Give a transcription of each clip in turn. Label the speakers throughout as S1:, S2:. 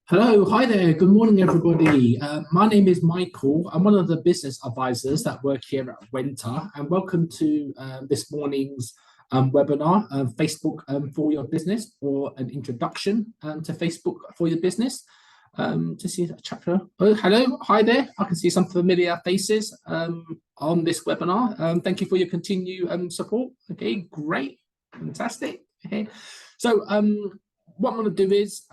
S1: Hello, hi there. Good morning, everybody. My name is Michael. I'm one of the business advisors that work here at Wenta, and welcome to this morning's webinar, Facebook for your business, or an introduction to Facebook for your business. To see that chapter. Oh, hello, hi there. I can see some familiar faces on this webinar. Thank you for your continued support. Okay, great, fantastic. Okay, so what I'm going to do is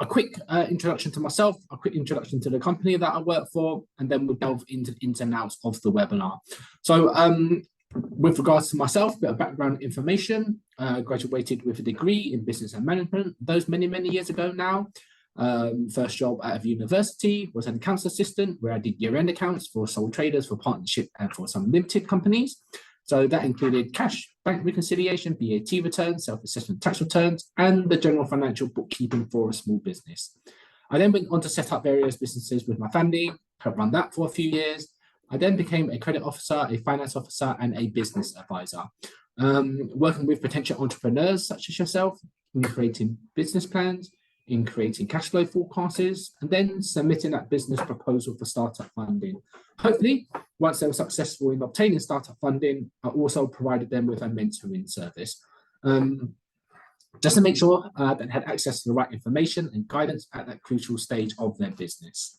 S1: a quick introduction to myself, a quick introduction to the company that I work for, and then we'll delve into the ins and outs of the webinar. So with regards to myself, a bit of background information, graduated with a degree in business and management, those many, many years ago now. First job out of university was an accounts assistant where I did year-end accounts for sole traders, for partnership, and for some limited companies. So that included cash, bank reconciliation, VAT returns, self-assessment tax returns, and the general financial bookkeeping for a small business. I then went on to set up various businesses with my family, helped run that for a few years. I then became a credit officer, a finance officer, and a business advisor, working with potential entrepreneurs such as yourself in creating business plans, in creating cash flow forecasts, and then submitting that business proposal for startup funding. Hopefully, once they were successful in obtaining startup funding, I also provided them with a mentoring service, just to make sure that they had access to the right information and guidance at that crucial stage of their business.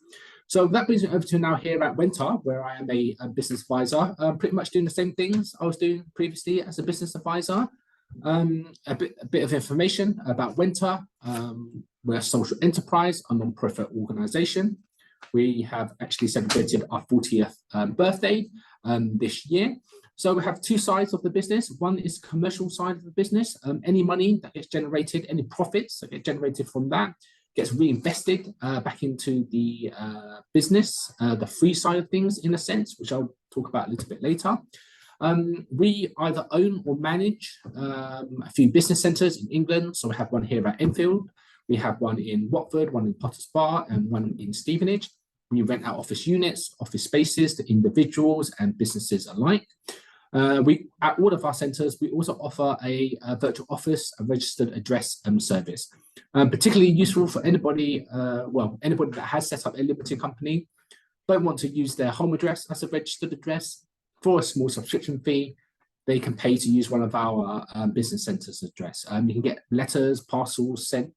S1: So that brings me over to now here at Wenta, where I am a business advisor, pretty much doing the same things I was doing previously as a business advisor. A bit of information about Wenta. We're a social enterprise, a non-profit organization. We have actually celebrated our 40th birthday this year. So we have two sides of the business. One is commercial side of the business. Any money that gets generated, any profits that get generated from that gets reinvested back into the business, the free side of things in a sense, which I'll talk about a little bit later. We either own or manage a few business centres in England. So we have one here at Enfield. We have one in Watford, one in Potters Bar, and one in Stevenage. We rent out office units, office spaces to individuals and businesses alike. At all of our centres, we also offer a virtual office, a registered address service. Particularly useful for anybody, anybody that has set up a limited company, don't want to use their home address as a registered address. For a small subscription fee, they can pay to use one of our business centres address. You can get letters, parcels sent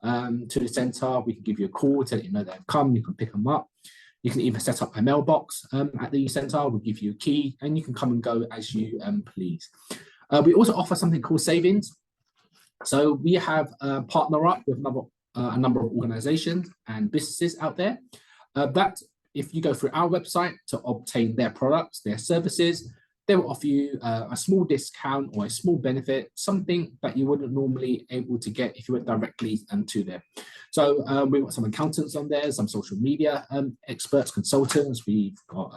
S1: to the centre. We can give you a call to let you know they've come. You can pick them up. You can even set up a mailbox at the centre. We'll give you a key, and you can come and go as you please. We also offer something called savings. So we have partner up with a number of organisations and businesses out there that if you go through our website to obtain their products, their services, they will offer you a small discount or a small benefit, something that you wouldn't normally able to get if you went directly to them. So we've got some accountants on there, some social media experts, consultants. We've got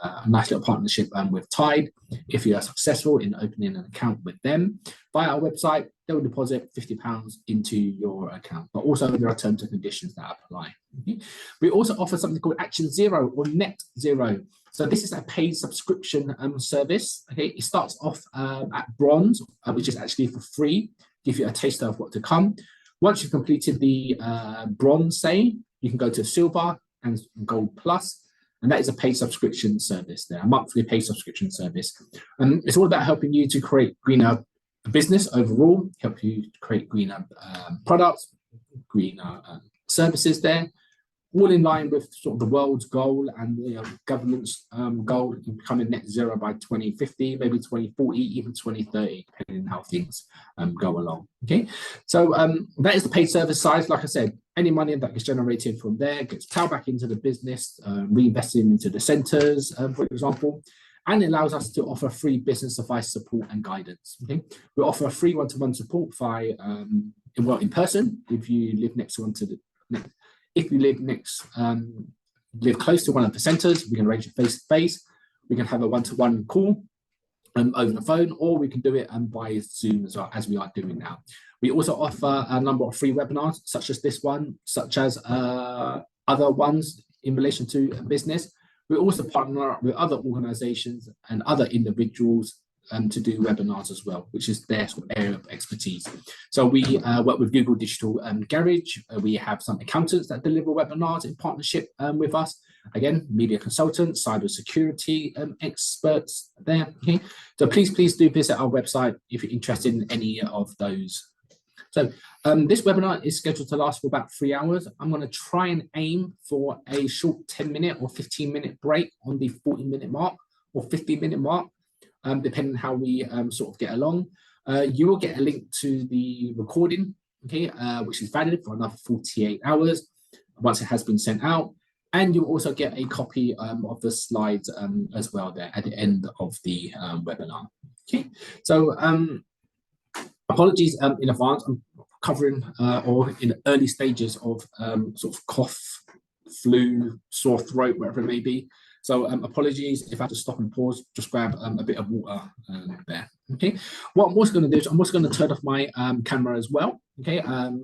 S1: a nice little partnership with Tide. If you are successful in opening an account with them via our website, they will deposit £50 into your account. But also there are terms and conditions that apply. Okay. We also offer something called Action Zero or Net Zero. So this is a paid subscription service. Okay, it starts off at bronze, which is actually for free, give you a taster of what to come. Once you've completed the bronze, say, you can go to silver and gold plus, and that is a paid subscription service there, a monthly paid subscription service. It's all about helping you to create greener business overall, help you create greener products, greener services there, all in line with sort of the world's goal and the government's goal of becoming net zero by 2050, maybe 2040, even 2030, depending on how things go along. Okay, so that is the paid service side. Like I said, any money that gets generated from there gets plowed back into the business, reinvested into the centres, for example, and it allows us to offer free business advice, support, and guidance. Okay, we offer a free one-to-one support via in person if you live next to one to the next. If you live close to one of the centres, we can arrange a face-to-face. We can have a one-to-one call over the phone, or we can do it by Zoom as well, as we are doing now. We also offer a number of free webinars, such as this one, such as other ones in relation to business. We also partner up with other organisations and other individuals to do webinars as well, which is their sort of area of expertise. So we work with Google Digital Garage. We have some accountants that deliver webinars in partnership with us. Again, media consultants, cybersecurity experts there. Okay, so please do visit our website if you're interested in any of those. So this webinar is scheduled to last for about 3 hours. I'm going to try and aim for a short 10-minute or 15-minute break on the 40-minute mark or 15-minute mark, depending on how we sort of get along. You will get a link to the recording, okay, which is valid for another 48 hours once it has been sent out. And you'll also get a copy of the slides as well there at the end of the webinar. Okay, so apologies in advance. I'm covering or in the early stages of sort of cough, flu, sore throat, whatever it may be. So apologies if I have to stop and pause, just grab a bit of water there. Okay, what I'm also going to do is I'm also going to turn off my camera as well. Okay,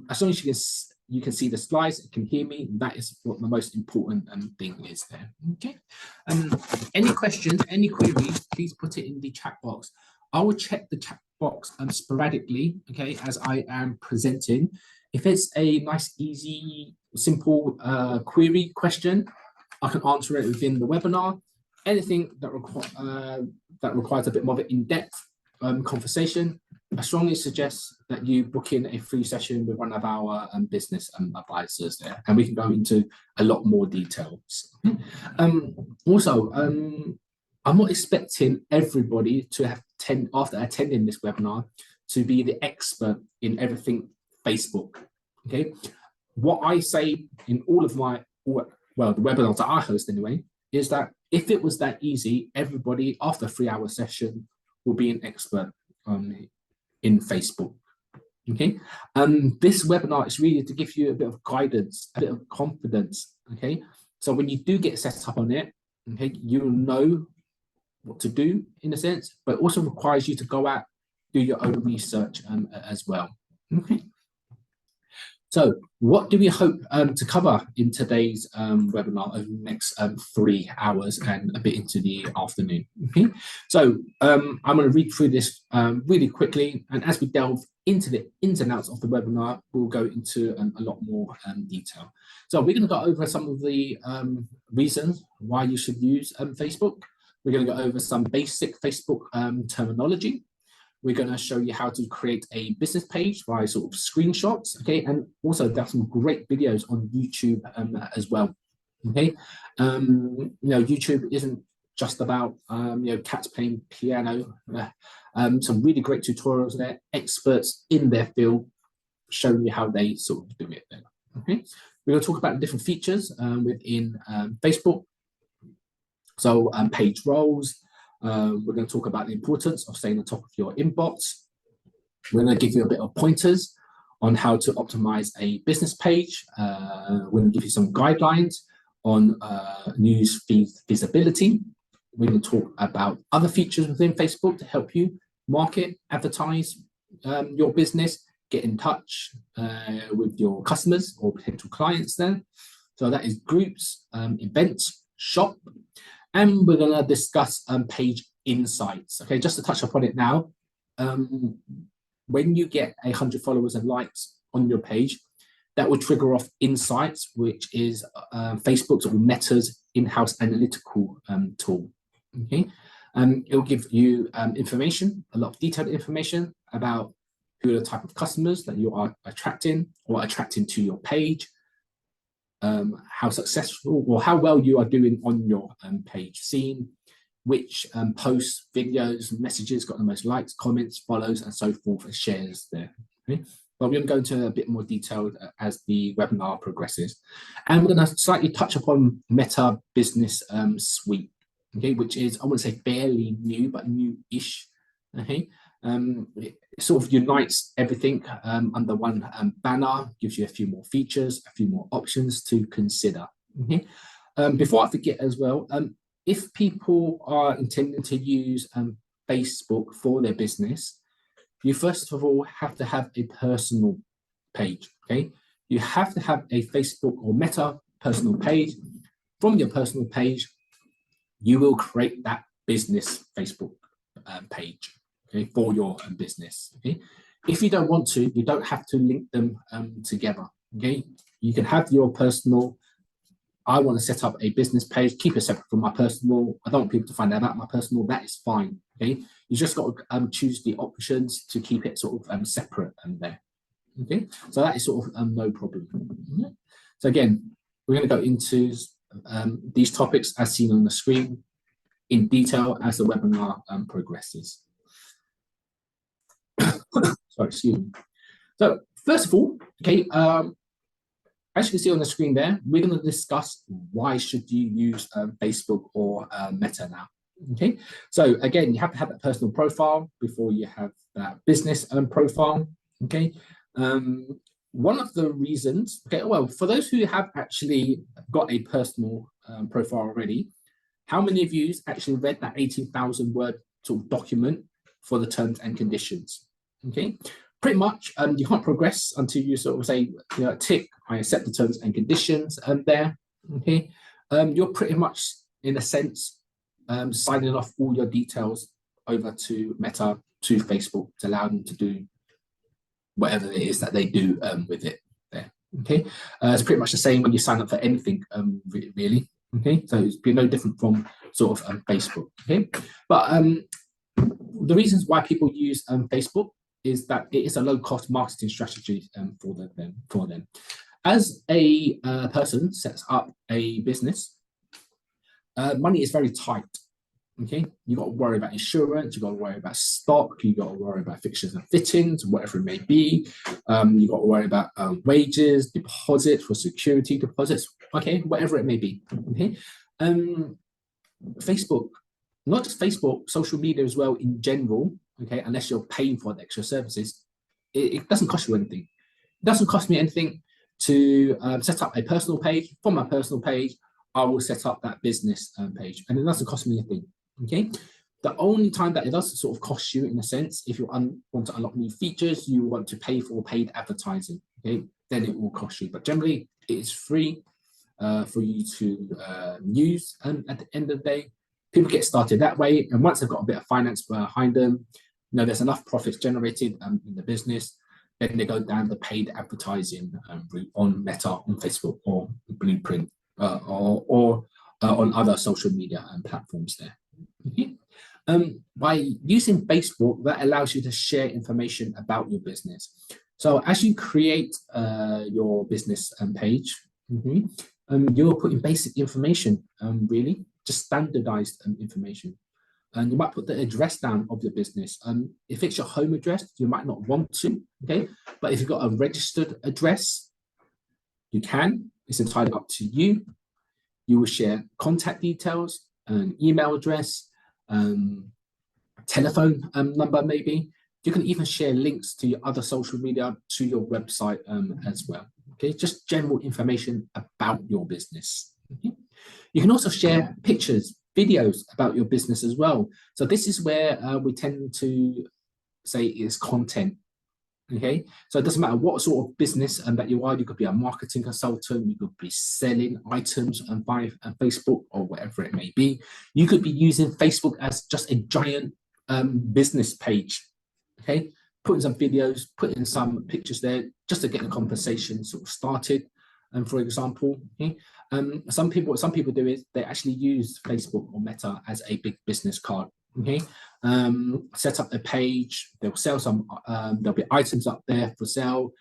S1: as long as you can see the slides, you can hear me. That is what the most important thing is there. Okay, any questions, any queries, please put it in the chat box. I will check the chat box sporadically, okay, as I am presenting. If it's a nice, easy, simple query question, I can answer it within the webinar. Anything that requires a bit more of an in-depth conversation, I strongly suggest that you book in a free session with one of our business advisors there, and we can go into a lot more details. Also, I'm not expecting everybody to have after attending this webinar to be the expert in everything Facebook. Okay, what I say in all of my the webinars that I host anyway, is that if it was that easy, everybody after a 3-hour session will be an expert in Facebook. Okay, this webinar is really to give you a bit of guidance, a bit of confidence. Okay, so when you do get set up on it, okay, you'll know what to do in a sense, but also requires you to go out, do your own research as well. Okay. So what do we hope to cover in today's webinar over the next 3 hours and a bit into the afternoon? Okay, so I'm going to read through this really quickly, and as we delve into the ins and outs of the webinar, we'll go into a lot more detail. So we're going to go over some of the reasons why you should use Facebook. We're going to go over some basic Facebook terminology. We're going to show you how to create a business page by sort of screenshots, okay, and also there's some great videos on YouTube as well, okay. You know, YouTube isn't just about you know, cats playing piano. Some really great tutorials there, experts in their field showing you how they sort of do it there. Okay, we're going to talk about the different features within Facebook. So page roles. We're going to talk about the importance of staying on top of your inbox. We're going to give you a bit of pointers on how to optimize a business page. We're going to give you some guidelines on news feed visibility. We're going to talk about other features within Facebook to help you market, advertise your business, get in touch with your customers or potential clients there. So that is groups, events, shop. And we're going to discuss page insights. Okay, just to touch upon it now, when you get 100 followers and likes on your page, that will trigger off insights, which is Facebook's or Meta's in-house analytical tool. Okay, it'll give you information, a lot of detailed information about who are the type of customers that you are attracting or attracting to your page. How successful or how well you are doing on your page, seeing which posts, videos, messages got the most likes, comments, follows, and so forth, and shares there. Okay? But we're going to go into a bit more detail as the webinar progresses. And we're going to slightly touch upon Meta Business Suite, okay, which is, I wouldn't say fairly new, but new-ish. Okay? It sort of unites everything under one banner, gives you a few more features, a few more options to consider. Okay? Before I forget as well, if people are intending to use Facebook for their business, you first of all have to have a personal page. Okay, you have to have a Facebook or Meta personal page. From your personal page, you will create that business Facebook page, okay, for your business. Okay, if you don't want to, you don't have to link them together. Okay, you can have your personal. I want to set up a business page, keep it separate from my personal. I don't want people to find out about my personal. That is fine. Okay, you just got to choose the options to keep it sort of separate there. Okay, so that is sort of no problem. So again, we're going to go into these topics as seen on the screen in detail as the webinar progresses. Sorry, excuse me. So first of all, okay, as you can see on the screen there, we're going to discuss why should you use Facebook or Meta now. Okay, so again, you have to have that personal profile before you have that business profile. Okay, one of the reasons, okay, well, for those who have actually got a personal profile already, how many of you actually read that 18,000 word sort of document for the terms and conditions? Okay, pretty much you can't progress until you sort of say, you know, tick, I accept the terms and conditions there. Okay, you're pretty much in a sense signing off all your details over to Meta, to Facebook, to allow them to do whatever it is that they do with it there. Okay, it's pretty much the same when you sign up for anything really. Okay, so it's no different from sort of Facebook. Okay, but the reasons why people use Facebook is that it is a low-cost marketing strategy for them. As a person sets up a business, money is very tight. Okay, you got to worry about insurance, you got to worry about stock, you got to worry about fixtures and fittings, whatever it may be. You got to worry about wages, deposits for security deposits. Okay, whatever it may be. Okay, Facebook, not just Facebook, social media as well in general. Okay, unless you're paying for the extra services, it doesn't cost you anything. It doesn't cost me anything to set up a personal page. From my personal page, I will set up that business page, and it doesn't cost me anything. Okay, the only time that it does sort of cost you, in a sense, if you want to unlock new features, you want to pay for paid advertising. Okay, then it will cost you, but generally it is free for you to use. And at the end of the day, people get started that way, and once they've got a bit of finance behind them, you know, there's enough profits generated in the business, then they go down the paid advertising route on Meta, on Facebook, or Blueprint, or on other social media platforms there. Okay. By using Facebook, that allows you to share information about your business. So as you create your business page, you're putting basic information, really, just standardized information. And you might put the address down of your business. If it's your home address, you might not want to, okay? But if you've got a registered address, you can. It's entirely up to you. You will share contact details, an email address, telephone number maybe. You can even share links to your other social media, to your website as well. Okay, just general information about your business. Okay? You can also share pictures, videos about your business as well. So this is where we tend to say is content. Okay, so it doesn't matter what sort of business that you are. You could be a marketing consultant, you could be selling items via Facebook or whatever it may be. You could be using Facebook as just a giant business page. Okay, put in some videos, put in some pictures there just to get the conversation sort of started. And for example, okay, some people do is they actually use Facebook or Meta as a big business card. Okay, set up a page, they'll sell some, there'll be items up there for sale.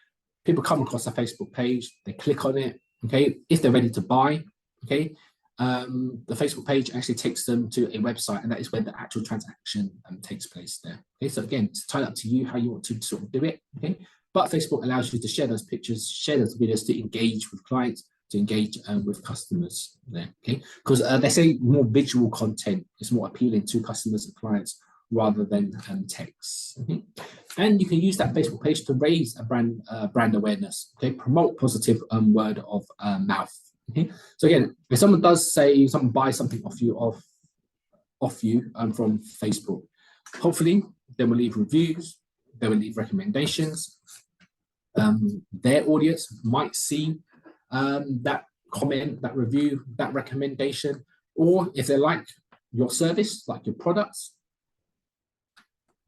S1: People come across a Facebook page, they click on it. Okay, if they're ready to buy, okay, the Facebook page actually takes them to a website, and that is where the actual transaction takes place there. Okay, so again, it's entirely up to you how you want to sort of do it. Okay, but Facebook allows you to share those pictures, share those videos, to engage with clients, to engage with customers there. Okay, because they say more visual content is more appealing to customers and clients rather than text. Okay? And you can use that Facebook page to raise a brand awareness. Okay, promote positive word of mouth. Okay, so again, if someone does say, someone buys something off you from Facebook, hopefully they will leave reviews, they will leave recommendations. Their audience might see that comment, that review, that recommendation, or if they like your service, like your products,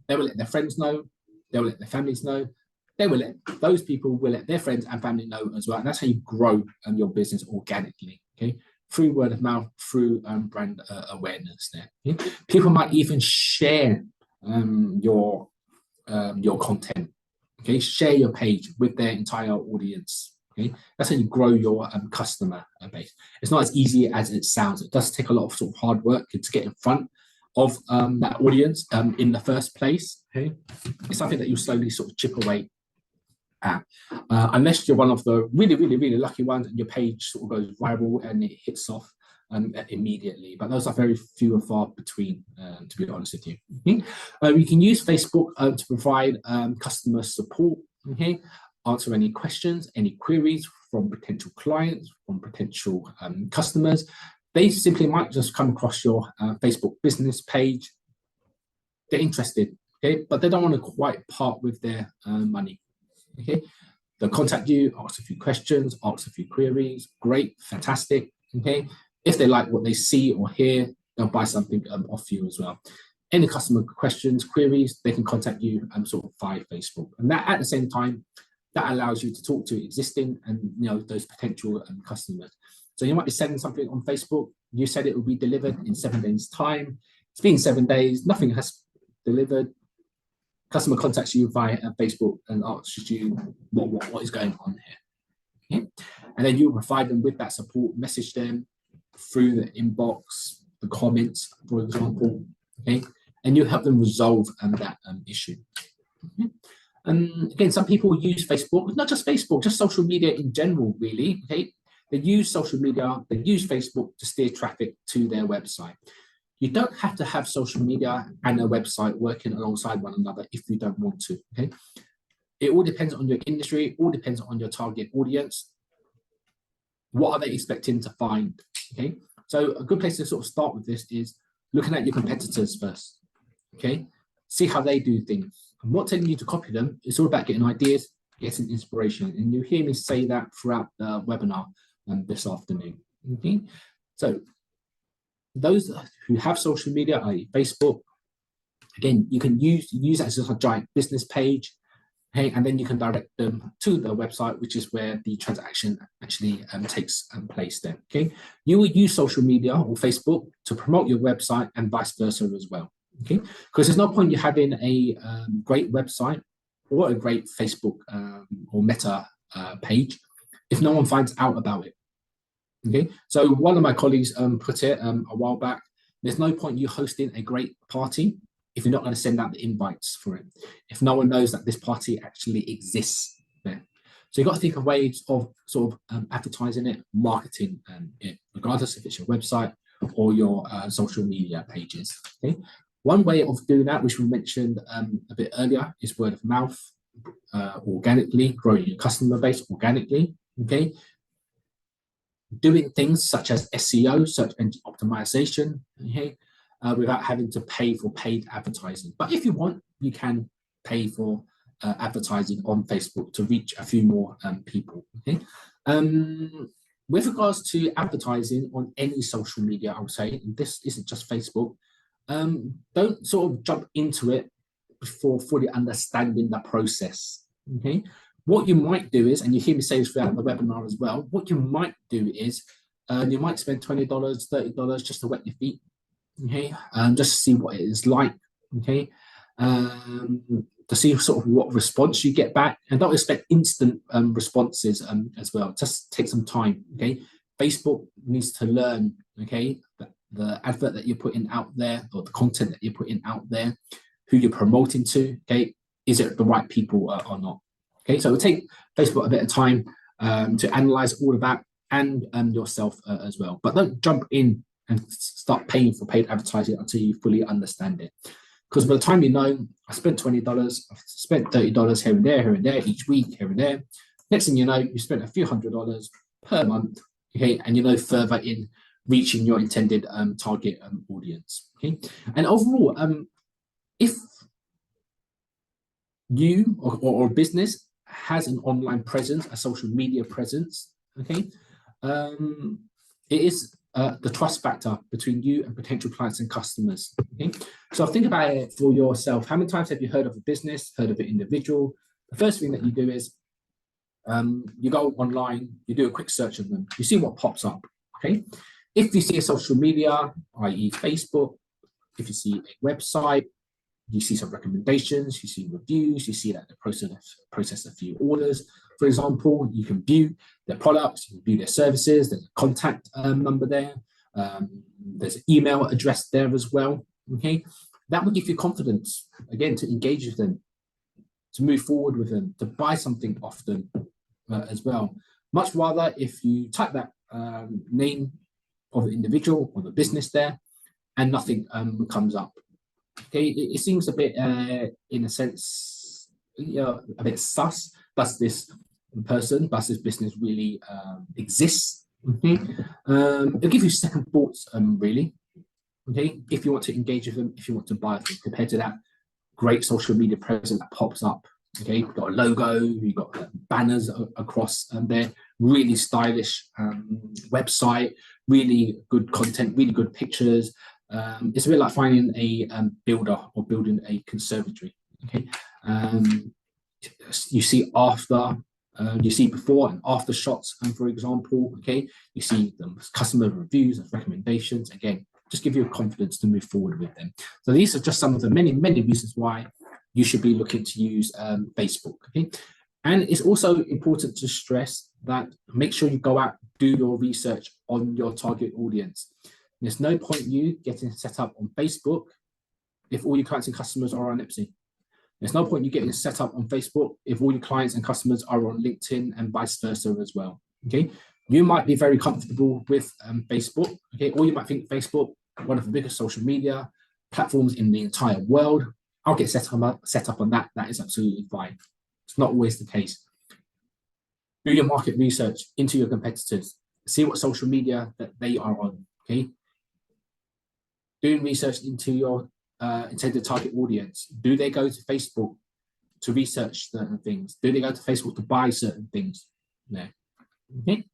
S1: They will let their friends know. They will let their families know. They will let those people will let their friends and family know as well. And that's how you grow your business organically. Okay, through word of mouth, through brand awareness. There, okay? People might even share your content. Okay, share your page with their entire audience. Okay, that's how you grow your customer base. It's not as easy as it sounds. It does take a lot of sort of hard work to get in front of that audience in the first place. Okay, it's something that you slowly sort of chip away at, unless you're one of the really, really, really lucky ones and your page sort of goes viral and it hits off immediately. But those are very few and far between, to be honest with you. Okay? You can use Facebook to provide customer support. Okay, answer any questions, any queries from potential clients, from potential customers. They simply might just come across your Facebook business page. They're interested, okay, but they don't want to quite part with their money. Okay, they'll contact you, ask a few questions, ask a few queries. Great, fantastic. Okay, if they like what they see or hear, they'll buy something off you as well. Any customer questions, queries, they can contact you sort of via Facebook, and that at the same time, that allows you to talk to existing and those potential customers. So you might be selling something on Facebook. You said it will be delivered in 7 days' time. It's been 7 days. Nothing has delivered. Customer contacts you via Facebook and asks you what is going on here. Okay? And then you provide them with that support, message them through the inbox, the comments, for example. Okay? And you help them resolve that issue. Okay? Again, some people use Facebook, not just Facebook, just social media in general, really. Okay? They use social media, they use Facebook to steer traffic to their website. You don't have to have social media and a website working alongside one another if you don't want to. Okay, it all depends on your industry. It all depends on your target audience. What are they expecting to find? Okay, so a good place to sort of start with this is looking at your competitors first. Okay, see how they do things. I'm not telling you to copy them. It's all about getting ideas, getting inspiration, and you'll hear me say that throughout the webinar this afternoon. Okay, so those who have social media, i.e. Facebook, again, you can use that as a giant business page, okay, and then you can direct them to the website, which is where the transaction actually takes place then, okay? You will use social media or Facebook to promote your website and vice versa as well, okay? Because there's no point you having a great website or a great Facebook or Meta page if no one finds out about it. Okay, so one of my colleagues put it a while back, there's no point you hosting a great party if you're not going to send out the invites for it, if no one knows that this party actually exists there. So you've got to think of ways of sort of advertising it, marketing it, regardless if it's your website or your social media pages. Okay, one way of doing that, which we mentioned a bit earlier, is word of mouth, organically, growing your customer base organically, okay? Doing things such as SEO, search engine optimization, okay, without having to pay for paid advertising. But if you want, you can pay for advertising on Facebook to reach a few more people. Okay. With regards to advertising on any social media, I would say, and this isn't just Facebook, don't sort of jump into it before fully understanding the process. Okay. What you might do is, and you hear me say this throughout the webinar as well, what you might do is you might spend $20, $30 just to wet your feet, okay, just to see what it is like, okay, to see sort of what response you get back, and don't expect instant responses as well. Just take some time, okay. Facebook needs to learn, okay, the advert that you're putting out there or the content that you're putting out there, who you're promoting to, okay, is it the right people or not? Okay, so it will take Facebook a bit of time to analyze all of that and yourself as well. But don't jump in and start paying for paid advertising until you fully understand it. Because by the time you know, I spent $20, I've spent $30 here and there, each week, here and there. Next thing you know, you spent a few $100s per month, okay, and you're no further in reaching your intended target audience. Okay, and overall, if you or a business has an online presence, a social media presence, okay, it is the trust factor between you and potential clients and customers. Okay, so think about it for yourself. How many times have you heard of a business, heard of an individual? The first thing that you do is you go online, you do a quick search of them, you see what pops up. Okay, if you see a social media, i.e., Facebook, if you see a website, you see some recommendations, you see reviews, you see that they process a few orders. For example, you can view their products, you can view their services, there's a contact number there, there's an email address there as well. Okay, that will give you confidence, again, to engage with them, to move forward with them, to buy something off them as well. Much rather if you type that name of the individual or the business there and nothing comes up. Okay, it seems a bit, in a sense, a bit sus. Does this person, does this business really exist? Okay, it'll give you second thoughts, really. Okay, if you want to engage with them, if you want to buy them, compared to that great social media presence that pops up. Okay, you've got a logo, you've got banners across there, really stylish website, really good content, really good pictures. It's a bit like finding a builder or building a conservatory. Okay, you see after, you see before and after shots, for example. Okay, you see the customer reviews and recommendations. Again, just give you confidence to move forward with them. So these are just some of the many reasons why you should be looking to use Facebook. Okay, and it's also important to stress that make sure you go out, do your research on your target audience. There's no point you getting set up on Facebook if all your clients and customers are on Etsy. There's no point you getting set up on Facebook if all your clients and customers are on LinkedIn and vice versa as well. Okay, you might be very comfortable with Facebook. Okay, or you might think Facebook, one of the biggest social media platforms in the entire world. I'll get set up on that. That is absolutely fine. It's not always the case. Do your market research into your competitors. See what social media that they are on. Okay, doing research into your intended target audience. Do they go to Facebook to research certain things? Do they go to Facebook to buy certain things? Yeah. Okay.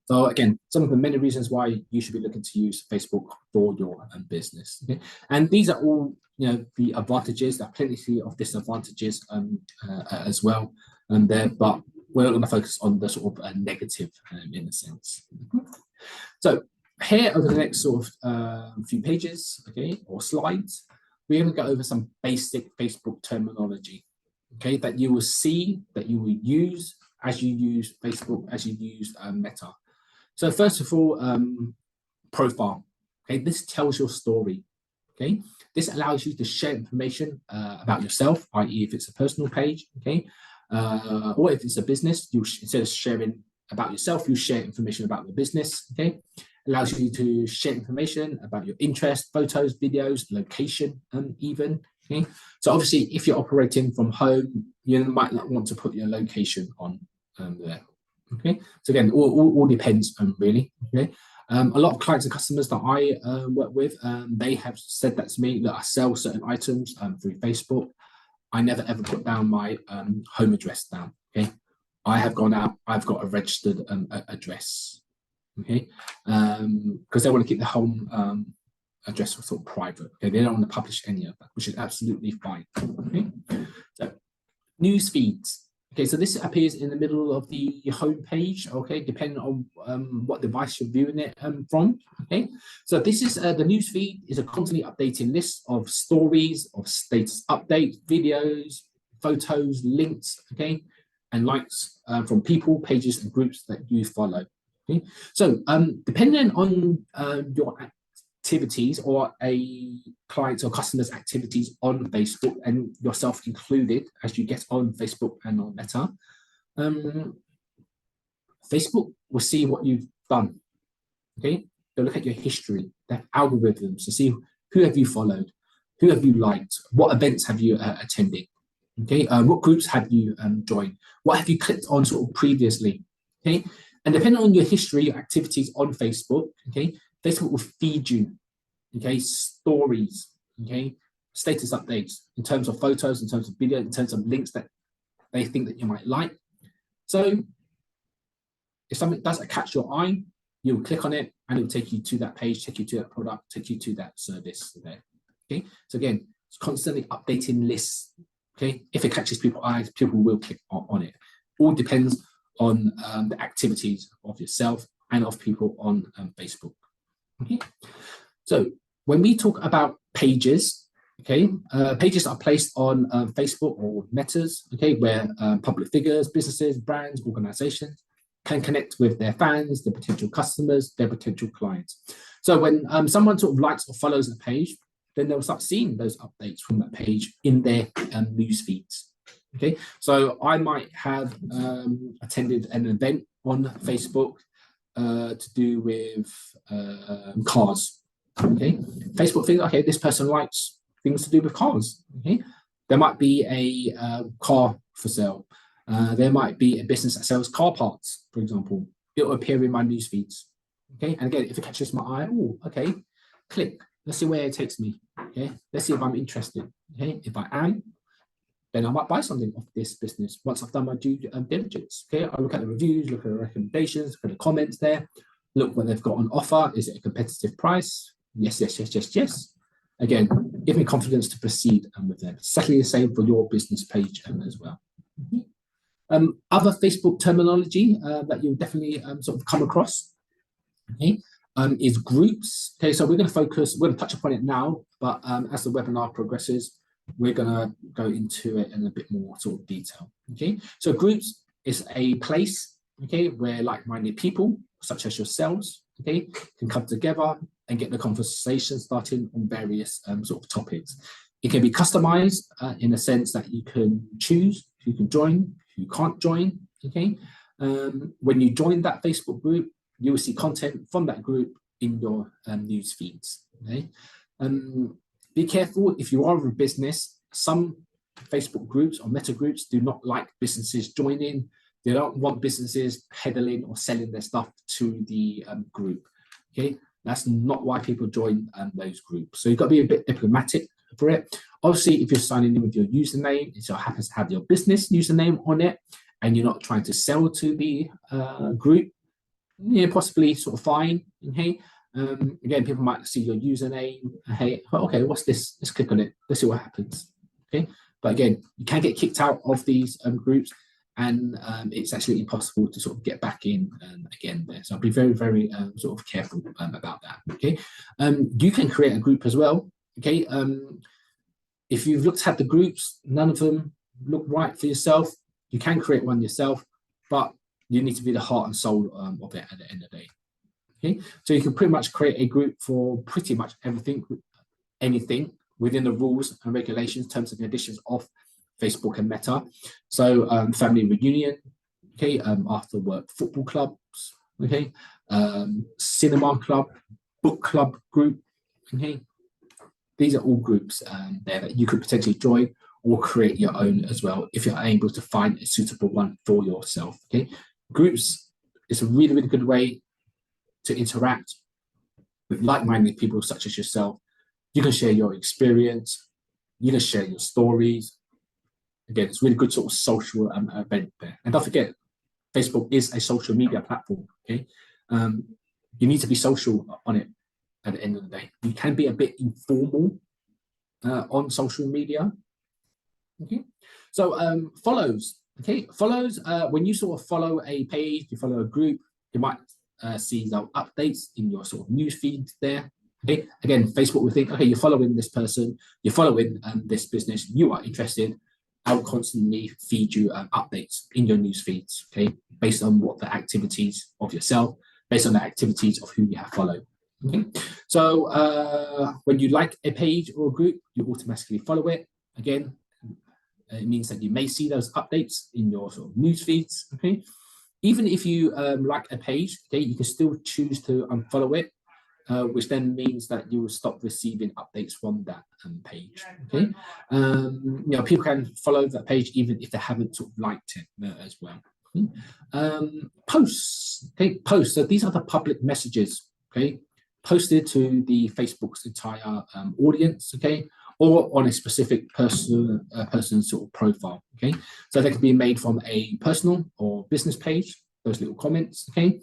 S1: So again, some of the many reasons why you should be looking to use Facebook for your business. Okay? And these are all, the advantages. There are plenty of disadvantages as well there, but we're going to focus on the sort of negative in a sense. So here over the next sort of few pages, okay, or slides, we're going to go over some basic Facebook terminology, okay, that you will see, that you will use as you use Facebook, as you use Meta. So first of all, profile. Okay, this tells your story. Okay, this allows you to share information about yourself, i.e., if it's a personal page, okay, or if it's a business, you instead of sharing about yourself, you share information about the business. Okay, allows you to share information about your interest, photos, videos, location, even. Okay, so obviously, if you're operating from home, you might not want to put your location on there. Okay, so again, all depends really. Okay, a lot of clients and customers that I work with, they have said that to me, that I sell certain items through Facebook. I never ever put down my home address down. Okay, I have gone out, I've got a registered address. Okay, because they want to keep the home address sort of private. Okay, they don't want to publish any of that, which is absolutely fine. Okay, so news feeds. Okay, so this appears in the middle of the home page. Okay, depending on what device you're viewing it from. Okay, so this is the news feed is a constantly updating list of stories, of status updates, videos, photos, links. Okay, and likes from people, pages, and groups that you follow. Okay, so depending on your activities or a client's or customer's activities on Facebook, and yourself included as you get on Facebook and on Meta, Facebook will see what you've done. Okay, they'll look at your history, their algorithms to see who have you followed, who have you liked, what events have you attended. Okay, what groups have you joined, what have you clicked on sort of previously. Okay, and depending on your history, your activities on Facebook, okay, Facebook will feed you, okay, stories, okay, status updates in terms of photos, in terms of video, in terms of links that they think that you might like. So if something does catch your eye, you'll click on it and it will take you to that page, take you to that product, take you to that service there. Okay, so again, it's constantly updating lists. Okay, if it catches people's eyes, people will click on it. All depends on the activities of yourself and of people on Facebook. Okay, so when we talk about pages, okay, pages are placed on Facebook or Metas, okay, where public figures, businesses, brands, organizations can connect with their fans, their potential customers, their potential clients. So when someone sort of likes or follows a page, then they'll start seeing those updates from that page in their news feeds. Okay, so I might have attended an event on Facebook to do with cars. Okay, Facebook thinks, okay, this person likes things to do with cars. Okay, there might be a car for sale. There might be a business that sells car parts, for example. It will appear in my news feeds. Okay, and again, if it catches my eye, oh, okay, click. Let's see where it takes me. Okay, let's see if I'm interested. Okay, if I am, then I might buy something off this business once I've done my due diligence. Okay, I look at the reviews, look at the recommendations, look at the comments there, look what they've got on offer. Is it a competitive price? Yes, yes, yes, yes, yes. Again, give me confidence to proceed with them. Exactly the same for your business page as well. Other Facebook terminology that you'll definitely sort of come across, okay, is groups. Okay, so we're going to touch upon it now, but as the webinar progresses, we're going to go into it in a bit more sort of detail. Okay, so groups is a place, okay, where like-minded people, such as yourselves, okay, can come together and get the conversation started on various sort of topics. It can be customized in the sense that you can choose who can join, who can't join. Okay, when you join that Facebook group, you will see content from that group in your news feeds. Okay, be careful if you are a business. Some Facebook groups or meta groups do not like businesses joining. They don't want businesses peddling or selling their stuff to the group. Okay, that's not why people join those groups. So you've got to be a bit diplomatic for it. Obviously, if you're signing in with your username, it happens to have your business username on it, and you're not trying to sell to the group, yeah, possibly sort of fine. Okay. Again, people might see your username. Hey, okay, what's this? Let's click on it. Let's see what happens. Okay. But again, you can get kicked out of these groups, and it's actually impossible to sort of get back in again there. So be very, very sort of careful about that. Okay. You can create a group as well. Okay. If you've looked at the groups, none of them look right for yourself, you can create one yourself, but you need to be the heart and soul of it at the end of the day. Okay, so you can pretty much create a group for pretty much everything, anything within the rules and regulations, terms and conditions of Facebook and Meta. So family reunion, okay, after work football clubs, okay, cinema club, book club group, okay. These are all groups there that you could potentially join or create your own as well if you're able to find a suitable one for yourself. Okay, groups is a really, really good way to interact with like-minded people such as yourself. You can share your experience, you can share your stories. Again, it's a really good sort of social event there. And don't forget, Facebook is a social media platform. Okay, you need to be social on it. At the end of the day, you can be a bit informal on social media. Okay, so follows. Okay, follows. When you sort of follow a page, you follow a group, you might see some updates in your sort of news feed there. Okay, again, Facebook will think, okay, you're following this person, you're following this business, you are interested. I will constantly feed you updates in your news feeds. Okay, based on what the activities of yourself, based on the activities of who you have followed. Okay, so when you like a page or a group, you automatically follow it. Again, it means that you may see those updates in your sort of news feeds. Okay, even if you like a page, okay, you can still choose to unfollow it, which then means that you will stop receiving updates from that page. Okay, you know, people can follow that page even if they haven't sort of liked it as well. Posts, okay, posts. So these are the public messages. Okay, posted to the Facebook's entire audience, okay, or on a specific person's sort of profile, okay. So they can be made from a personal or business page, those little comments, okay,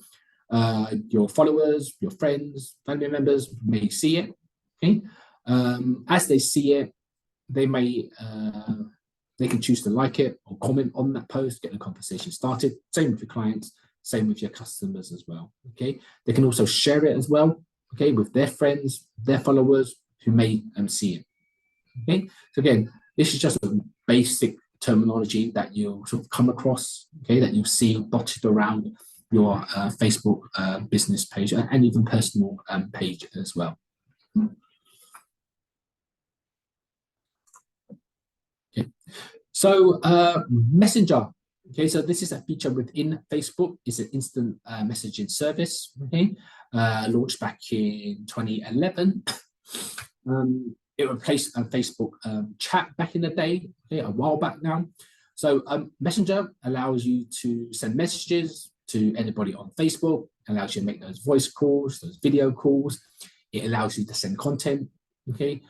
S1: Your followers, your friends, family members may see it. Okay, as they see it, they may they can choose to like it or comment on that post, get the conversation started. Same with your clients, same with your customers as well. Okay, they can also share it as well. Okay, with their friends, their followers who may see it. Okay, so again, this is just a basic terminology that you'll sort of come across. Okay, that you'll see dotted around your Facebook business page and even personal page as well. Okay, so Messenger. Okay, so this is a feature within Facebook. It's an instant messaging service. Okay, launched back in 2011. It replaced Facebook chat back in the day, okay, a while back now. So Messenger allows you to send messages to anybody on Facebook, allows you to make those voice calls, those video calls. It allows you to send content, okay,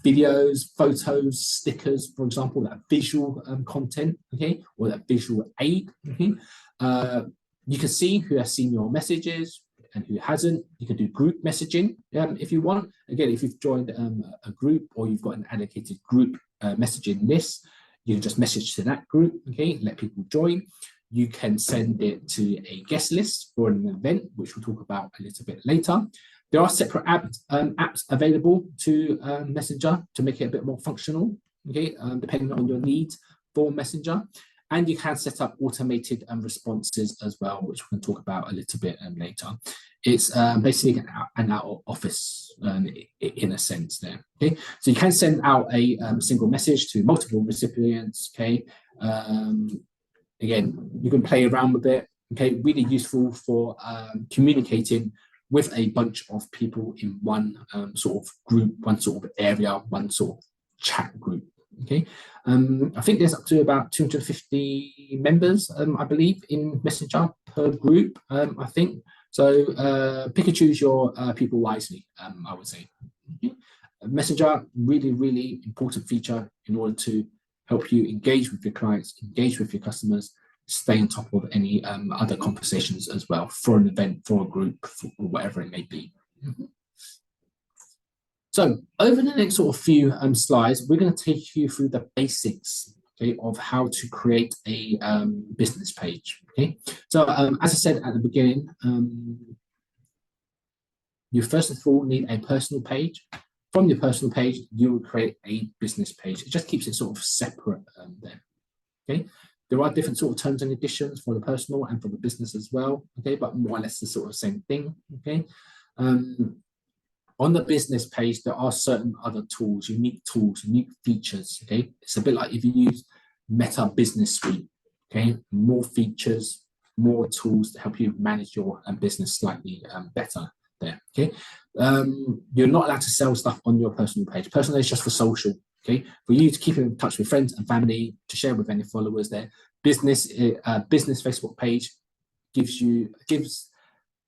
S1: videos, photos, stickers, for example, that visual content, okay, or that visual aid. Okay. You can see who has seen your messages and who hasn't. You can do group messaging if you want. Again, if you've joined a group or you've got an allocated group messaging list, you can just message to that group, okay, let people join. You can send it to a guest list for an event, which we'll talk about a little bit later. There are separate apps available to Messenger to make it a bit more functional, okay, depending on your needs for Messenger. And you can set up automated responses as well, which we can talk about a little bit later. It's basically an out of office in a sense there. Okay, so you can send out a single message to multiple recipients. Okay, again, you can play around with it. Okay, really useful for communicating with a bunch of people in one sort of group, one sort of area, one sort of chat group. Okay, I think there's up to about 250 members, I believe, in Messenger per group. I think so. Pick and choose your people wisely. I would say. Okay. Messenger, really, really important feature in order to help you engage with your clients, engage with your customers, stay on top of any other conversations as well for an event, for a group, for whatever it may be. Mm-hmm. So over the next sort of few slides, we're going to take you through the basics, okay, of how to create a business page. Okay, so as I said at the beginning, you first of all need a personal page. From your personal page, you will create a business page. It just keeps it sort of separate there. Okay, there are different sort of terms and conditions for the personal and for the business as well. Okay, but more or less the sort of same thing. Okay. On the business page, there are certain other tools, unique features. Okay, it's a bit like if you use Meta Business Suite. Okay, more features, more tools to help you manage your business slightly better there. Okay, you're not allowed to sell stuff on your personal page. Personal is just for social. Okay, for you to keep in touch with friends and family, to share with any followers there. Business Facebook page gives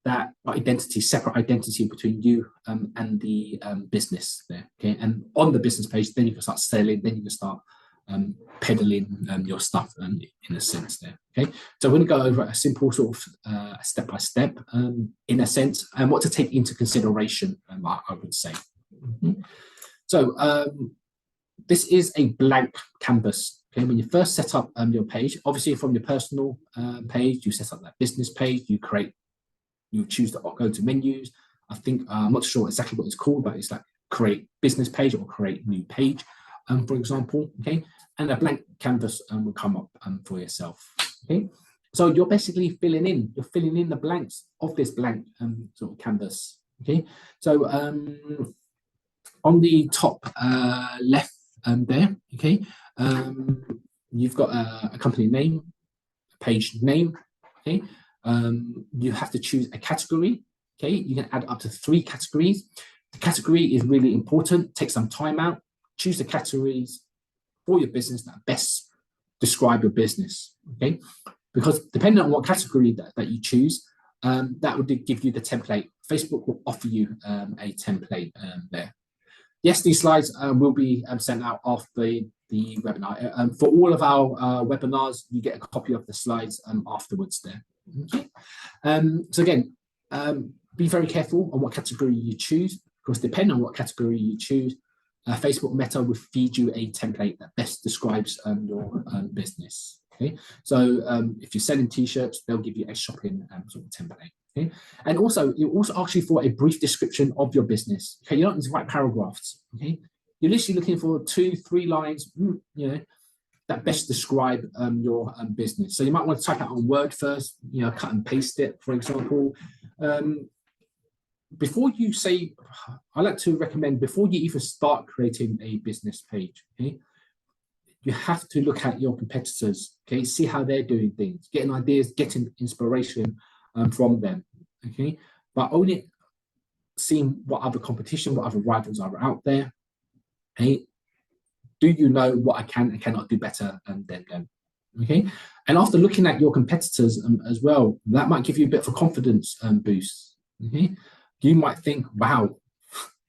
S1: that identity, separate identity between you and the business there. Okay, and on the business page, then you can start selling, then you can start peddling your stuff in a sense there. Okay, so we're going to go over a simple sort of step by step in a sense, and what to take into consideration, I would say. Mm-hmm. So this is a blank canvas. Okay, when you first set up your page, obviously from your personal page, you set up that business page, you choose to go to menus. I think I'm not sure exactly what it's called, but it's like create business page or create new page, for example. Okay, and a blank canvas will come up for yourself. Okay, so you're basically filling in the blanks of this blank sort of canvas. Okay, so on the top left there, okay, you've got a company name, a page name. Okay. You have to choose a category. Okay, you can add up to 3 categories. The category is really important. Take some time out. Choose the categories for your business that best describe your business. Okay, because depending on what category that you choose, that would give you the template. Facebook will offer you a template there. Yes, these slides will be sent out after the webinar. For all of our webinars, you get a copy of the slides afterwards there. Okay. So again, Be very careful on what category you choose, because depending on what category you choose, Facebook Meta will feed you a template that best describes your business. Okay, so if you're selling t-shirts, they'll give you a shopping sort of template. Okay, and also it also asks you for a brief description of your business. Okay, you don't need to write paragraphs. Okay, you're literally looking for 2-3 lines. That best describe your business. So you might want to type out on Word first. Cut and paste it, for example. Before you say, I like to recommend before you even start creating a business page, okay, you have to look at your competitors, okay, see how they're doing things, getting ideas, getting inspiration from them, okay, but only seeing what other competition, what other rivals are out there, okay. Do you know what I can and cannot do better than them? Okay, and after looking at your competitors as well, that might give you a bit of a confidence boost. Okay, you might think, wow,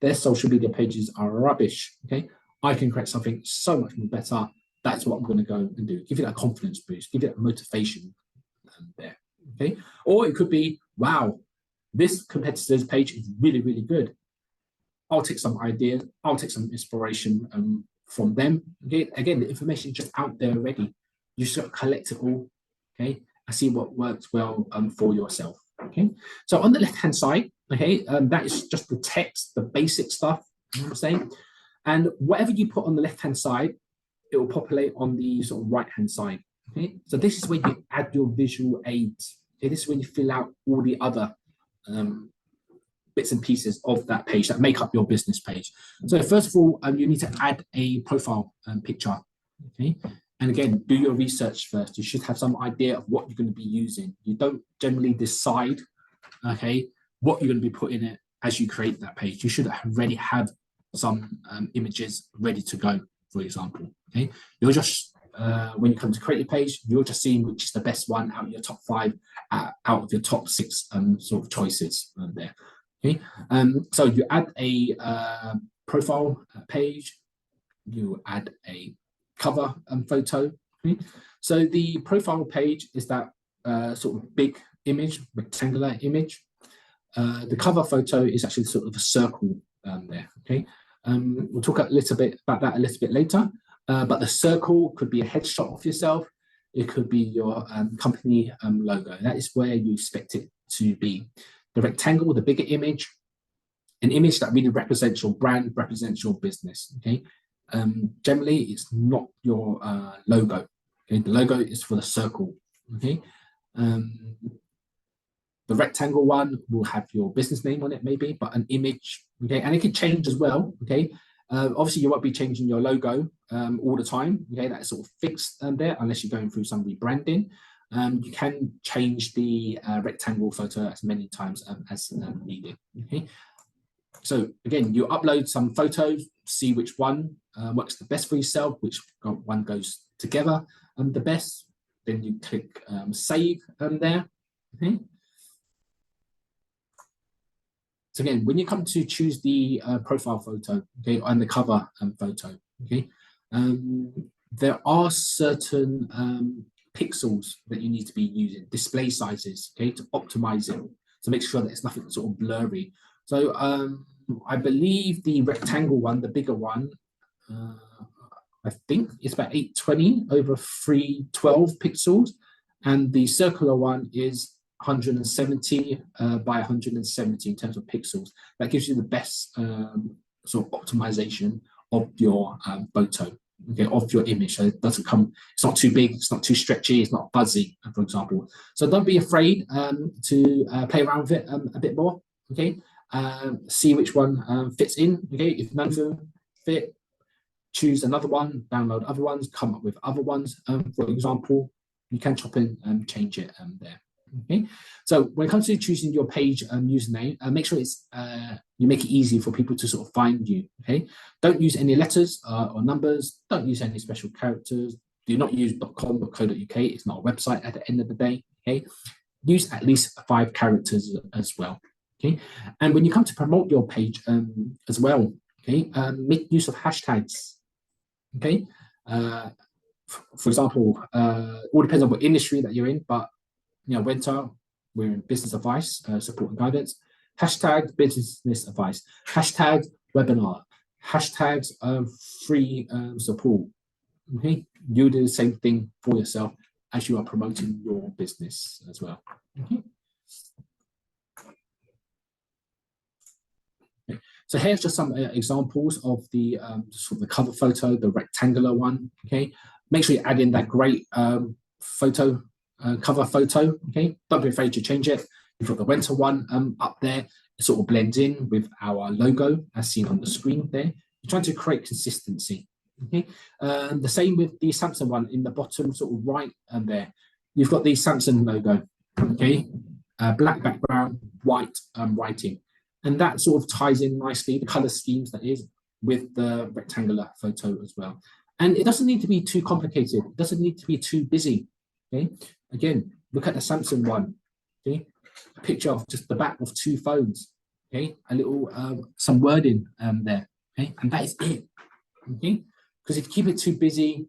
S1: their social media pages are rubbish. Okay, I can create something so much more better. That's what I'm going to go and do. Give you that confidence boost, give you that motivation there. Okay, or it could be, wow, this competitor's page is really, really good. I'll take some ideas, I'll take some inspiration from them. Okay, again, the information is just out there already. You should collect it all, okay, and see what works well for yourself. Okay, so on the left-hand side, okay, that is just the text, the basic stuff. You know what I'm saying? And whatever you put on the left-hand side, it will populate on the sort of right-hand side. Okay, so this is where you add your visual aids. Okay, this is when you fill out all the other bits and pieces of that page that make up your business page. So first of all, you need to add a profile picture. Okay, and again, do your research first. You should have some idea of what you're going to be using. You don't generally decide, okay, what you're going to be putting in it as you create that page. You should already have some images ready to go, for example. Okay, you're just when you come to create your page, you're just seeing which is the best one out of your top 5, out of your top 6 sort of choices there. Okay, so you add a profile page, you add a cover photo. Okay? So the profile page is that sort of big image, rectangular image. The cover photo is actually sort of a circle there. Okay, we'll talk a little bit about that a little bit later. But the circle could be a headshot of yourself. It could be your company logo. That is where you expect it to be. The rectangle, the bigger image, an image that really represents your brand, represents your business. Okay, generally it's not your logo. Okay, the logo is for the circle. Okay, the rectangle one will have your business name on it, maybe, but an image. Okay, and it can change as well. Okay, obviously you won't be changing your logo all the time. Okay, that's sort of fixed there unless you're going through some rebranding. You can change the rectangle photo as many times as needed. Okay, so again, you upload some photos, see which one works the best for yourself, which one goes together the best. Then you click save there. Okay. So again, when you come to choose the profile photo, okay, and the cover photo, okay, there are certain pixels that you need to be using, display sizes, okay, to optimize it, to make sure that it's nothing sort of blurry. So I believe the rectangle one, the bigger one, I think it's about 820 over 312 pixels, and the circular one is 170 by 170 in terms of pixels. That gives you the best sort of optimization of your photo. Okay, of your image, so it doesn't come, it's not too big, it's not too stretchy, it's not fuzzy, for example. So don't be afraid to play around with it a bit more. Okay, see which one fits in. Okay, if none of them fit, choose another one, download other ones, come up with other ones. For example, you can chop in and change it there. Okay, so when it comes to choosing your page username, make sure it's you make it easy for people to sort of find you. Okay, don't use any letters or numbers. Don't use any special characters. Do not use .com.co.uk. It's not a website at the end of the day. Okay, use at least 5 characters as well. Okay, and when you come to promote your page as well, okay, make use of hashtags. Okay, for example, all depends on what industry that you're in, but you know, Wenta, we're in business advice, support and guidance. Hashtag business advice. Hashtag webinar. Hashtags free support. Okay, you do the same thing for yourself as you are promoting your business as well. Okay. So here's just some examples of the sort of the cover photo, the rectangular one. Okay, make sure you add in that great photo, cover photo. Okay, don't be afraid to change it. You've got the Wenta one up there. It sort of blends in with our logo as seen on the screen there. You're trying to create consistency. Okay, the same with the Samsung one in the bottom, sort of right there. You've got the Samsung logo. Okay, black background, white writing. And that sort of ties in nicely, the color schemes that is, with the rectangular photo as well. And it doesn't need to be too complicated. It doesn't need to be too busy. Okay. Again, look at the Samsung one. Okay. A picture of just the back of two phones. Okay. A little some wording there. Okay. And that is it. Okay. Because if you keep it too busy,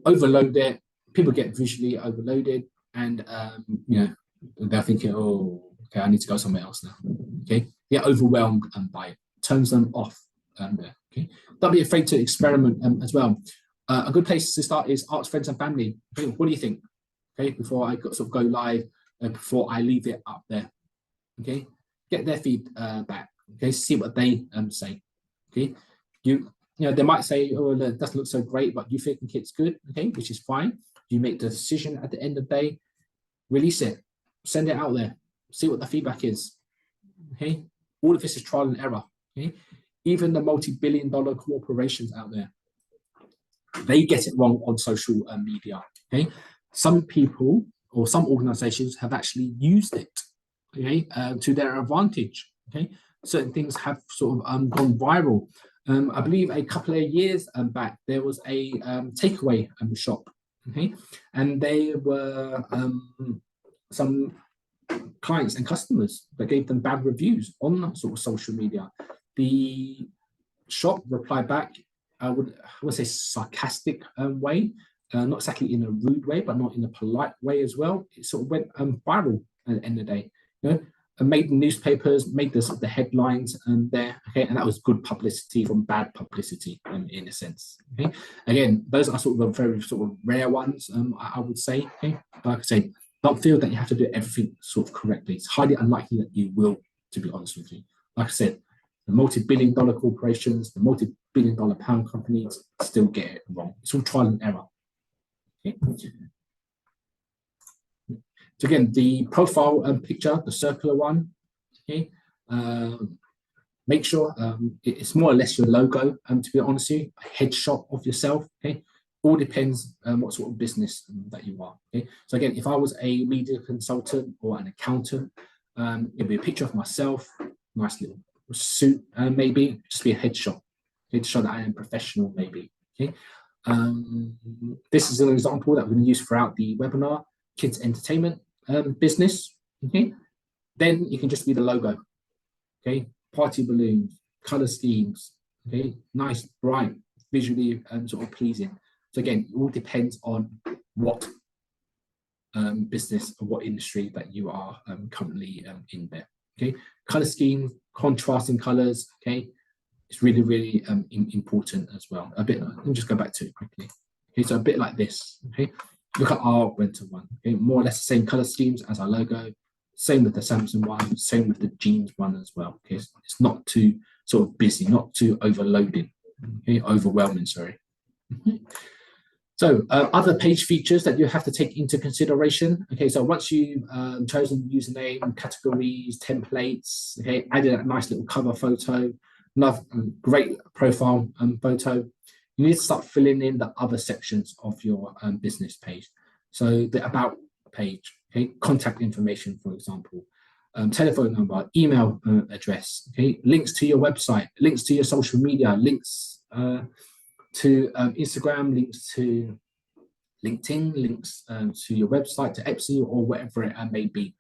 S1: overload it, people get visually overloaded, and you know, they're thinking, oh, okay, I need to go somewhere else now. Okay, get overwhelmed by it. Turns them off. There. Okay, don't be afraid to experiment as well. A good place to start is ask friends and family. Okay, what do you think? Okay, before I sort of go live, before I leave it up there. Okay, get their feedback. Okay, see what they say. Okay, you know they might say, oh, it doesn't look so great, but you think it's good. Okay, which is fine. You make the decision at the end of the day. Release it. Send it out there. See what the feedback is. Okay, all of this is trial and error. Okay, even the multi-billion-dollar corporations out there, they get it wrong on social media. Okay, some people or some organizations have actually used it, okay, to their advantage. Okay, certain things have sort of gone viral. I believe a couple of years back there was a takeaway shop. Okay, and they were some clients and customers that gave them bad reviews on sort of social media. The shop replied back, I would say sarcastic way, not exactly in a rude way, but not in a polite way as well. It sort of went viral at the end of the day, you know, and made the newspapers, made the headlines there, okay, and that was good publicity from bad publicity in a sense. Okay, again, those are sort of the very sort of rare ones, I would say. Okay, like I say, don't feel that you have to do everything sort of correctly. It's highly unlikely that you will, to be honest with you. Like I said, the multi-billion-dollar corporations, the multi-billion-dollar pound companies still get it wrong. It's all trial and error. Okay. So again, the profile picture, the circular one, okay, make sure it's more or less your logo, to be honest with you, a headshot of yourself, okay? All depends what sort of business that you are, okay? So again, if I was a media consultant or an accountant, it'd be a picture of myself, nice little suit, maybe, just be a headshot, okay, to show that I am professional, maybe, okay? This is an example that we're going to use throughout the webinar, kids entertainment business, okay? Then you can just be the logo, okay? Party balloons, color schemes, okay? Nice, bright, visually sort of pleasing. So again, it all depends on what business or what industry that you are currently in there, okay? Color scheme, contrasting colors, okay? It's really, really important as well. A bit, let me just go back to it quickly. Okay, so a bit like this, okay? Look at our Wenta one, okay? More or less the same color schemes as our logo. Same with the Samsung one, same with the jeans one as well. Okay, so it's not too sort of busy, not too overloading, okay, overwhelming, sorry. So other page features that you have to take into consideration. Okay, so once you've chosen username, categories, templates, okay, added a nice little cover photo, another great profile photo, you need to start filling in the other sections of your business page. So the about page, okay, contact information, for example, telephone number, email address, okay, links to your website, links to your social media, links to Instagram, links to LinkedIn, links to your website, to Etsy, or whatever it may be.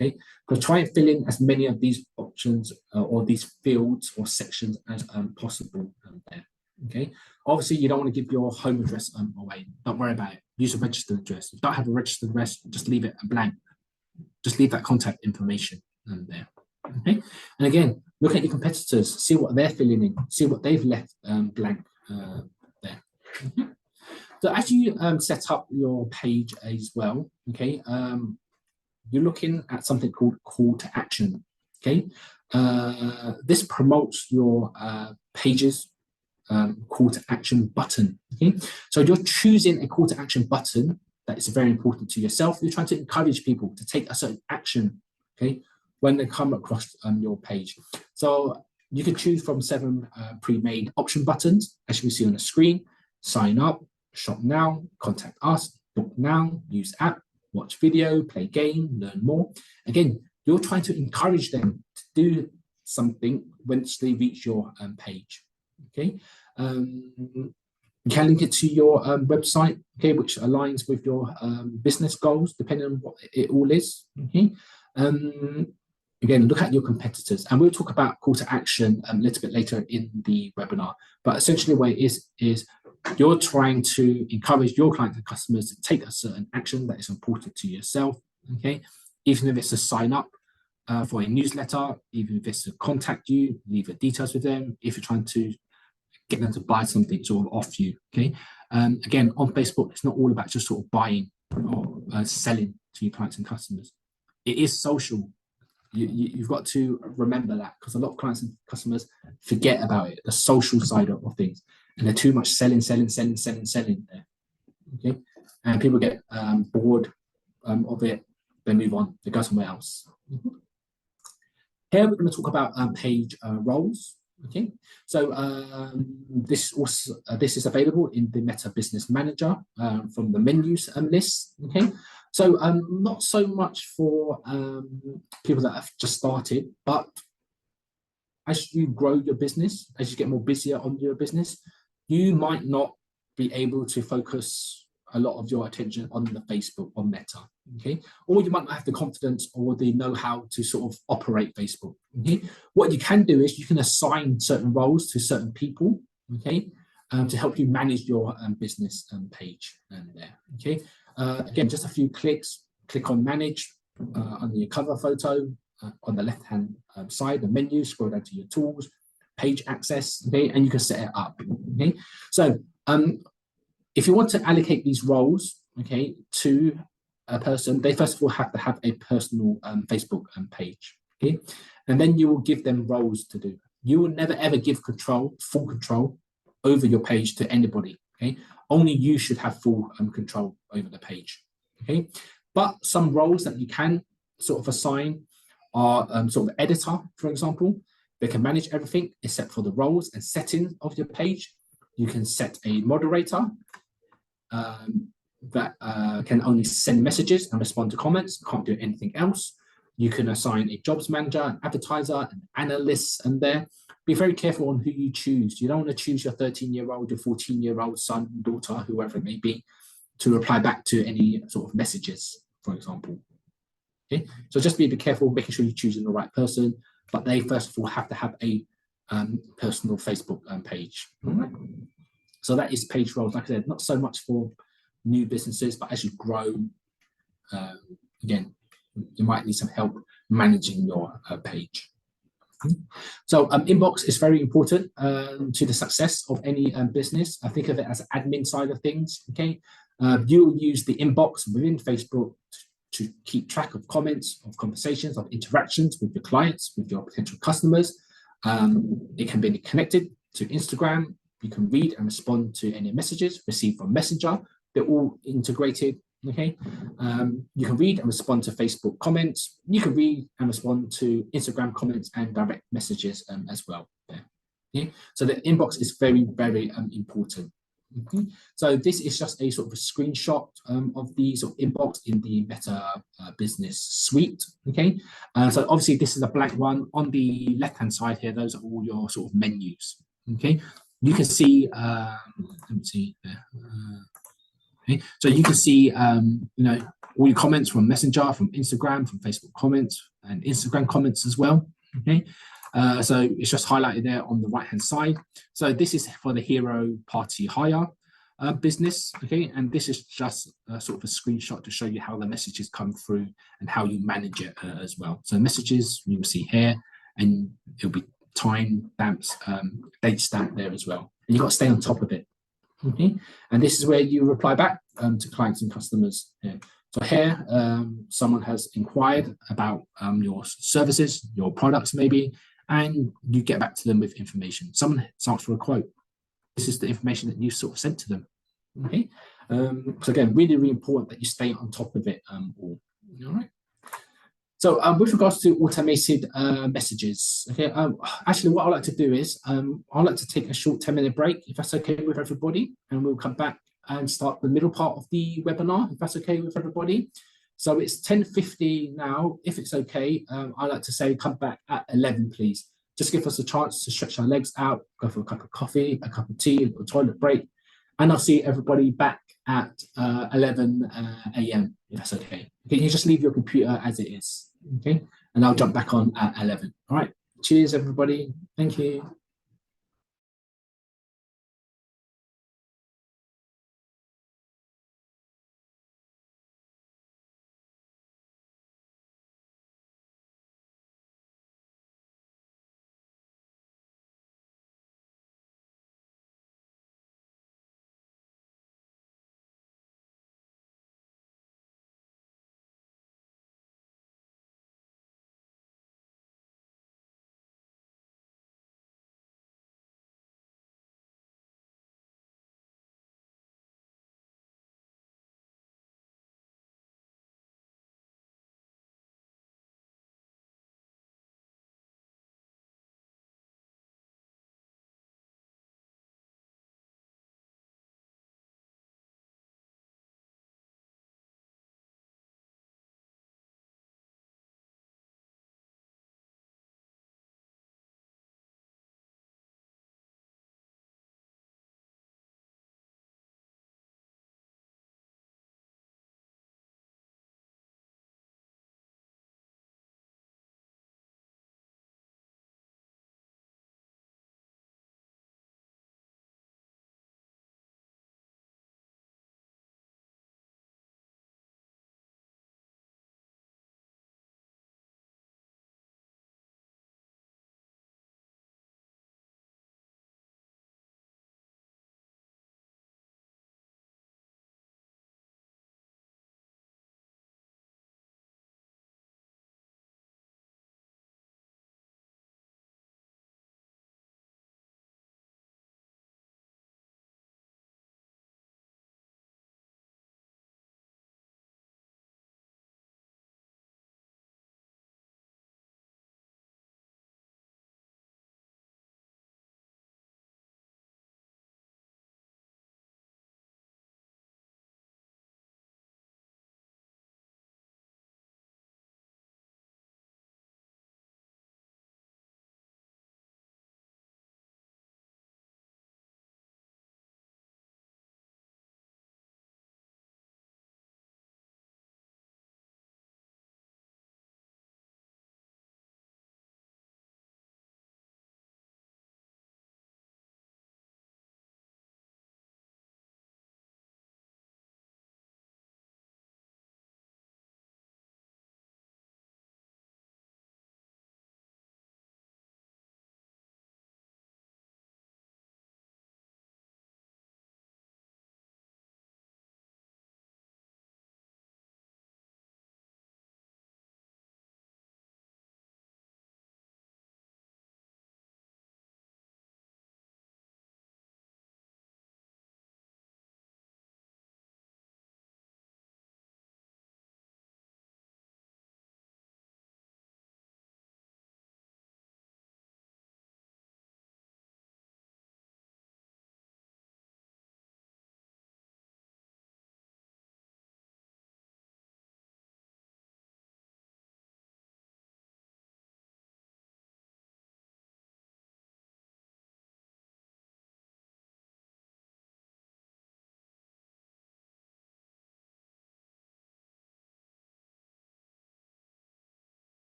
S1: Okay, but try and fill in as many of these options or these fields or sections as possible there. Okay, obviously you don't want to give your home address away. Don't worry about it. Use a registered address. If you don't have a registered address, just leave it blank. just leave that contact information there. Okay, and again, look at your competitors, see what they're filling in, see what they've left blank there. Okay. So as you set up your page as well, okay, you're looking at something called call to action. Okay, this promotes your page's call to action button. Okay, so you're choosing a call to action button that is very important to yourself. You're trying to encourage people to take a certain action. Okay, when they come across your page. So you can choose from 7 pre-made option buttons, as you can see on the screen: sign up, shop now, contact us, book now, use app, watch video, play game, learn more. Again, you're trying to encourage them to do something once they reach your page. Okay, you can link it to your website, okay, which aligns with your business goals, depending on what it all is. Okay, again, look at your competitors, and we'll talk about call to action a little bit later in the webinar. But essentially, what it is you're trying to encourage your clients and customers to take a certain action that is important to yourself. Okay, even if it's a sign up for a newsletter, even if it's to contact you, leave your details with them. If you're trying to get them to buy something sort of off you. Okay, again, on Facebook, it's not all about just sort of buying or selling to your clients and customers. It is social. You've got to remember that, because a lot of clients and customers forget about it, the social side of things, and they're too much selling there. Okay, and people get bored of it, they move on, they go somewhere else. Here we're going to talk about page roles. Okay, so this is available in the Meta Business Manager from the menus list. Okay, so not so much for people that have just started, but as you grow your business, as you get more busier on your business, you might not be able to focus a lot of your attention on the Facebook, on Meta. Okay, or you might not have the confidence or the know-how to sort of operate Facebook. Okay, what you can do is you can assign certain roles to certain people. Okay, to help you manage your business page there. Okay, again, just a few clicks. Click on Manage under your cover photo on the left-hand side, the menu. Scroll down to your tools, page access. Okay, and you can set it up. Okay, so if you want to allocate these roles, okay, to a person, they first of all have to have a personal Facebook page, okay, and then you will give them roles to do. You will never ever give full control over your page to anybody. Okay, only you should have full control over the page. Okay, but some roles that you can sort of assign are sort of editor, for example. They can manage everything except for the roles and settings of your page. You can set a moderator that can only send messages and respond to comments, can't do anything else. You can assign a jobs manager, an advertiser, an analyst, and there. Be very careful on who you choose. You don't want to choose your 13-year-old, your 14-year-old son, daughter, whoever it may be, to reply back to any sort of messages, for example. Okay, so just be careful, making sure you're choosing the right person, but they first of all have to have a personal Facebook page. All right. So that is page roles. Like I said, not so much for new businesses, but as you grow, again, you might need some help managing your page. So inbox is very important to the success of any business. I think of it as an admin side of things. Okay, you will use the inbox within Facebook to keep track of comments, of conversations, of interactions with your clients, with your potential customers. It can be connected to Instagram. You can read and respond to any messages received from Messenger. They're all integrated. Okay, you can read and respond to Facebook comments. You can read and respond to Instagram comments and direct messages as well. Okay, so the inbox is very, very important. Okay. So this is just a sort of a screenshot of the sort of inbox in the Meta Business Suite. Okay, so obviously this is a blank one. On the left-hand side here, those are all your sort of menus. Okay, you can see. Let me see there. Okay. So you can see, you know, all your comments from Messenger, from Instagram, from Facebook comments, and Instagram comments as well. Okay, so it's just highlighted there on the right-hand side. So this is for the hero party hire. business. Okay, and this is just sort of a screenshot to show you how the messages come through and how you manage it as well. So messages you will see here, and it'll be time stamps, date stamp there as well. And you've got to stay on top of it. Okay, and this is where you reply back to clients and customers. Here. So here, someone has inquired about your services, your products maybe, and you get back to them with information. Someone has asked for a quote. This is the information that you sort of sent to them. Okay, so again, really, really important that you stay on top of it all. All right. So with regards to automated messages, okay, actually what I like to do is I like to take a short 10-minute break, if that's okay with everybody, and we'll come back and start the middle part of the webinar, if that's okay with everybody. So it's 10:50 now. If it's okay, I like to say come back at 11, please. Just give us a chance to stretch our legs out, go for a cup of coffee, a cup of tea, a toilet break, and I'll see everybody back at 11 a.m. if that's okay. Okay, you just leave your computer as it is, okay? And I'll jump back on at 11. All right, cheers everybody. Thank you.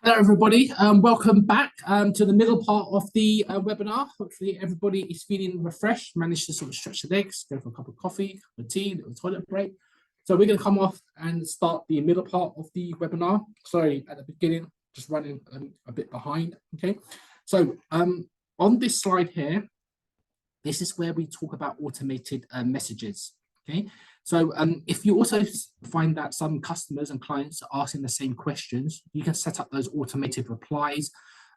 S1: Hello, everybody. Welcome back to the middle part of the webinar. Hopefully, everybody is feeling refreshed, managed to sort of stretch their legs, go for a cup of coffee, a tea, a toilet break. So we're going to come off and start the middle part of the webinar. Sorry, at the beginning, just running a bit behind. Okay. So on this slide here, this is where we talk about automated messages. Okay. So if you also find that some customers and clients are asking the same questions, you can set up those automated replies.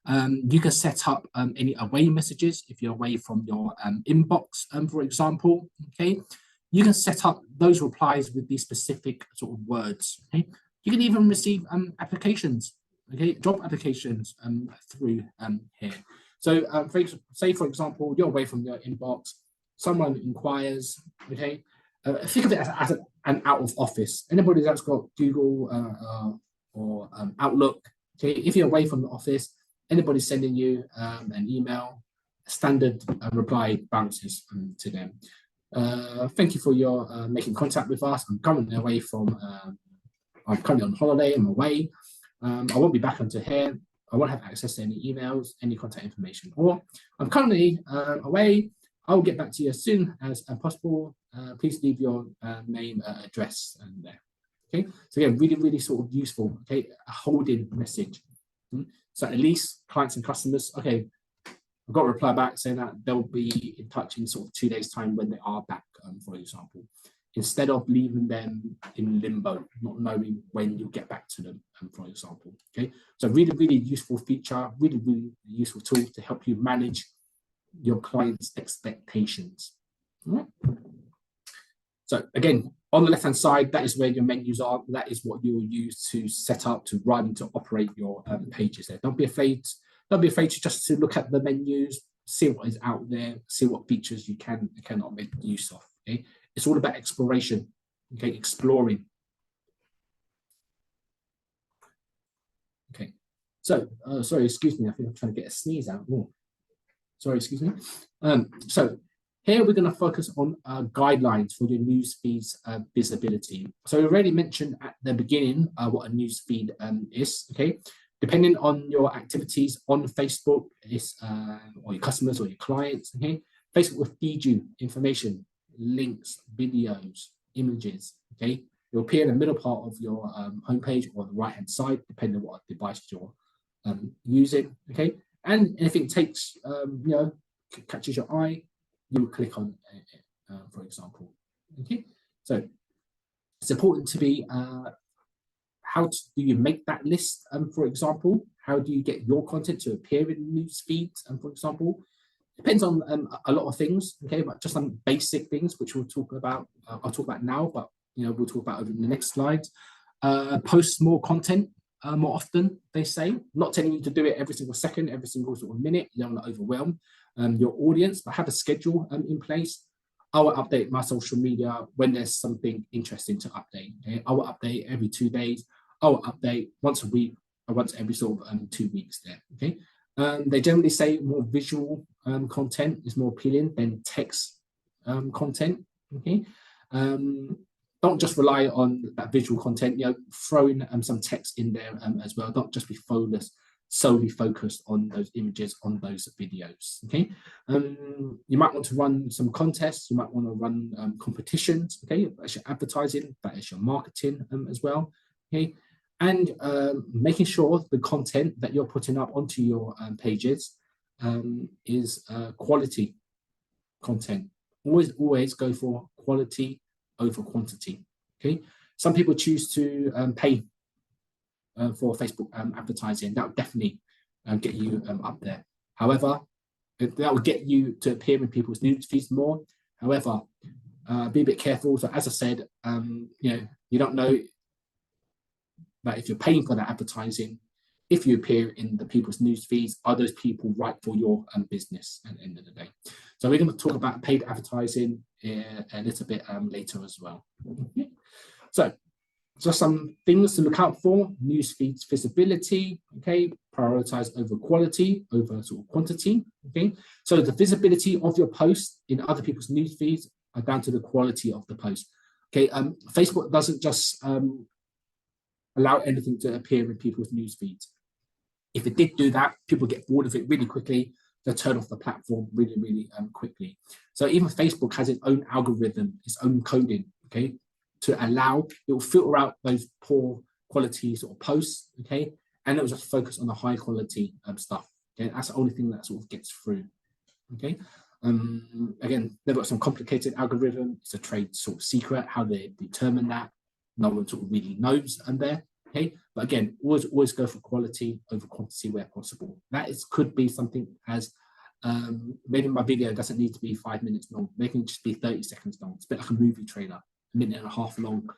S1: You can set up any away messages if you're away from your inbox, for example. Okay, you can set up those replies with these specific sort of words. Okay, you can even receive applications, okay, job applications through here. So say for example, you're away from your inbox, someone inquires, okay. Think of it as an out of office. Anybody that's got Google or Outlook, okay, if you're away from the office, anybody sending you an email, standard reply bounces to them. Thank you for your making contact with us. I'm currently away from, I'm currently on holiday, I'm away. I won't be back until here. I won't have access to any emails, any contact information. Or I'm currently away. I will get back to you as soon as possible. Please leave your name, address, and there. Okay, so again, really, really sort of useful. Okay, a holding message. So at least clients and customers, okay, I've got a reply back saying that they'll be in touch in sort of 2 days' time when they are back, for example, instead of leaving them in limbo, not knowing when you'll get back to them, for example. Okay, so really, really useful feature, really, really useful tool to help you manage your client's expectations. All right. So again, on the left-hand side, that is where your menus are. That is what you will use to set up, to run, to operate your pages there. Don't be afraid to just to look at the menus, see what is out there, see what features you can and cannot make use of. Okay, it's all about exploration. Okay, exploring. Okay, so sorry, excuse me. I think I'm trying to get a sneeze out. Oh. Sorry, excuse me. So here we're going to focus on guidelines for your newsfeed's visibility. So we already mentioned at the beginning what a newsfeed is. Okay, depending on your activities on Facebook, or your customers or your clients. Okay, Facebook will feed you information, links, videos, images. Okay, it'll appear in the middle part of your homepage or the right-hand side, depending on what device you're using. Okay. And if it takes, catches your eye, you will click on it, for example. Okay, so it's important to be, how do you make that list, for example? How do you get your content to appear in news feeds, for example? Depends on a lot of things, okay, but just some basic things, which we'll talk about, I'll talk about now, but, we'll talk about over in the next slide. Post more content. More often, they say, not telling you to do it every single second, every single sort of minute. You don't want to overwhelm your audience, but have a schedule in place. I will update my social media when there's something interesting to update. Okay? I will update every 2 days. I will update once a week or once every sort of 2 weeks there. Okay. They generally say more visual content is more appealing than text content. Okay. Don't just rely on that visual content, throw in some text in there as well. Don't just be solely focused on those images, on those videos, okay? You might want to run some contests, you might want to run competitions, okay? That's your advertising, that is your marketing as well, okay? And making sure the content that you're putting up onto your pages is quality content. Always go for quality over quantity. Okay, some people choose to pay for Facebook advertising. That would definitely get you up there. However, that would get you to appear in people's news feeds more. However, be a bit careful. So as I said, you don't know that if you're paying for that advertising, if you appear in the people's news feeds, are those people right for your business at the end of the day? So we're going to talk about paid advertising a little bit later as well. Okay. So just some things to look out for: news feeds visibility. Okay, prioritize over quality, over sort of quantity. Okay, so the visibility of your post in other people's news feeds are down to the quality of the post. Okay, Facebook doesn't just allow anything to appear in people's news feeds. If it did do that, people get bored of it really quickly. They'll turn off the platform really, really quickly. So even Facebook has its own algorithm, its own coding, okay, to allow, it will filter out those poor quality sort of posts, okay, and it will just focus on the high quality stuff. Okay, that's the only thing that sort of gets through. Okay. Again, they've got some complicated algorithm. It's a trade sort of secret how they determine that. No one sort of really knows there. Okay, but again, always go for quality over quantity where possible. That could be something as maybe my video doesn't need to be 5 minutes long. They can just be 30 seconds long. It's a bit like a movie trailer, a minute and a half long,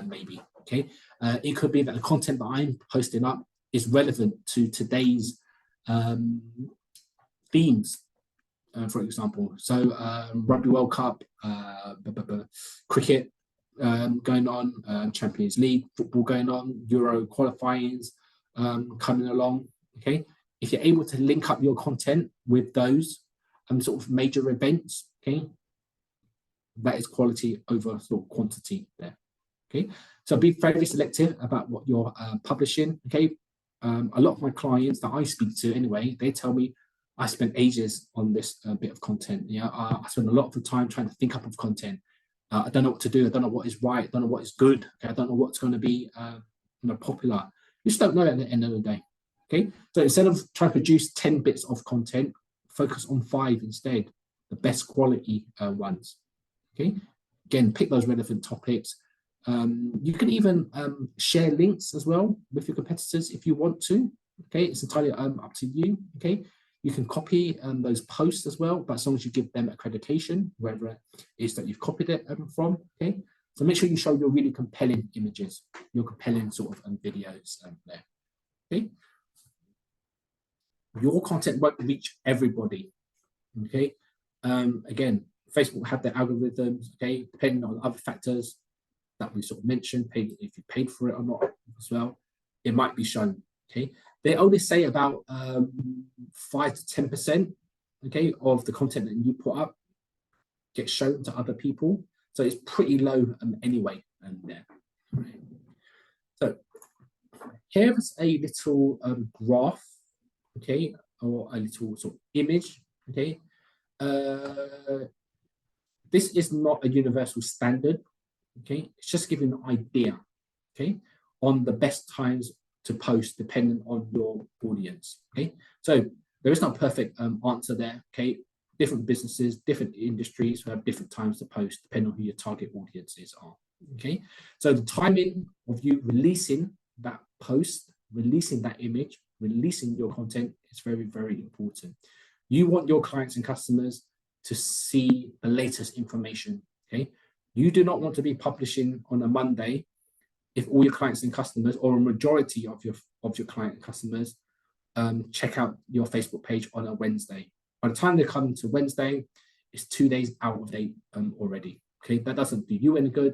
S1: maybe. Okay, it could be that the content that I'm posting up is relevant to today's themes. For example, so Rugby World Cup, cricket going on, Champions League football going on, Euro qualifyings coming along. Okay, if you're able to link up your content with those sort of major events, okay, that is quality over sort of quantity there. Okay, so be very selective about what you're publishing. Okay, a lot of my clients that I speak to anyway, they tell me, I spent ages on this bit of content. Yeah, I spend a lot of the time trying to think up of content. I don't know what to do. I don't know what is right. I don't know what is good. Okay? I don't know what's going to be popular. You just don't know at the end of the day. Okay, so instead of trying to produce 10 bits of content, focus on 5 instead, the best quality ones. Okay, again, pick those relevant topics. You can even share links as well with your competitors if you want to. Okay, it's entirely up to you. Okay. You can copy those posts as well, but as long as you give them accreditation, wherever it is that you've copied it from, okay? So make sure you show your really compelling images, your compelling sort of videos there, okay? Your content won't reach everybody, okay? Again, Facebook have their algorithms, okay? Depending on other factors that we sort of mentioned, if you paid for it or not as well, it might be shown, okay? They only say about 5 to 10%, okay, of the content that you put up gets shown to other people. So it's pretty low anyway. There. Right. So here's a little graph, okay, or a little sort of image, okay. This is not a universal standard, okay. It's just giving an idea, okay, on the best times to post depending on your audience. Okay, so there is no perfect answer there. Okay, different businesses, different industries have different times to post depending on who your target audiences are. Okay, so the timing of you releasing that post, releasing that image, releasing your content is very, very important. You want your clients and customers to see the latest information. Okay, you do not want to be publishing on a Monday if all your clients and customers, or a majority of your client and customers, check out your Facebook page on a Wednesday. By the time they come to Wednesday, it's 2 days out of date already. Okay, that doesn't do you any good,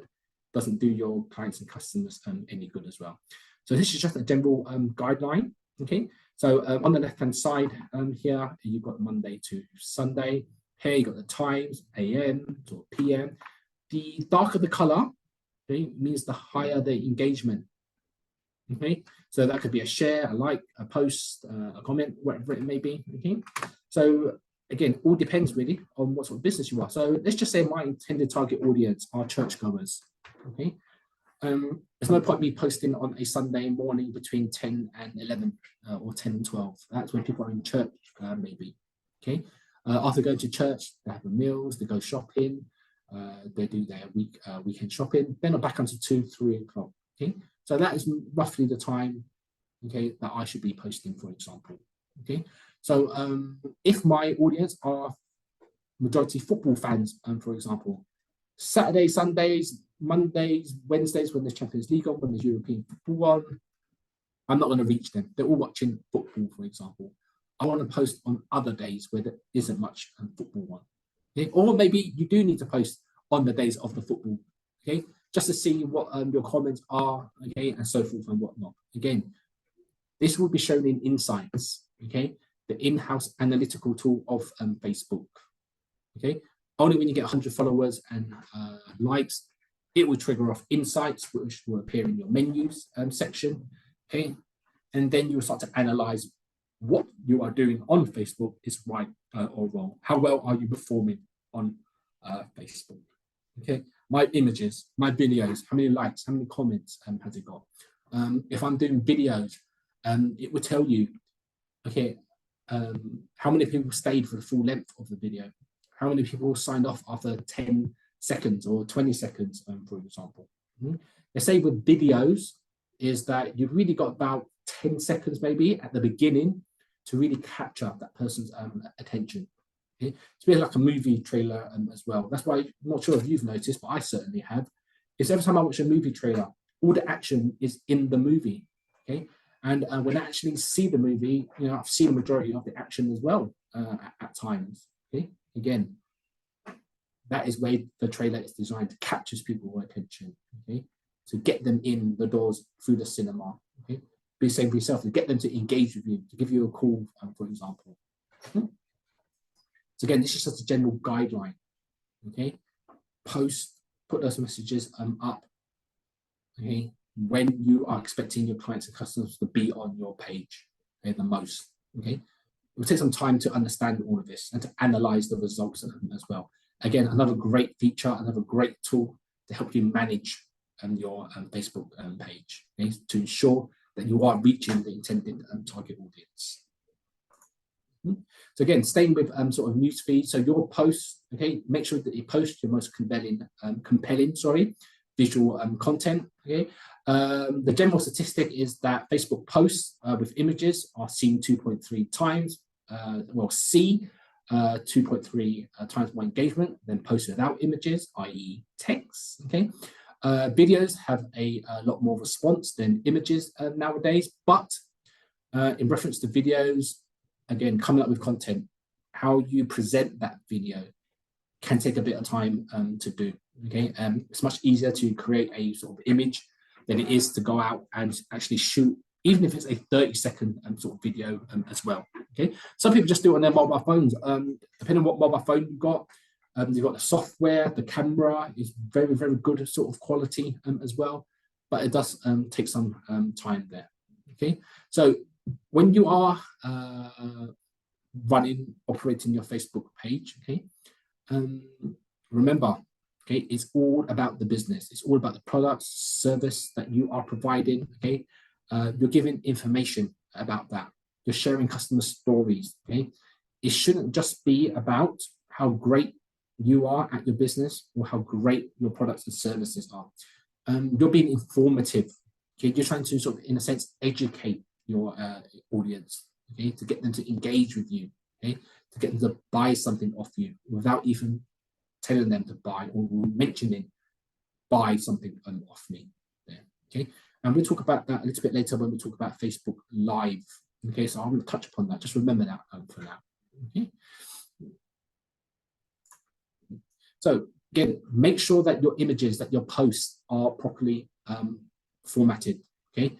S1: doesn't do your clients and customers any good as well. So this is just a general guideline. Okay, so on the left-hand side here, you've got Monday to Sunday. Here you got the times, AM to PM. The darker the color, okay, means the higher the engagement. Okay, so that could be a share, a like, a post, a comment, whatever it may be. Okay, so again, all depends really on what sort of business you are. So let's just say my intended target audience are churchgoers. Okay, there's no point me posting on a Sunday morning between 10 and 11 or 10 and 12. That's when people are in church, maybe. Okay, after going to church, they have the meals, they go shopping. They do their weekend shopping. They're not back until 2, 3 o'clock. Okay, so that is roughly the time, okay, that I should be posting, for example. Okay, so if my audience are majority football fans, for example, Saturdays, Sundays, Mondays, Wednesdays when there's Champions League on, when there's European football on, I'm not going to reach them. They're all watching football, for example. I want to post on other days where there isn't much football on. Okay? Or maybe you do need to post on the days of the football, okay, just to see what your comments are, okay, and so forth and whatnot. Again, this will be shown in Insights, okay, the in-house analytical tool of Facebook, okay. Only when you get 100 followers and likes, it will trigger off Insights, which will appear in your menus section, okay, and then you'll start to analyze what you are doing on Facebook is right or wrong. How well are you performing on Facebook? Okay, my images, my videos, how many likes, how many comments has it got? If I'm doing videos, it will tell you, okay, how many people stayed for the full length of the video, how many people signed off after 10 seconds or 20 seconds, for example. Let's say with videos is that you've really got about 10 seconds maybe at the beginning to really capture that person's attention. Okay? It's a bit like a movie trailer as well. That's why I'm not sure if you've noticed, but I certainly have. Is every time I watch a movie trailer, all the action is in the movie. Okay, and when I actually see the movie, I've seen the majority of the action as well at times. Okay, again, that is where the trailer is designed to capture people's attention. Okay, to get them in the doors through the cinema. Okay, be the same for yourself, to get them to engage with you, to give you a call, for example. So again, this is just a general guideline. Okay, put those messages up. Okay, when you are expecting your clients and customers to be on your page, okay, the most. Okay, it will take some time to understand all of this and to analyze the results as well. Again, another great feature, another great tool to help you manage your Facebook page, okay, to ensure that you are reaching the intended target audience. So again, staying with sort of news feed. So your posts, okay, make sure that you post your most compelling visual content. Okay, the general statistic is that Facebook posts with images are seen 2.3 times. See 2.3 times more engagement than posts without images, i.e., text. Okay, videos have a lot more response than images nowadays, but in reference to videos, again, coming up with content, how you present that video can take a bit of time to do. Okay, it's much easier to create a sort of image than it is to go out and actually shoot, even if it's a 30-second sort of video as well. Okay, some people just do it on their mobile phones. Depending on what mobile phone you've got the software, the camera is very, very good sort of quality as well, but it does take some time there. Okay, so when you are operating your Facebook page, okay, remember, okay, it's all about the business. It's all about the product, service that you are providing. Okay, you're giving information about that. You're sharing customer stories. Okay, it shouldn't just be about how great you are at your business or how great your products and services are. You're being informative. Okay, you're trying to sort of, in a sense, educate your audience. Okay, to get them to engage with you. Okay, to get them to buy something off you without even telling them to buy or mentioning buy something off me there. Okay, and we'll talk about that a little bit later when we talk about Facebook Live. Okay, so I'm going to touch upon that. Just remember that for now. Okay. So again, make sure that your images, that your posts are properly formatted. Okay.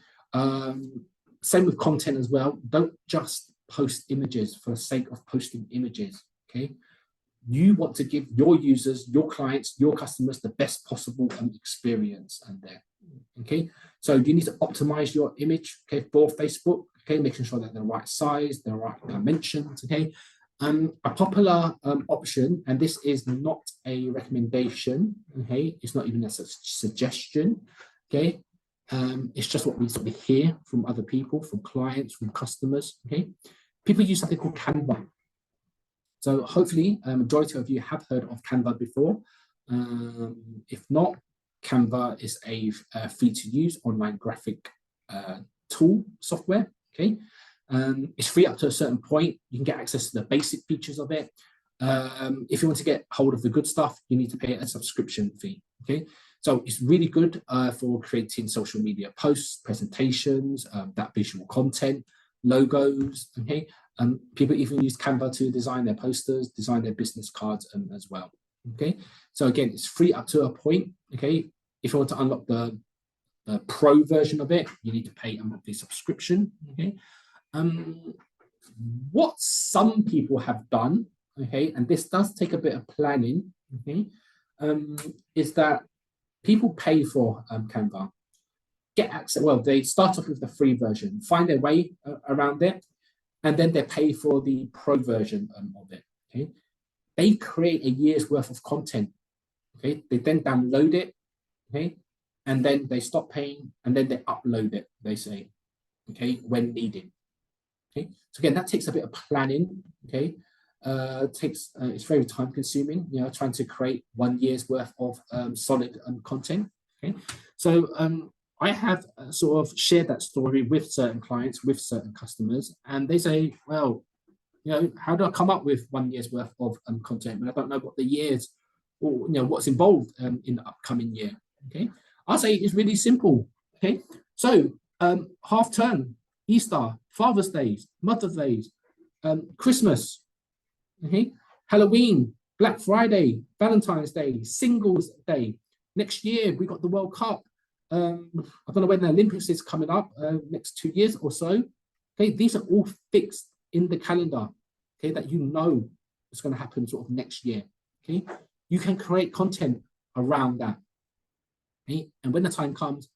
S1: Same with content as well. Don't just post images for the sake of posting images. Okay. You want to give your users, your clients, your customers the best possible experience and there. Okay, so you need to optimize your image, okay, for Facebook, okay, making sure that they're the right size, the right dimensions. Okay, a popular option, and this is not a recommendation, okay, it's not even a suggestion, okay, it's just what we sort of hear from other people, from clients, from customers. Okay, people use something called Canva. So hopefully, majority of you have heard of Canva before. If not, Canva is a free-to-use online graphic tool software. Okay, it's free up to a certain point. You can get access to the basic features of it. If you want to get hold of the good stuff, you need to pay a subscription fee. Okay, so it's really good for creating social media posts, presentations, that visual content, logos. Okay. People even use Canva to design their posters, design their business cards as well. Okay, so again, it's free up to a point. Okay, if you want to unlock the pro version of it, you need to pay a monthly subscription. Okay, what some people have done, okay, and this does take a bit of planning, okay, is that people pay for Canva, get access. Well, they start off with the free version, find their way around it. and then they pay for the pro version of it. Okay, they create a year's worth of content. Okay, they then download it. Okay, and then they stop paying, and then they upload it. They say, okay, when needed. Okay, so again, that takes a bit of planning. Okay, it's very time consuming. Trying to create 1 year's worth of solid content. Okay, so I have sort of shared that story with certain clients, with certain customers, and they say, well, how do I come up with 1 year's worth of content when I don't know what the years or what's involved in the upcoming year? Okay, I'll say it's really simple. Okay, so half term, Easter, Father's Days, Mother's Days, Christmas, okay, Halloween, Black Friday, Valentine's Day, Singles Day. Next year we got the World Cup. I don't know when the Olympics is coming up, next 2 years or so. Okay, these are all fixed in the calendar. Okay, that it's going to happen sort of next year. Okay, you can create content around that. Okay, and when the time comes,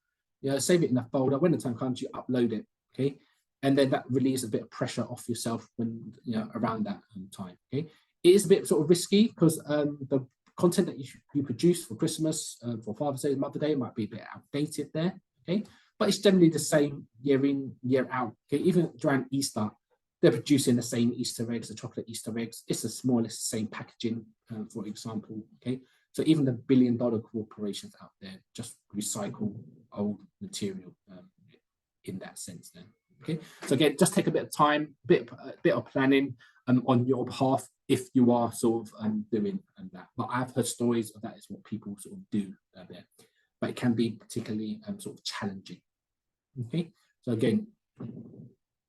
S1: save it in a folder. When the time comes, you upload it. Okay, and then that relieves a bit of pressure off yourself when around that time. Okay, it is a bit sort of risky because the content that you produce for Christmas, for Father's Day, Mother's Day might be a bit outdated there. Okay, but it's generally the same year in, year out. Okay, even around Easter, they're producing the same Easter eggs, the chocolate Easter eggs. It's the smallest, same packaging, for example. Okay, so even the billion-dollar corporations out there just recycle old material in that sense. Then, okay. So again, just take a bit of time, a bit of planning on your behalf if you are sort of doing that. But I've heard stories of that is what people sort of do there, but it can be particularly sort of challenging. Okay, so again,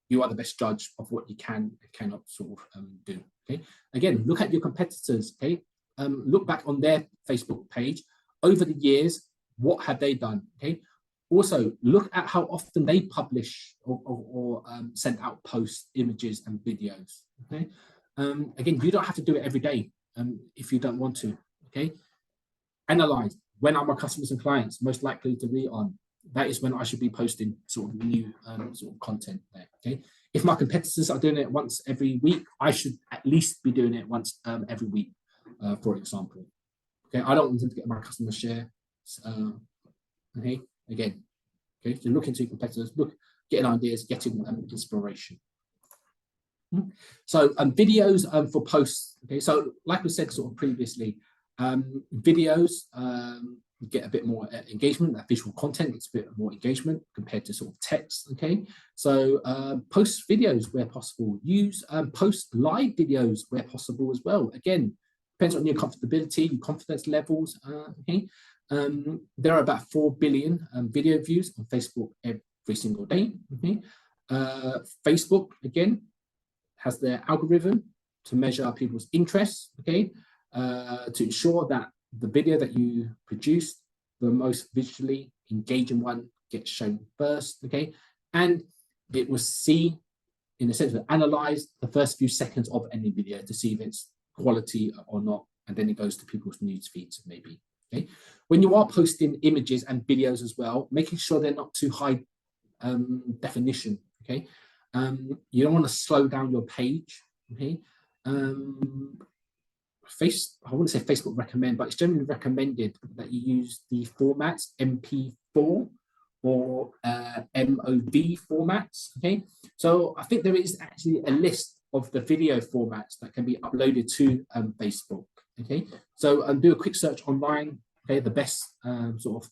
S1: you are the best judge of what you can and cannot sort of do. Okay, again, look at your competitors. Okay, look back on their Facebook page over the years. What have they done? Okay, also look at how often they publish or send out posts, images, and videos. Okay, again, you don't have to do it every day if you don't want to. Okay, analyze when are my customers and clients most likely to be on. That is when I should be posting sort of new sort of content there. Okay, if my competitors are doing it once every week, I should at least be doing it once every week, for example. Okay, I don't want them to get my customer share. Okay, again, okay, so look into your competitors, getting ideas, getting inspiration. So videos for posts. Okay, so like we said sort of previously, videos get a bit more engagement. That visual content gets a bit more engagement compared to sort of text. Okay, so post videos where possible. Use post live videos where possible as well. Again, depends on your comfortability, your confidence levels. Okay, there are about 4 billion video views on Facebook every single day. Okay, Facebook again has their algorithm to measure people's interests. Okay, to ensure that the video that you produce, the most visually engaging one, gets shown first. Okay, and it will see, in a sense, of analyze the first few seconds of any video to see if it's quality or not, and then it goes to people's news feeds maybe. Okay, when you are posting images and videos as well, making sure they're not too high definition. Okay, you don't want to slow down your page. Okay. I wouldn't say Facebook recommend, but it's generally recommended that you use the formats MP4 or MOV formats. Okay, so I think there is actually a list of the video formats that can be uploaded to Facebook. Okay, so do a quick search online. Okay, the best sort of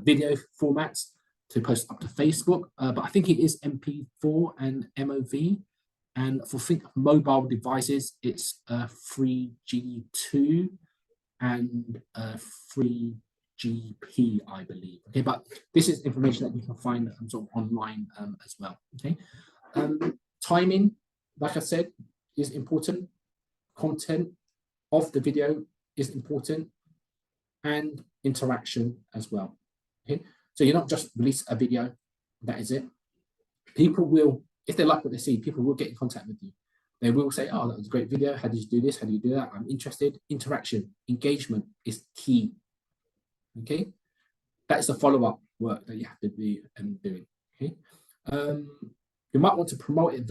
S1: video formats to post up to Facebook, but I think it is MP4 and MOV. And for mobile devices, it's 3G2 and 3GP, I believe. Okay, but this is information that you can find sort of online as well. Okay, timing, like I said, is important. Content of the video is important, and interaction as well. Okay, so you're not just release a video, that is it. People will, if they like what they see, people will get in contact with you. They will say, oh, that was a great video. How did you do this? How do you do that? I'm interested. Interaction, engagement is key. Okay, that's the follow-up work that you have to be doing. Okay, You might want to promote it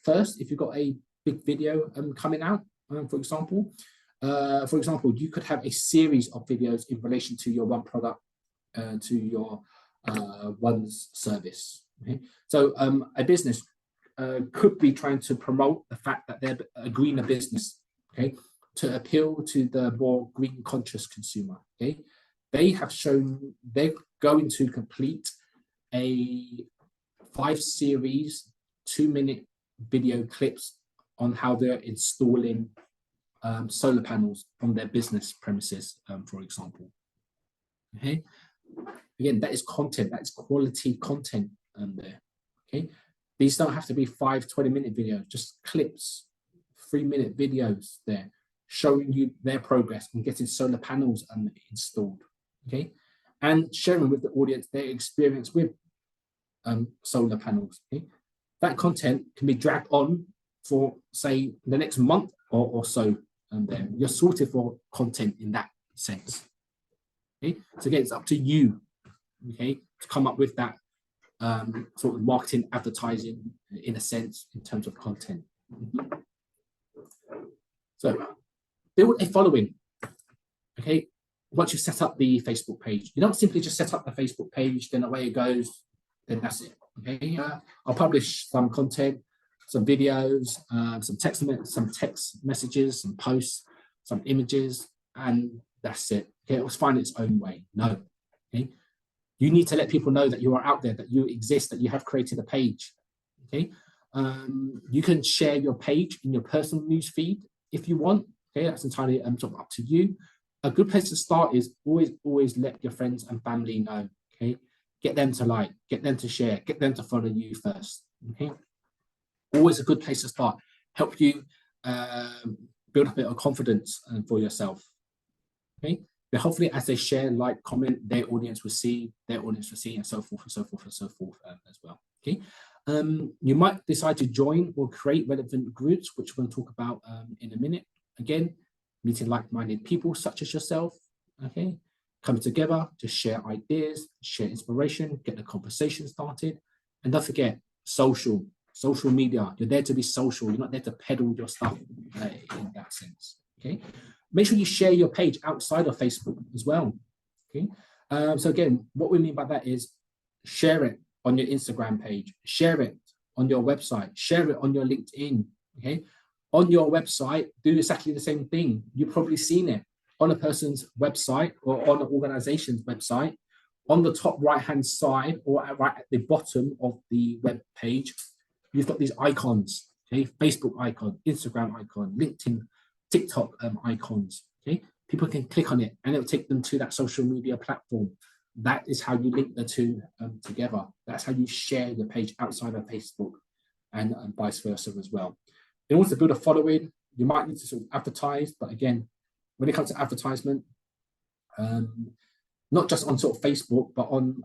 S1: first if you've got a big video coming out, for example. You could have a series of videos in relation to your one product, to your one service. Okay? So a business could be trying to promote the fact that they're a greener business, okay, to appeal to the more green conscious consumer. Okay, they have shown they're going to complete a 5-series 2-minute video clips on how they're installing solar panels on their business premises, for example. Okay, again, that is content, that is quality content there. Okay, these don't have to be 5 20-minute videos, just clips, 3-minute videos there showing you their progress on getting solar panels installed. Okay, and sharing with the audience their experience with solar panels. Okay, that content can be dragged on for, say, the next month or so, and then you're sorted for content in that sense. Okay, so again, it's up to you, okay, to come up with that sort of marketing, advertising, in a sense, in terms of content. So build a following. Okay, once you set up the Facebook page, you don't simply just set up the Facebook page, then away it goes, then that's it. Okay, I'll publish some content, some videos, some text messages, some posts, some images, and that's it. Okay, it will find its own way. No. Okay, you need to let people know that you are out there, that you exist, that you have created a page. Okay, you can share your page in your personal news feed if you want. Okay, that's entirely sort of up to you. A good place to start is always let your friends and family know. Okay, get them to like, get them to share, get them to follow you first. Okay, always a good place to start. Help you build up a bit of confidence for yourself. Okay, but hopefully as they share, like, comment, their audience will see, and so forth and so forth and so forth as well. Okay, you might decide to join or create relevant groups, which we're going to talk about in a minute. Again, meeting like-minded people such as yourself. Okay, coming together to share ideas, share inspiration, get the conversation started, and don't forget social media. You're there to be social. You're not there to peddle your stuff in that sense. Okay, make sure you share your page outside of Facebook as well. Okay, so again, what we mean by that is share it on your Instagram page, share it on your website, share it on your LinkedIn. Okay, on your website, do exactly the same thing. You've probably seen it on a person's website or on an organization's website. On the top right-hand side or right at the bottom of the web page, you've got these icons. Okay, Facebook icon, Instagram icon, LinkedIn, TikTok icons. Okay, people can click on it and it'll take them to that social media platform. That is how you link the two together. That's how you share your page outside of Facebook, and vice versa as well. In order to build a following, you might need to sort of advertise, but again, when it comes to advertisement, not just on sort of Facebook, but on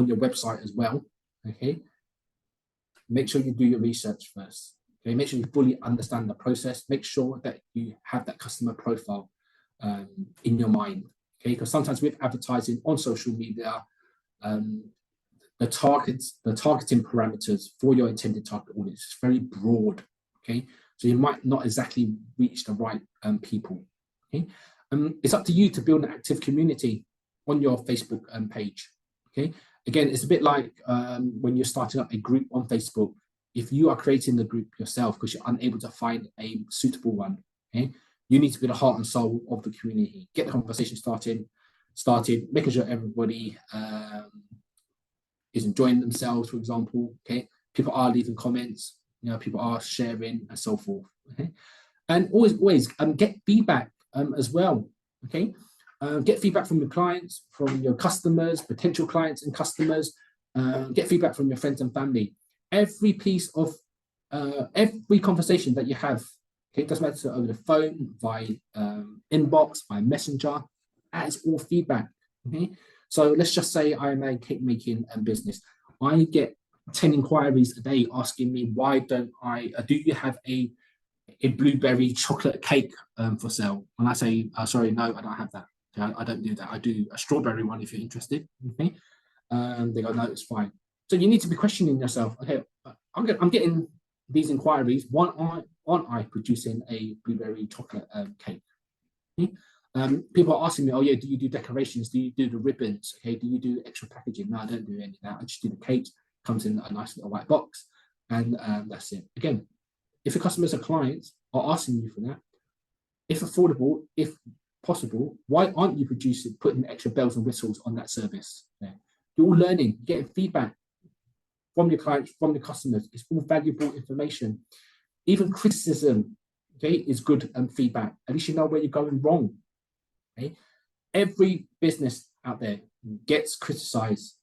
S1: your website as well. Okay, make sure you do your research first. Okay, make sure you fully understand the process. Make sure that you have that customer profile in your mind. Okay, because sometimes with advertising on social media, the targeting parameters for your intended target audience is very broad. Okay, so you might not exactly reach the right people. Okay, it's up to you to build an active community on your Facebook page. Okay, again, it's a bit like when you're starting up a group on Facebook. If you are creating the group yourself because you're unable to find a suitable one, okay, you need to be the heart and soul of the community. Get the conversation started, making sure everybody is enjoying themselves, for example. Okay, people are leaving comments, people are sharing and so forth. Okay, and always get feedback as well. Okay, get feedback from your clients, from your customers, potential clients and customers. Get feedback from your friends and family. Every piece of every conversation that you have, okay, it doesn't matter over the phone, via inbox, by messenger, that is all feedback. Okay, so let's just say I'm a cake making business. I get 10 inquiries a day asking me, why don't do you have a blueberry chocolate cake for sale? And I say, sorry, no, I don't have that. Okay, I don't do that. I do a strawberry one if you're interested. Okay, they go, no, it's fine. So you need to be questioning yourself. Okay, I'm getting these inquiries. Why aren't I producing a blueberry chocolate cake? People are asking me, oh yeah, do you do decorations? Do you do the ribbons? Okay, do you do extra packaging? No, I don't do any of that. I just do the cake. Comes in a nice little white box, and that's it. Again, if your customers or clients are asking you for that, if affordable, if possible, why aren't you putting extra bells and whistles on that service? Yeah. You're all learning, getting feedback from your clients, from the customers. It's all valuable information. Even criticism, okay, is good feedback. At least you know where you're going wrong. Okay, every business out there gets criticized.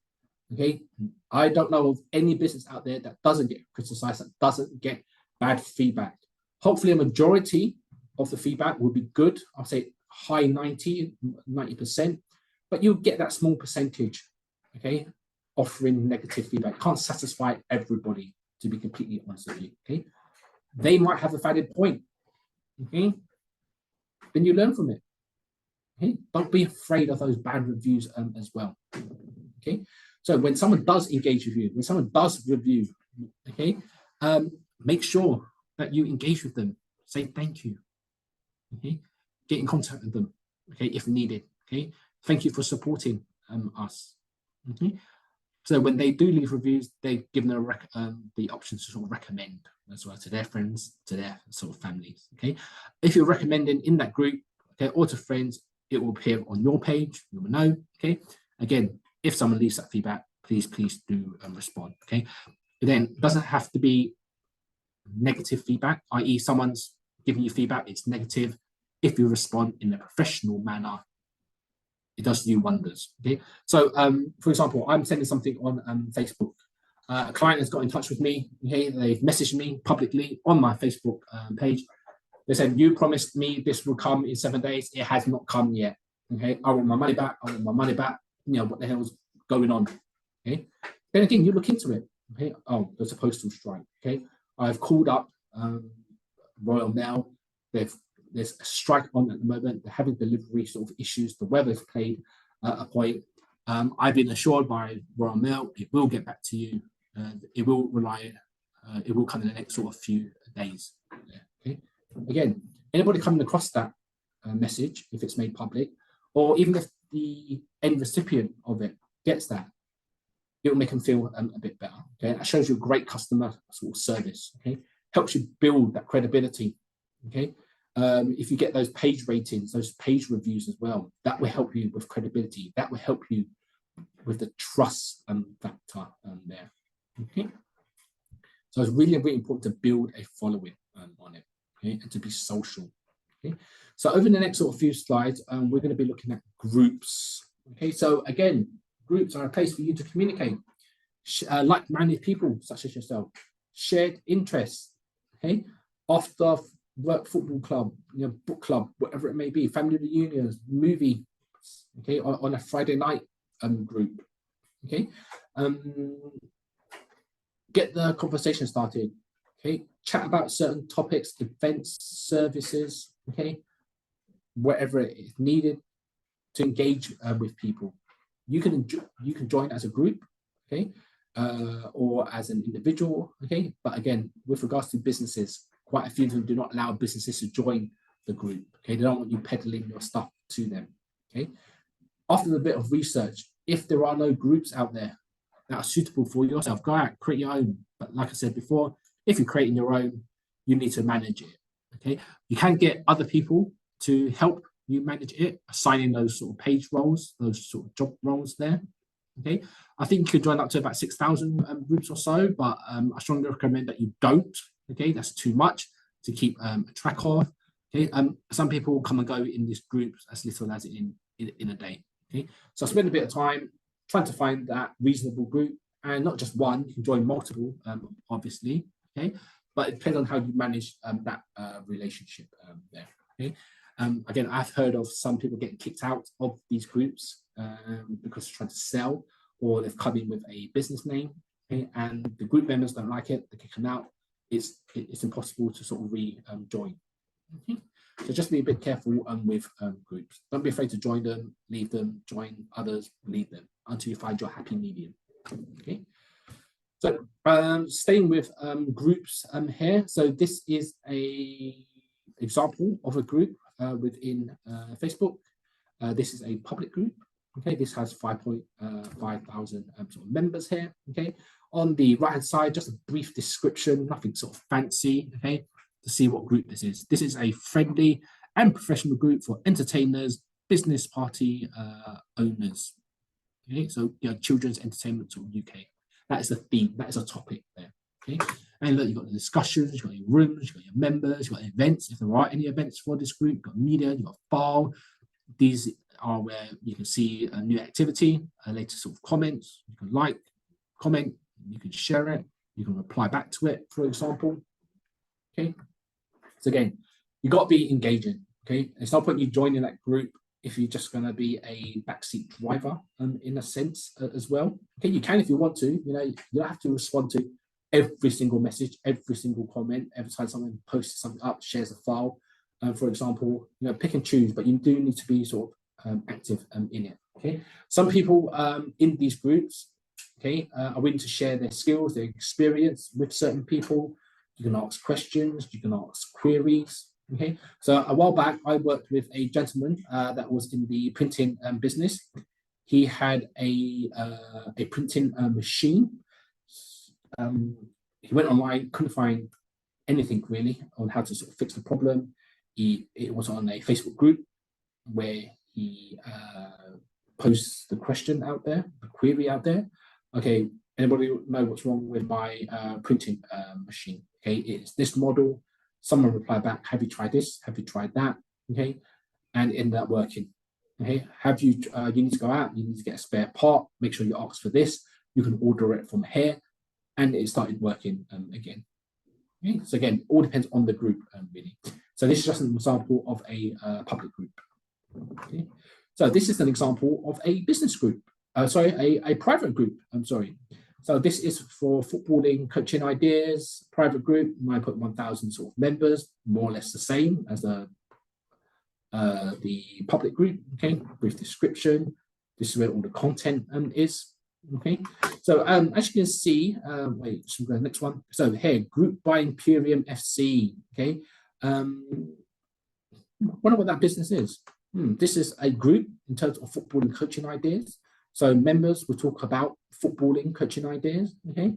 S1: Okay, I don't know of any business out there that doesn't get criticized, that doesn't get bad feedback. Hopefully, a majority of the feedback will be good. I'll say high 90%, but you'll get that small percentage, okay, offering negative feedback. Can't satisfy everybody, to be completely honest with you, okay? They might have a valid point, okay? Then you learn from it, okay? Don't be afraid of those bad reviews as well, okay? So when someone does engage with you, when someone does review, okay, make sure that you engage with them. Say thank you, okay? Get in contact with them, okay, if needed, okay? Thank you for supporting us, okay? So when they do leave reviews, they give them the option to sort of recommend as well to their friends, to their sort of families, okay? If you're recommending in that group, okay, or to friends, it will appear on your page, you will know, okay? Again, if someone leaves that feedback, please do respond, okay? Then it doesn't have to be negative feedback, i.e. someone's giving you feedback, it's negative. If you respond in a professional manner, it does you wonders, okay? So, for example, I'm sending something on Facebook. A client has got in touch with me, okay? They've messaged me publicly on my Facebook page. They said, you promised me this will come in 7 days. It has not come yet, okay? I want my money back. I want my money back. You know, what the hell's going on, okay? Then again, you look into it, okay? Oh, there's a postal strike, okay? I've called up Royal Mail. There's a strike on at the moment. They're having delivery sort of issues. The weather's played a point. I've been assured by Royal Mail it will get back to you. It will come in the next sort of few days. Okay. Again, anybody coming across that message, if it's made public, or even if the end recipient of it gets that, it will make them feel a bit better. Okay, that shows you a great customer sort of service. Okay, helps you build that credibility. Okay, if you get those page ratings, those page reviews as well, that will help you with credibility. That will help you with the trust factor there. Okay, so it's really, really important to build a following on it, okay, and to be social. Okay, so over the next sort of few slides, we're going to be looking at groups. Okay, so again, groups are a place for you to communicate. Like-minded people such as yourself, shared interests. Okay, after work football club, you know, book club, whatever it may be, family reunions, movie. Okay, on a Friday night group. Okay, get the conversation started. Okay, chat about certain topics, events, services. Okay, whatever it is needed to engage with people. You can join as a group, okay, or as an individual, okay. But again, with regards to businesses, quite a few of them do not allow businesses to join the group. Okay, they don't want you peddling your stuff to them. Okay, after a bit of research, if there are no groups out there that are suitable for yourself, go out, create your own. But like I said before, if you're creating your own, you need to manage it. Okay, you can get other people to help you manage it, assigning those sort of page roles, those sort of job roles there. Okay, I think you could join up to about 6,000 groups or so, but I strongly recommend that you don't. Okay, that's too much to keep track of. Okay, some people come and go in these groups as little as in a day. Okay, so I spend a bit of time trying to find that reasonable group, and not just one. You can join multiple, obviously. Okay, but it depends on how you manage that relationship there. Okay. Again, I've heard of some people getting kicked out of these groups because they're trying to sell, or they've come in with a business name, okay, and the group members don't like it, they kick them out. It's impossible to sort of join. Okay? So just be a bit careful with groups. Don't be afraid to join them, leave them, join others, leave them until you find your happy medium. Okay. So staying with groups here. So this is a example of a group within Facebook. This is a public group. Okay, this has 5,500 sort of members here. Okay, on the right hand side, just a brief description, nothing sort of fancy. Okay, to see what group this is. This is a friendly and professional group for entertainers, business party owners. Okay, so children's entertainment sort of UK. That is a theme. That is a topic there. Okay, and look, you've got the discussions, you've got your rooms, you've got your members, you've got events. If there are any events for this group, you've got media, you've got file. These are where you can see a new activity, latest sort of comments. You can like, comment, you can share it, you can reply back to it, for example. Okay, so again, you've got to be engaging. Okay, it's no point you joining that group if you're just going to be a backseat driver, in a sense as well. Okay, you can if you want to. You don't have to respond to every single message, every single comment. Every time someone posts something up, shares a file, for example, pick and choose. But you do need to be sort of active in it. Okay, some people in these groups, okay, are willing to share their skills, their experience with certain people. You can ask questions, you can ask queries. Okay, so a while back, I worked with a gentleman that was in the printing business. He had a printing machine. He went online, couldn't find anything really on how to sort of fix the problem. It was on a Facebook group where he posts the question out there, the query out there. Okay, anybody know what's wrong with my printing machine? Okay, it's this model. Someone reply back, have you tried this? Have you tried that? Okay, and it ended up working. Okay, you need to go out, you need to get a spare part, make sure you ask for this, you can order it from here, and it started working again. Okay, so again, all depends on the group really. So this is just an example of a public group. Okay, so this is an example of a business group. A private group. I'm sorry. So this is for footballing coaching ideas, private group, 9.1,000 sort of members, more or less the same as the public group. Okay, brief description. This is where all the content is. Okay, so as you can see, wait, should we go to the next one? So here, Group by Imperium FC. Okay, wonder what that business is. This is a group in terms of footballing coaching ideas. So members will talk about footballing coaching ideas. Okay,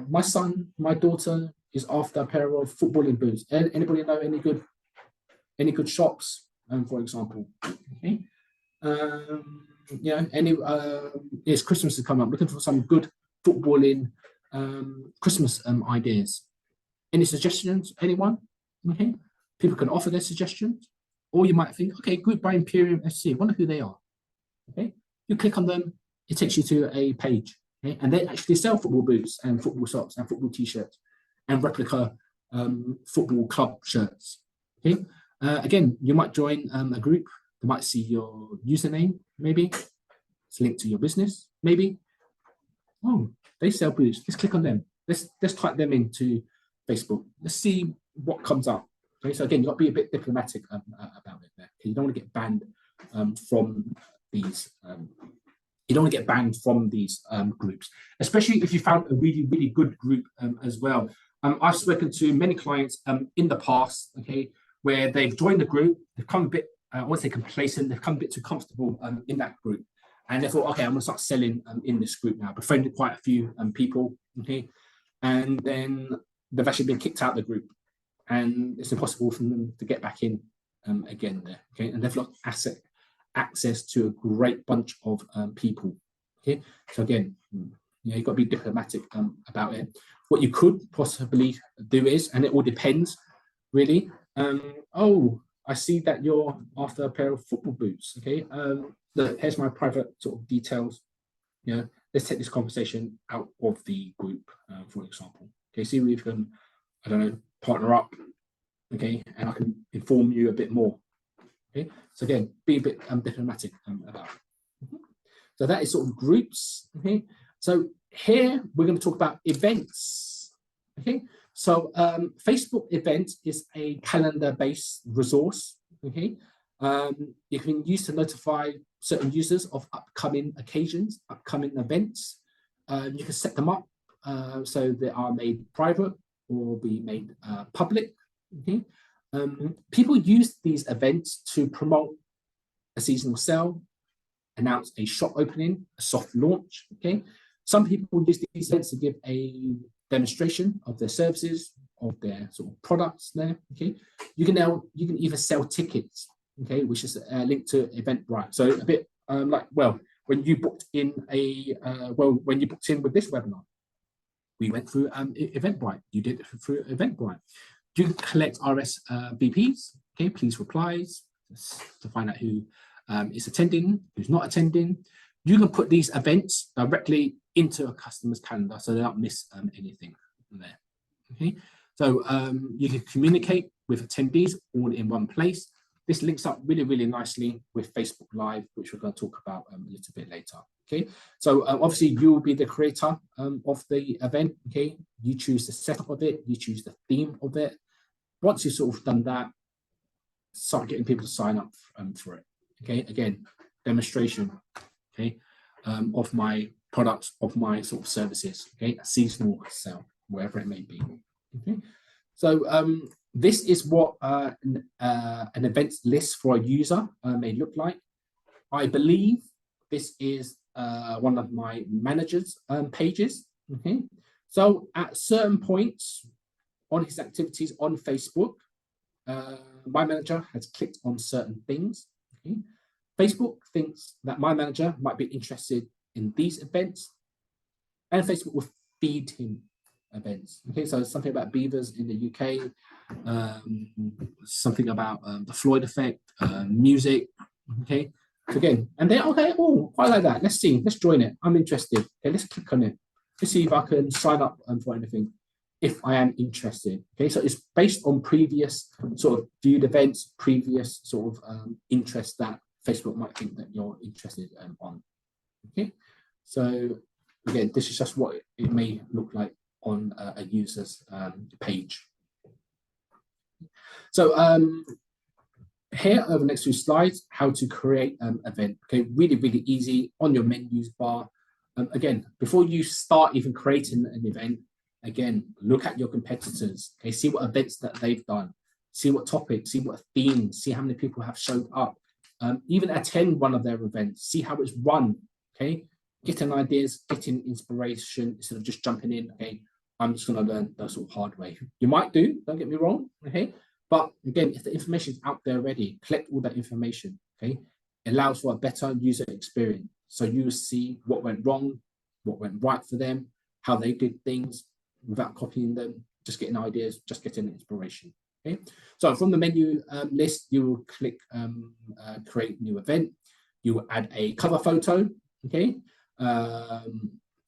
S1: my son, my daughter is after a pair of footballing boots. Anybody know any good shops? For example, okay. It's Christmas has come up. Looking for some good footballing Christmas ideas. Any suggestions? Anyone? Okay, people can offer their suggestions, or you might think, okay, Group by Imperium FC. I wonder who they are. Okay, you click on them, it takes you to a page, okay? And they actually sell football boots and football socks and football t-shirts and replica football club shirts. Okay, again, you might join a group. They might see your username, maybe it's linked to your business, maybe. Oh, they sell boots. Let's click on them. Let's type them into Facebook. Let's see what comes up. Okay, so again, you've got to be a bit diplomatic about it there. Okay? You don't want to get banned from these. You don't want to get banned from these groups, especially if you found a really, really good group as well. I've spoken to many clients in the past, okay, where they've joined the group, they've come a bit, I won't say complacent, they've come a bit too comfortable in that group. And they thought, okay, I'm going to start selling in this group now. Befriended quite a few people, okay, and then they've actually been kicked out of the group, and it's impossible for them to get back in again there, okay, and they've lost access to a great bunch of people. Okay, so again, you've got to be diplomatic about it. What you could possibly do is, and it all depends, really. Oh, I see that you're after a pair of football boots. Okay, look, here's my private sort of details. Let's take this conversation out of the group, for example. Okay, see if we can, I don't know, partner up. Okay, and I can inform you a bit more. Okay, so again, be a bit diplomatic about it. So that is sort of groups. Okay, so here we're going to talk about events. Okay, so Facebook event is a calendar-based resource. Okay, you can use to notify certain users of upcoming occasions, upcoming events. You can set them up so they are made private or be made public. Okay? People use these events to promote a seasonal sale, announce a shop opening, a soft launch. Okay, some people use these events to give a demonstration of their services, of their sort of products. There, okay, you can either sell tickets. Okay, which is linked to Eventbrite. So a bit like when you booked in when you booked in with this webinar, we went through Eventbrite. You did it through Eventbrite. You can collect RSVPs. Okay, please replies to find out who is attending, who's not attending. You can put these events directly into a customer's calendar so they don't miss anything there. Okay, so you can communicate with attendees all in one place. This links up really, really nicely with Facebook Live, which we're going to talk about a little bit later. Okay, so obviously you will be the creator of the event. Okay, you choose the setup of it, you choose the theme of it. Once you've sort of done that, start getting people to sign up for it. Okay, again, demonstration. Okay, of my products, of my sort of services. Okay, a seasonal sale, wherever it may be. Okay, so this is what an events list for a user may look like. I believe this is one of my manager's pages. Okay, so at certain points on his activities on Facebook, my manager has clicked on certain things. Okay, Facebook thinks that my manager might be interested in these events, and Facebook will feed him events. Okay, so something about beavers in the UK, something about the Floyd effect, music. Okay, so again, and then okay, oh, quite like that. Let's see, let's join it. I'm interested. Okay, let's click on it. Let's see if I can sign up for anything if I am interested. Okay, so it's based on previous sort of viewed events, previous sort of interests that Facebook might think that you're interested on. Okay, so again, this is just what it may look like on a user's page. So here over the next few slides, how to create an event. Okay, really, really easy on your menus bar. Again, before you start even creating an event, again, look at your competitors. Okay, see what events that they've done, see what topics, see what themes, see how many people have showed up. Even attend one of their events, see how it's run. Okay, getting ideas, getting inspiration instead of just jumping in. Okay, I'm just going to learn the sort of hard way. You might do, don't get me wrong. Okay, but again, if the information is out there already, collect all that information. Okay, it allows for a better user experience. So you will see what went wrong, what went right for them, how they did things without copying them, just getting ideas, just getting inspiration. Okay, so from the menu list, you will click create new event. You will add a cover photo. Okay,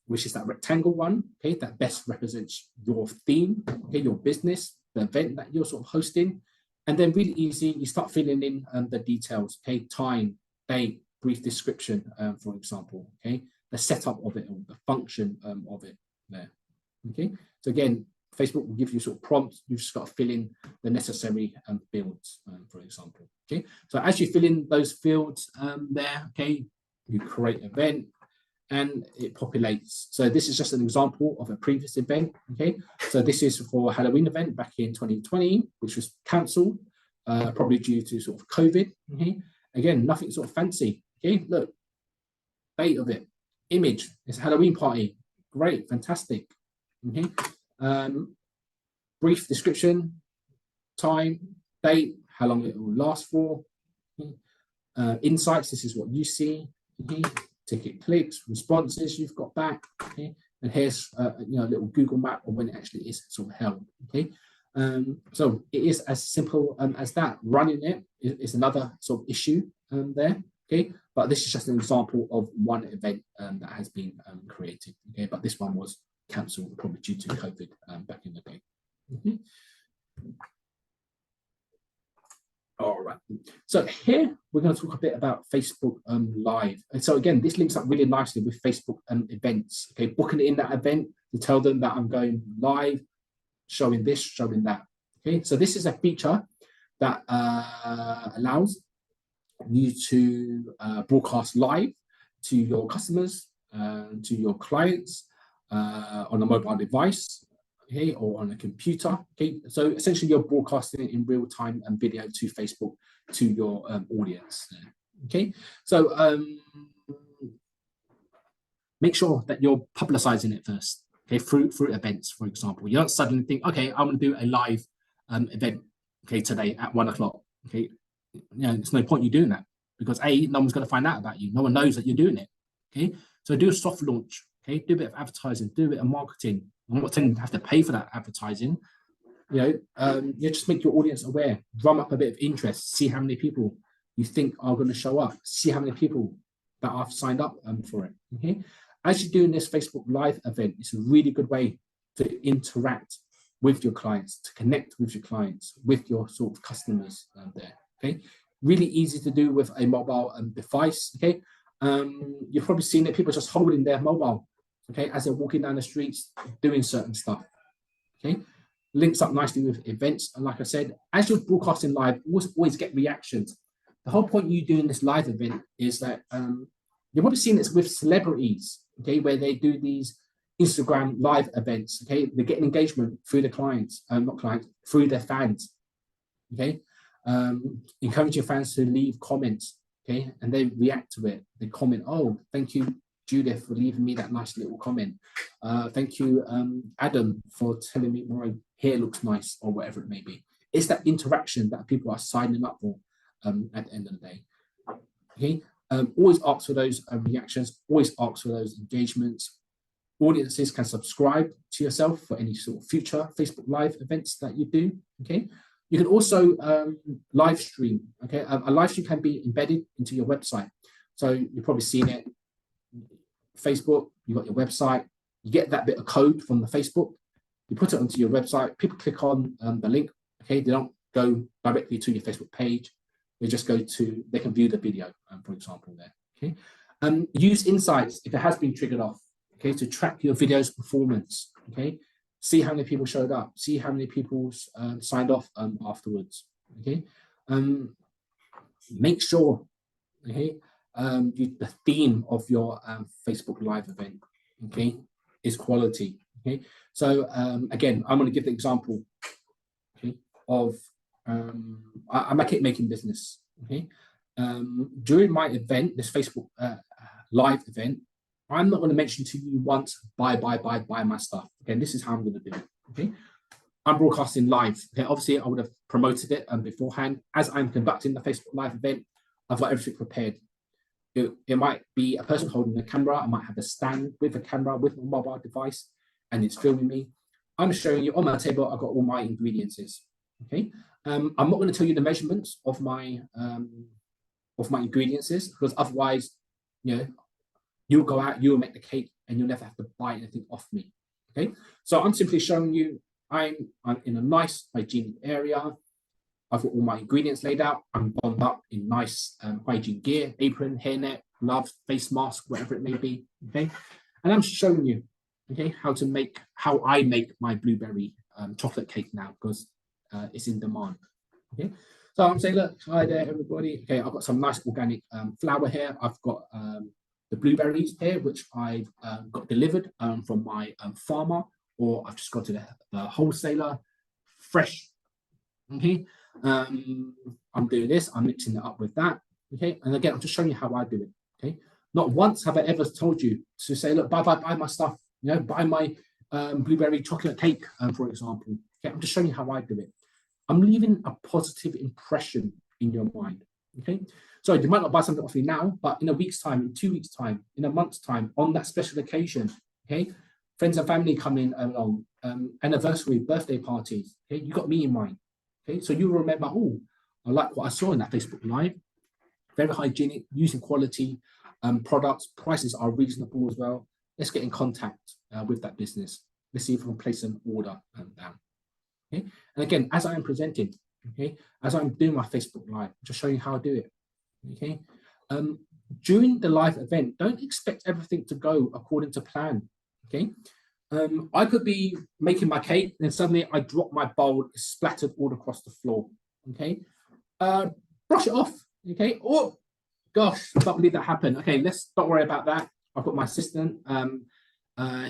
S1: which is that rectangle one. Okay, that best represents your theme. Okay, your business, the event that you're sort of hosting, and then really easy. You start filling in the details. Okay, time, date, brief description, for example. Okay, the setup of it, or the function of it there. Okay, so again, Facebook will give you sort of prompts. You've just got to fill in the necessary fields, for example. Okay, so as you fill in those fields there, okay, you create an event and it populates. So this is just an example of a previous event. Okay, so this is for a Halloween event back in 2020, which was cancelled, probably due to sort of COVID. Okay, again, nothing sort of fancy. Okay, look, date of it, image, it's a Halloween party. Great, fantastic. Okay, brief description, time, date, how long it will last for. Okay. Insights, this is what you see. Okay. Ticket clicks, responses you've got back. Okay, and here's a little Google map of when it actually is sort of held. Okay, so it is as simple as that. Running it is another sort of issue there. Okay, but this is just an example of one event that has been created. Okay, but this one was cancelled probably due to COVID back in the day. All right, so here we're going to talk a bit about Facebook Live. And so again, this links up really nicely with Facebook events. Okay, booking in that event to tell them that I'm going live, showing this, showing that. Okay, so this is a feature that allows you to broadcast live to your customers, to your clients, on a mobile device, okay, or on a computer. Okay, so essentially you're broadcasting it in real time and video to Facebook to your audience. Okay, so make sure that you're publicizing it first. Okay, through events, for example. You don't suddenly think, okay, I'm going to do a live event, okay, today at 1 o'clock. Okay, you know, there's no point you doing that because no one's going to find out about you. No one knows that you're doing it. Okay, so do a soft launch. Okay, do a bit of advertising, do a bit of marketing. I'm not saying you have to pay for that advertising. You know, you just make your audience aware, drum up a bit of interest, see how many people you think are going to show up, see how many people that have signed up for it. Okay, as you're doing this Facebook Live event, it's a really good way to interact with your clients, to connect with your clients, with your sort of customers there. Okay, really easy to do with a mobile device. Okay, you've probably seen it, people just holding their mobile, okay, as they're walking down the streets doing certain stuff. Okay, links up nicely with events, and like I said, as you're broadcasting live, always get reactions. The whole point of you doing this live event is that you've probably seen this with celebrities, okay, where they do these Instagram live events. Okay, they're getting engagement through the clients, not clients, through their fans. Okay, encourage your fans to leave comments. Okay, and they react to it. They comment, "Oh, thank you, Judith, for leaving me that nice little comment. Thank you, Adam, for telling me my hair looks nice," or whatever it may be. It's that interaction that people are signing up for at the end of the day. Okay, always ask for those reactions. Always ask for those engagements. Audiences can subscribe to yourself for any sort of future Facebook Live events that you do. Okay, you can also live stream. Okay, a live stream can be embedded into your website. So you've probably seen it. Facebook, you got your website. You get that bit of code from the Facebook. You put it onto your website. People click on the link. Okay, they don't go directly to your Facebook page. They just go to. They can view the video, for example, there. Okay, use insights if it has been triggered off. Okay, to track your video's performance. Okay, see how many people showed up, see how many people signed off afterwards. Okay, make sure, okay, the theme of your Facebook Live event, okay, is quality. Okay, so again, I'm going to give the example, okay, of I'm a cake making business. Okay, during my event, this Facebook Live event, I'm not going to mention to you once, buy my stuff. Okay, this is how I'm going to do it. Okay, I'm broadcasting live. Okay, obviously I would have promoted it beforehand. As I'm conducting the Facebook Live event, I've got everything prepared. It might be a person holding a camera. I might have a stand with a camera with my mobile device, and it's filming me. I'm showing you on my table. I've got all my ingredients. Okay, I'm not going to tell you the measurements of my ingredients because otherwise, you know, you'll go out, you'll make the cake, and you'll never have to buy anything off me. Okay, so I'm simply showing you I'm in a nice hygienic area. I've got all my ingredients laid out. I'm bonded up in nice hygiene gear, apron, hairnet, gloves, face mask, whatever it may be. Okay, and I'm showing you, okay, how I make my blueberry chocolate cake now because it's in demand. Okay, so I'm saying, look, hi there, everybody. Okay, I've got some nice organic flour here. I've got the blueberries here, which I've got delivered from my farmer, or I've just got to the wholesaler, fresh. Okay, I'm doing this. I'm mixing it up with that. Okay, and again, I'm just showing you how I do it. Okay, not once have I ever told you to say, look, buy my stuff. You know, buy my blueberry chocolate cake, for example. Okay, I'm just showing you how I do it. I'm leaving a positive impression in your mind. Okay, so you might not buy something off me now, but in a week's time, in 2 weeks' time, in a month's time, on that special occasion, okay, friends and family coming along, anniversary, birthday parties, okay, you got me in mind. Okay, so you remember, oh, I like what I saw in that Facebook Live. Very hygienic, using quality products, prices are reasonable as well. Let's get in contact with that business. Let's see if we can place an order down. Okay, and again, as I am presenting, okay, as I'm doing my Facebook Live, just showing you how I do it. Okay, during the live event, don't expect everything to go according to plan. Okay, I could be making my cake, and then suddenly I drop my bowl, it's splattered all across the floor. Okay, brush it off. Okay, oh gosh, I can't believe that happened. Okay, don't worry about that. I've got my assistant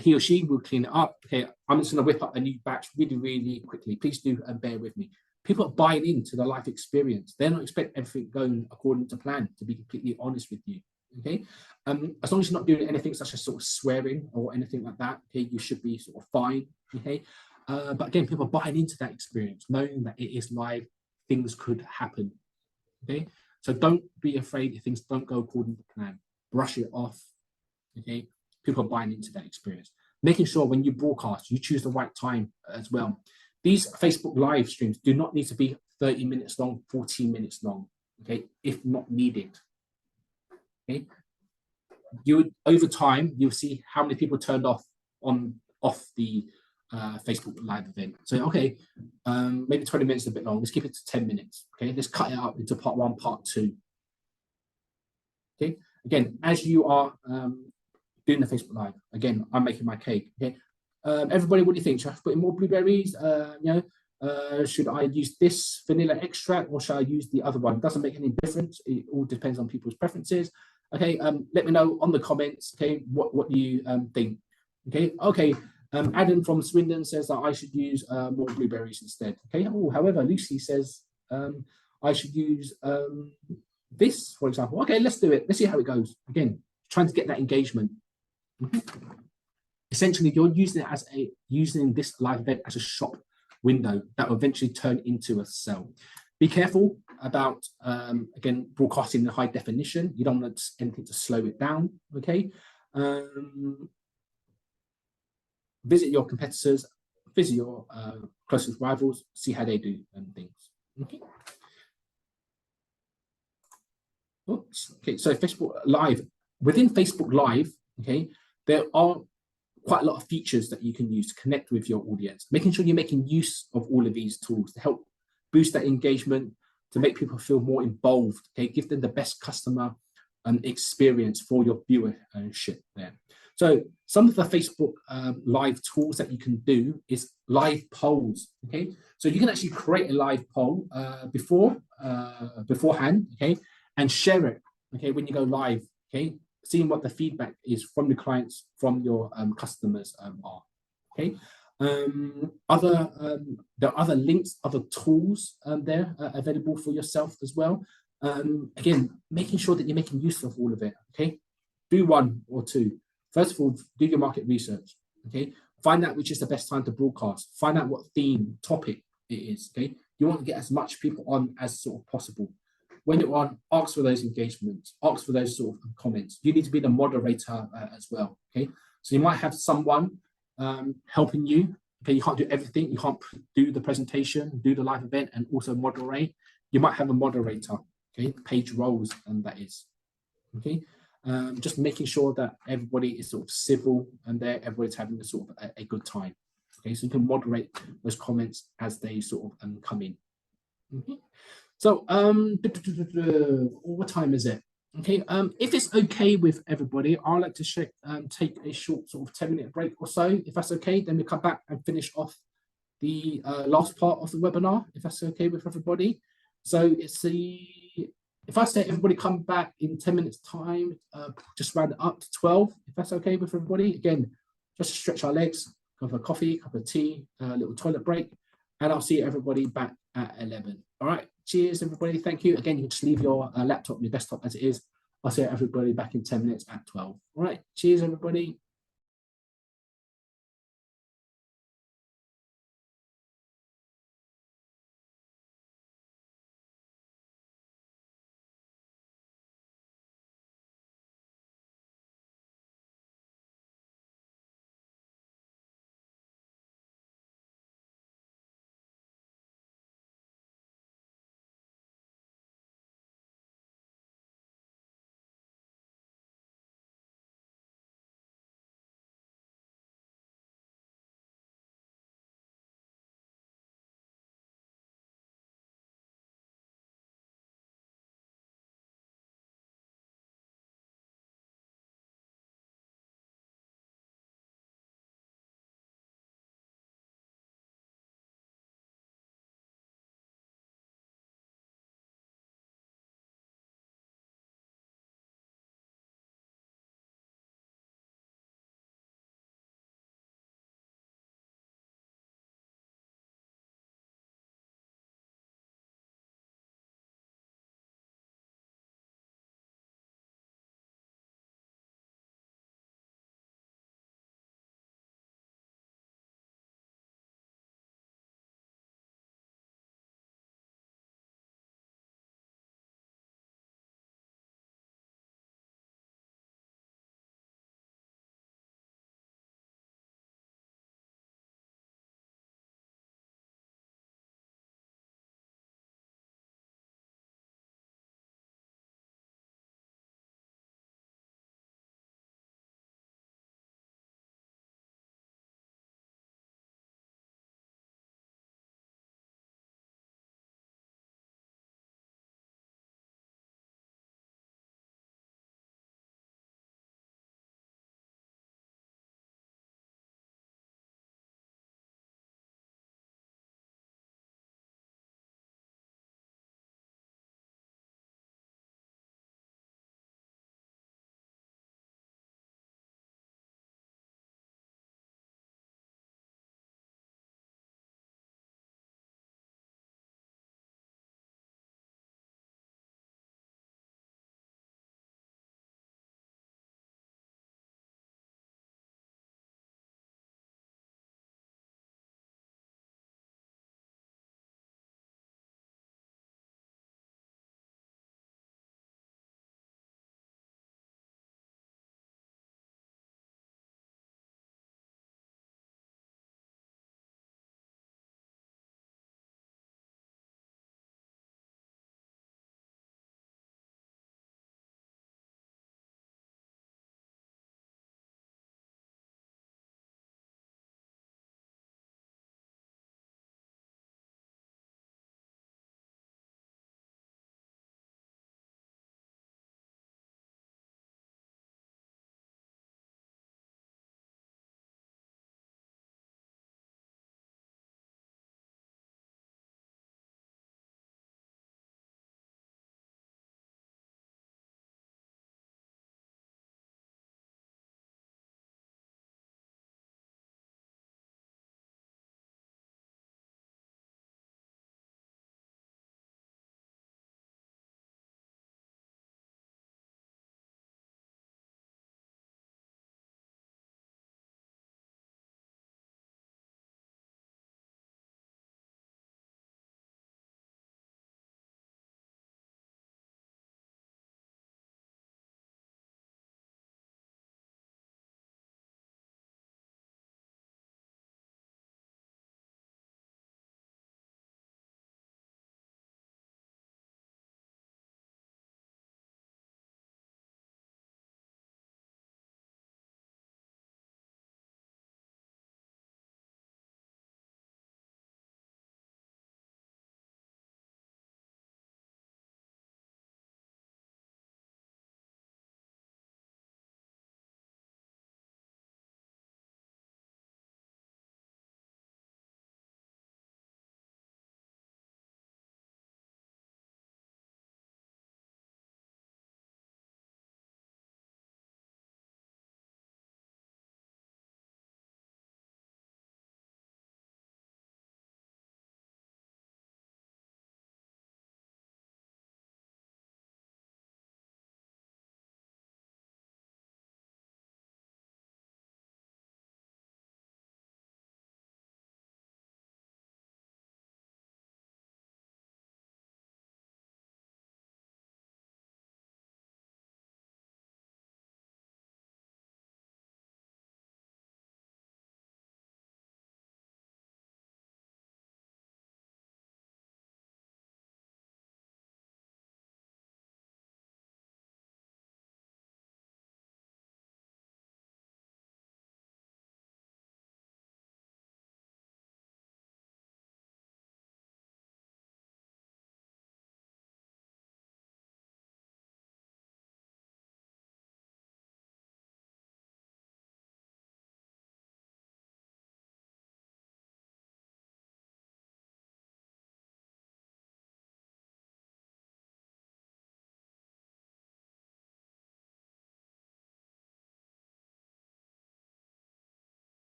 S1: He or she will clean it up. Okay, I'm just going to whip up a new batch really, really quickly. Please do bear with me. People are buying into the life experience. They don't expect everything going according to plan, to be completely honest with you. Okay, as long as you're not doing anything such as sort of swearing or anything like that, okay, you should be sort of fine. Okay, but again, people are buying into that experience, knowing that it is live, things could happen. Okay, so don't be afraid if things don't go according to plan. Brush it off. Okay, people are buying into that experience. Making sure when you broadcast, you choose the right time as well. These Facebook live streams do not need to be 30 minutes long, 14 minutes long, okay, if not needed. Okay, you over time you'll see how many people turned off the Facebook live event. So okay, maybe 20 minutes is a bit long. Let's keep it to 10 minutes. Okay, let's cut it up into part one, part two. Okay, again, as you are doing the Facebook live, again, I'm making my cake. Okay, everybody, what do you think? Should I put in more blueberries? Should I use this vanilla extract or should I use the other one? It doesn't make any difference. It all depends on people's preferences. Okay, let me know on the comments. Okay, what you think. Okay. Adam from Swindon says that I should use more blueberries instead. Okay. Oh, however, Lucy says I should use this, for example. Okay, let's do it. Let's see how it goes. Again, trying to get that engagement. Essentially, you're using this live event as a shop window that will eventually turn into a sell. Be careful about again broadcasting in high definition. You don't want anything to slow it down. Okay. Visit your competitors, visit your closest rivals, see how they do and things. Okay. Oops. Okay. So Facebook Live, within Facebook Live, okay, there are quite a lot of features that you can use to connect with your audience, making sure you're making use of all of these tools to help boost that engagement, to make people feel more involved, okay, give them the best customer experience for your viewership there. So some of the Facebook live tools that you can do is live polls, okay? So you can actually create a live poll beforehand, okay, and share it, okay, when you go live, okay, seeing what the feedback is from the clients, from your customers are, okay? There are other links, other tools there available for yourself as well. Again, making sure that you're making use of all of it, okay? Do one or two. First of all, do your market research, okay? Find out which is the best time to broadcast. Find out what theme, topic it is, okay? You want to get as much people on as sort of possible. When you're on, ask for those engagements, ask for those sort of comments. You need to be the moderator as well, okay? So you might have someone helping you. Okay, you can't do everything. You can't do the presentation, do the live event, and also moderate. You might have a moderator, okay, page roles, and that is, okay. Just making sure that everybody is sort of civil and there, everybody's having a sort of a good time. Okay, so you can moderate those comments as they sort of come in. Okay. So, what time is it? Okay, if it's okay with everybody, I'd like to take a short sort of 10-minute break or so. If that's okay, then we come back and finish off the last part of the webinar, if that's okay with everybody. So if I say everybody come back in 10 minutes time, just round it up to 12, if that's okay with everybody. Again, just stretch our legs, cup of coffee, cup of tea, a little toilet break, and I'll see everybody back at 11. All right, cheers everybody, thank you. Again, you can just leave your laptop, your desktop as it is. I'll see everybody back in 10 minutes at 12. All right, cheers everybody.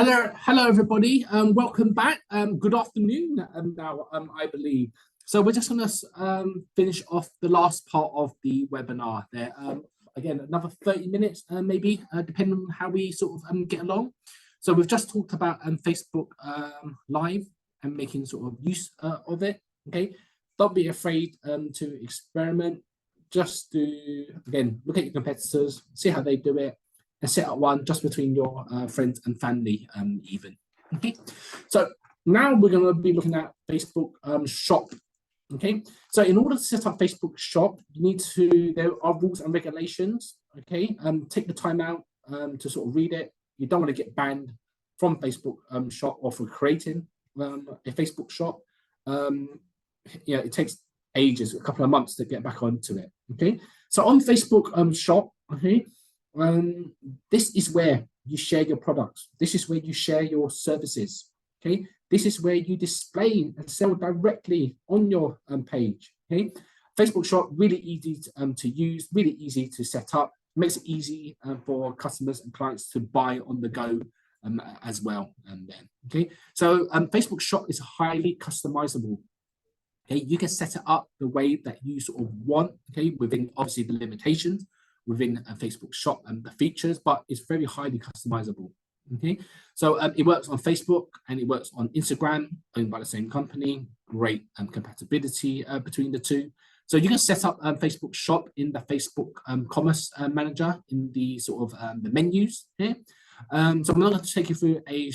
S1: Hello, everybody. Welcome back. Good afternoon. Now, I believe. So we're just going to finish off the last part of the webinar. There, again, another 30 minutes, maybe, depending on how we sort of get along. So we've just talked about Facebook Live and making sort of use of it. Okay, don't be afraid to experiment. Just to again look at your competitors, see how they do it, and set up one just between your friends and family even. Okay, so now we're going to be looking at Facebook Shop. Okay, so in order to set up Facebook Shop, you need to, there are rules and regulations. Okay, take the time out to sort of read it. You don't want to get banned from Facebook Shop or for creating a Facebook Shop. Yeah, it takes ages, a couple of months to get back onto it. Okay, so on Facebook Shop, okay, this is where you share your products. This is where you share your services. Okay, this is where you display and sell directly on your page. Okay, Facebook Shop really easy to use, really easy to set up. Makes it easy for customers and clients to buy on the go as well. And then, okay, so Facebook Shop is highly customizable. Okay, you can set it up the way that you sort of want. Okay, within obviously the limitations within a Facebook Shop and the features, but it's very highly customizable. Okay, so it works on Facebook and it works on Instagram, owned by the same company. Great compatibility between the two. So you can set up Facebook Shop in the Facebook Commerce Manager in the sort of the menus here. So I'm not going to take you through a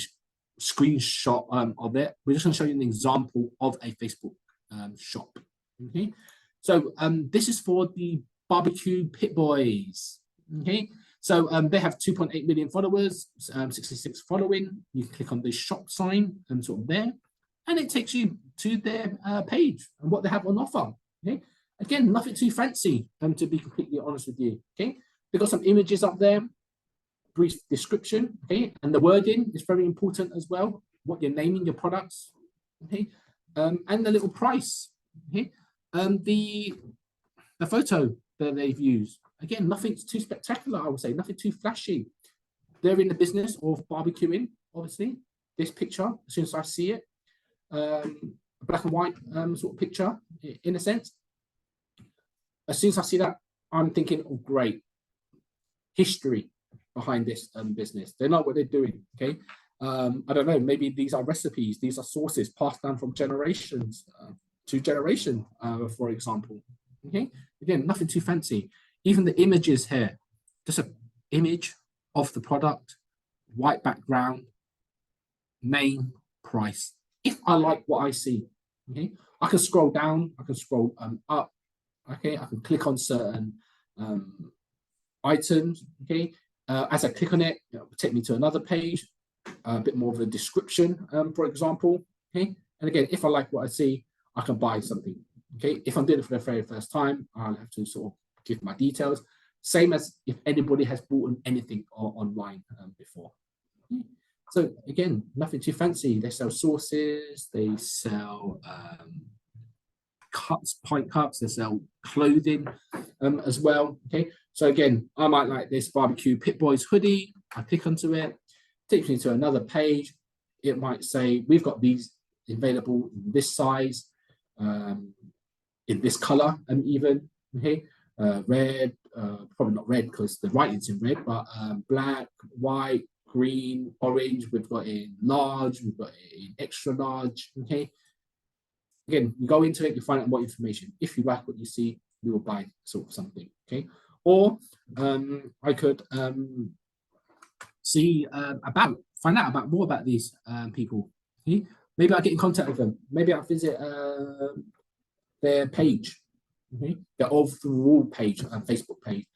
S1: screenshot of it. We're just going to show you an example of a Facebook Shop. Okay, so this is for the Barbecue Pit Boys. Okay, so they have 2.8 million followers, 66 following. You click on the shop sign and sort of there, and it takes you to their page and what they have on offer. Okay, again, nothing too fancy, to be completely honest with you. Okay, they've got some images up there, brief description. Okay, and the wording is very important as well. What you're naming your products. Okay, and the little price. Okay, the photo that they've used. Again, nothing too spectacular, I would say, nothing too flashy. They're in the business of barbecuing, obviously. This picture, as soon as I see it, a black and white sort of picture, in a sense. As soon as I see that, I'm thinking, oh, great. History behind this business. They know what they're doing, okay? I don't know, maybe these are recipes, these are sources passed down from generations to generation, for example. Okay, again, nothing too fancy. Even the images here, just an image of the product, white background, name, price. If I like what I see, okay, I can scroll down, I can scroll up, okay, I can click on certain items, okay. As I click on it, it will take me to another page, a bit more of a description, for example, okay. And again, if I like what I see, I can buy something. Okay, if I'm doing it for the very first time, I'll have to sort of give my details. Same as if anybody has bought anything online before. So again, nothing too fancy. They sell sauces, they sell cups, pint cups, they sell clothing as well. Okay, so again, I might like this Barbecue Pit Boys hoodie. I click onto it, takes me to another page. It might say, we've got these available in this size. In this color even, okay, red, probably not red because the writing's in red, but black, white, green, orange. We've got it in large, we've got it in extra large. Okay, again, you go into it, you find out more information. If you like what you see, you will buy sort of something. Okay, or I could find out about more about these people. Okay? Maybe I'll get in contact with them. Maybe I'll visit their page, okay? Their overall page, Facebook page.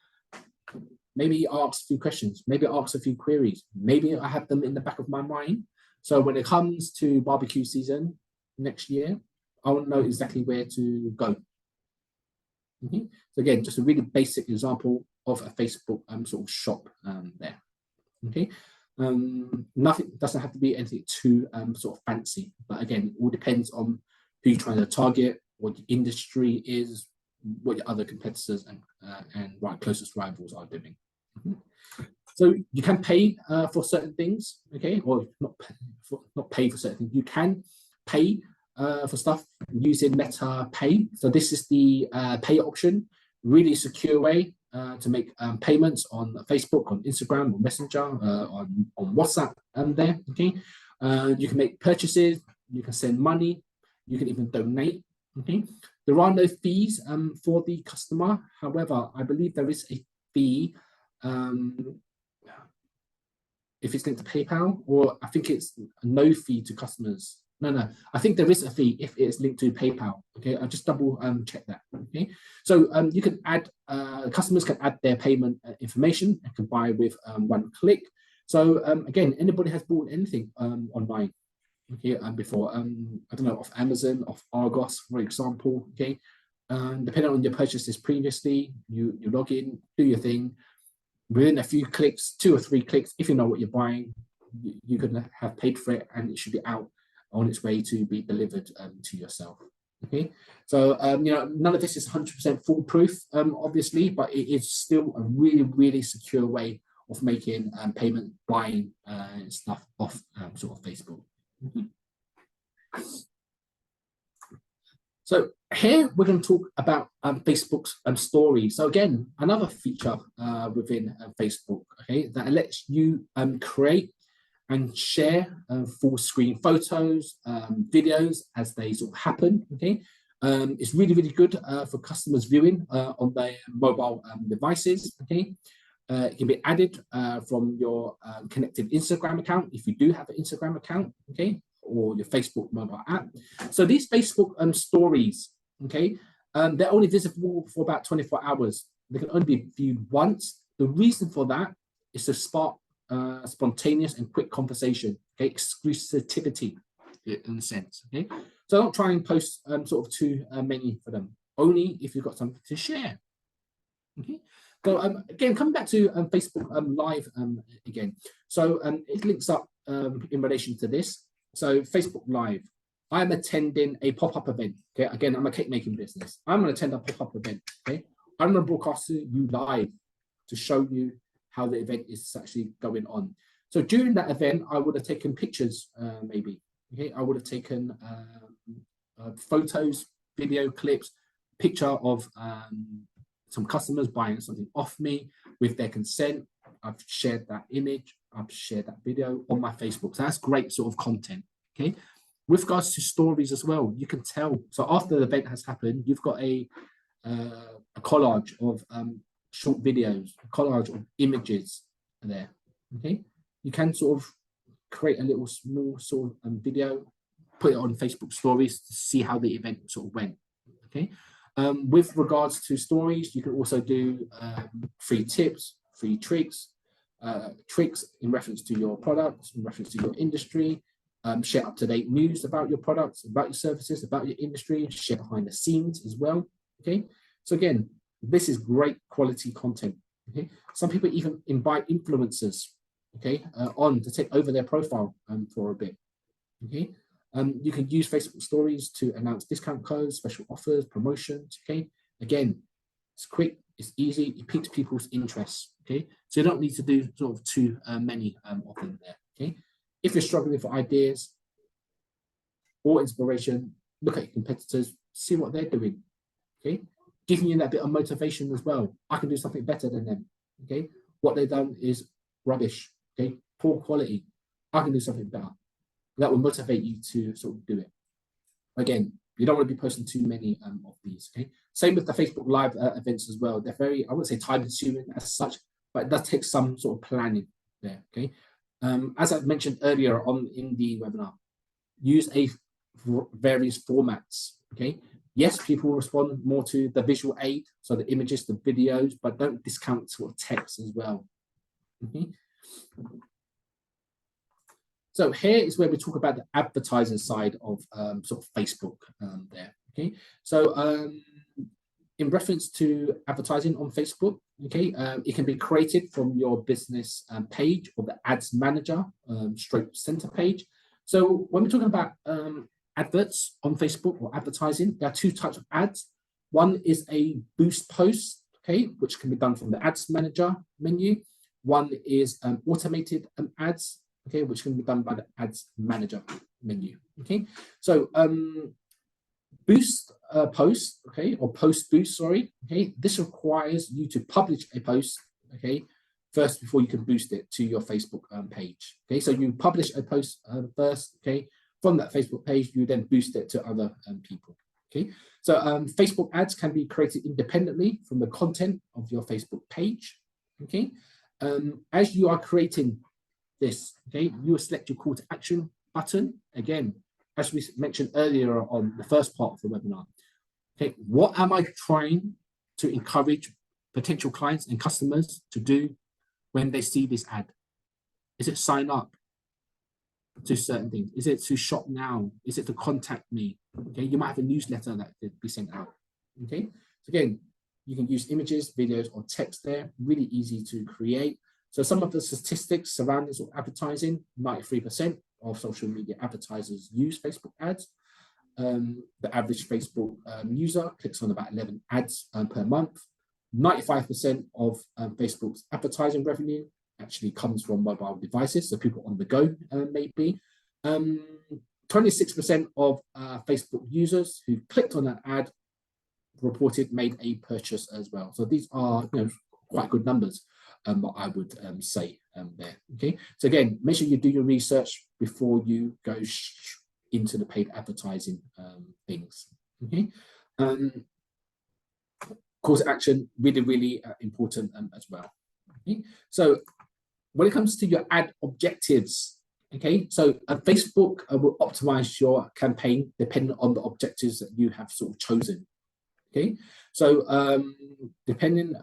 S1: Maybe ask a few questions, maybe ask a few queries, maybe I have them in the back of my mind. So when it comes to barbecue season next year, I want to know exactly where to go. Okay? So again, just a really basic example of a Facebook sort of shop there. Okay, nothing doesn't have to be anything too sort of fancy, but again, it all depends on who you're trying to target, what the industry is, what your other competitors and closest rivals are doing. So you can pay for certain things, okay, or not pay for certain things. You can pay for stuff using Meta Pay. So this is the pay option, really secure way to make payments on Facebook, on Instagram, on Messenger, on WhatsApp, there. Okay, you can make purchases, you can send money, you can even donate. Okay, there are no fees for the customer. However, I believe there is a fee if it's linked to PayPal, or I think it's no fee to customers. No, I think there is a fee if it's linked to PayPal. Okay, I'll just double check that. Okay, so you can add, customers can add their payment information and can buy with one click. So again, anybody has bought anything online, okay, before, I don't know, off Amazon, off Argos, for example, okay, depending on your purchases previously, you log in, do your thing. Within a few clicks, 2 or 3 clicks, if you know what you're buying, you could have paid for it and it should be out on its way to be delivered to yourself. Okay, so you know, none of this is 100% foolproof, obviously, but it is still a really, really secure way of making payment, buying stuff off sort of Facebook. So here we're going to talk about Facebook's stories. So again, another feature within Facebook, okay, that lets you create and share full screen photos, videos as they sort of happen. Okay, it's really, really good for customers viewing on their mobile devices. Okay, it can be added from your connected Instagram account if you do have an Instagram account. Okay, or your Facebook mobile app. So these Facebook stories, okay, they're only visible for about 24 hours. They can only be viewed once. The reason for that is to spark spontaneous and quick conversation, okay, exclusivity in a sense, okay. So don't try and post sort of too many for them. Only if you've got something to share. Okay. So again, coming back to Facebook Live again. So it links up in relation to this. So Facebook Live, I'm attending a pop-up event. Okay, again, I'm a cake making business. I'm going to attend a pop-up event. Okay, I'm going to broadcast to you live to show you how the event is actually going on. So during that event, I would have taken pictures, maybe. Okay, I would have taken photos, video clips, picture of some customers buying something off me with their consent. I've shared that image, I've shared that video on my Facebook. So that's great sort of content. Okay. With regards to stories as well, you can tell. So after the event has happened, you've got a collage of short videos, a collage of images there. Okay. You can sort of create a little small sort of video, put it on Facebook stories to see how the event sort of went. Okay. With regards to stories, you can also do free tips, free tricks, tricks in reference to your products, in reference to your industry, share up-to-date news about your products, about your services, about your industry, share behind the scenes as well. Okay, so again, this is great quality content. Okay, some people even invite influencers, okay, on to take over their profile for a bit. Okay, you can use Facebook stories to announce discount codes, special offers, promotions. Okay, again, it's quick, it's easy, it piques people's interests. Okay, so you don't need to do sort of too many of them there. Okay, if you're struggling for ideas or inspiration, look at your competitors, see what they're doing. Okay, giving you that bit of motivation as well. I can do something better than them. Okay, what they've done is rubbish. Okay, poor quality. I can do something better. That will motivate you to sort of do it. Again, you don't want to be posting too many of these. Okay, same with the Facebook Live events as well. They're very, I wouldn't say time consuming as such, but it does take some sort of planning there. Okay, as I mentioned earlier on in the webinar, use various formats. Okay, yes, people will respond more to the visual aid, so the images, the videos, but don't discount sort of text as well. Okay. So here is where we talk about the advertising side of sort of Facebook there. Okay, so in reference to advertising on Facebook, okay, it can be created from your business page or the ads manager stroke center page. So when we're talking about adverts on Facebook or advertising, there are two types of ads. One is a boost post, okay, which can be done from the ads manager menu. One is automated ads, okay, which can be done by the ads manager menu. Okay, so boost post, okay, or post boost, sorry, okay, this requires you to publish a post, okay, first before you can boost it to your Facebook page. Okay, so you publish a post first, okay, from that Facebook page, you then boost it to other people. Okay, so Facebook ads can be created independently from the content of your Facebook page. Okay, as you are creating this, okay, you will select your call to action button. Again, as we mentioned earlier on the first part of the webinar, okay, what am I trying to encourage potential clients and customers to do when they see this ad? Is it sign up to certain things? Is it to shop now? Is it to contact me? Okay, you might have a newsletter that could be sent out. Okay, so again, you can use images, videos, or text there. Really easy to create. So some of the statistics surrounding sort of advertising: 93% of social media advertisers use Facebook ads. The average Facebook user clicks on about 11 ads per month. 95% of Facebook's advertising revenue actually comes from mobile devices, so people on the go maybe. 26% of Facebook users who clicked on that ad reported made a purchase as well. So these are, you know, quite good numbers, I would say there. Okay, so again, make sure you do your research before you go into the paid advertising things. Okay, call to action, really important as well. Okay, so when it comes to your ad objectives, okay, so Facebook will optimize your campaign depending on the objectives that you have sort of chosen. Okay, so depending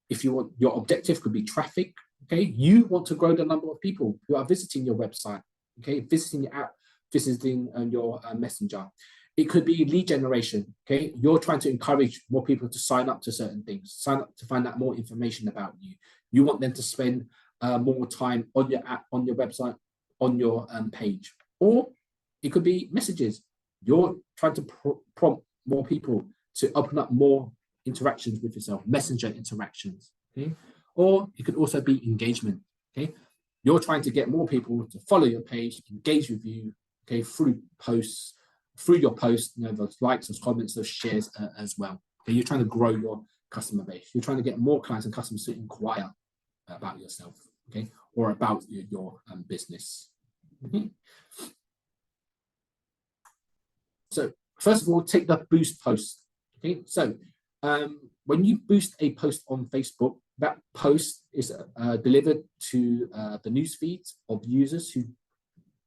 S1: if you want, your objective could be traffic. Okay, you want to grow the number of people who are visiting your website, okay, visiting your app, visiting your messenger. It could be lead generation. Okay, you're trying to encourage more people to sign up to certain things, sign up to find out more information about you. You want them to spend more time on your app, on your website, on your page. Or it could be messages. You're trying to prompt more people to open up more interactions with yourself, messenger interactions. Okay, or it could also be engagement. Okay, you're trying to get more people to follow your page, engage with you, okay, through posts, through your posts, you know, those likes, those comments, those shares as well. Okay, you're trying to grow your customer base. You're trying to get more clients and customers to inquire about yourself, okay, or about your business. Okay. So first of all, take the boost post. Okay, so when you boost a post on Facebook, that post is delivered to the news feeds of users who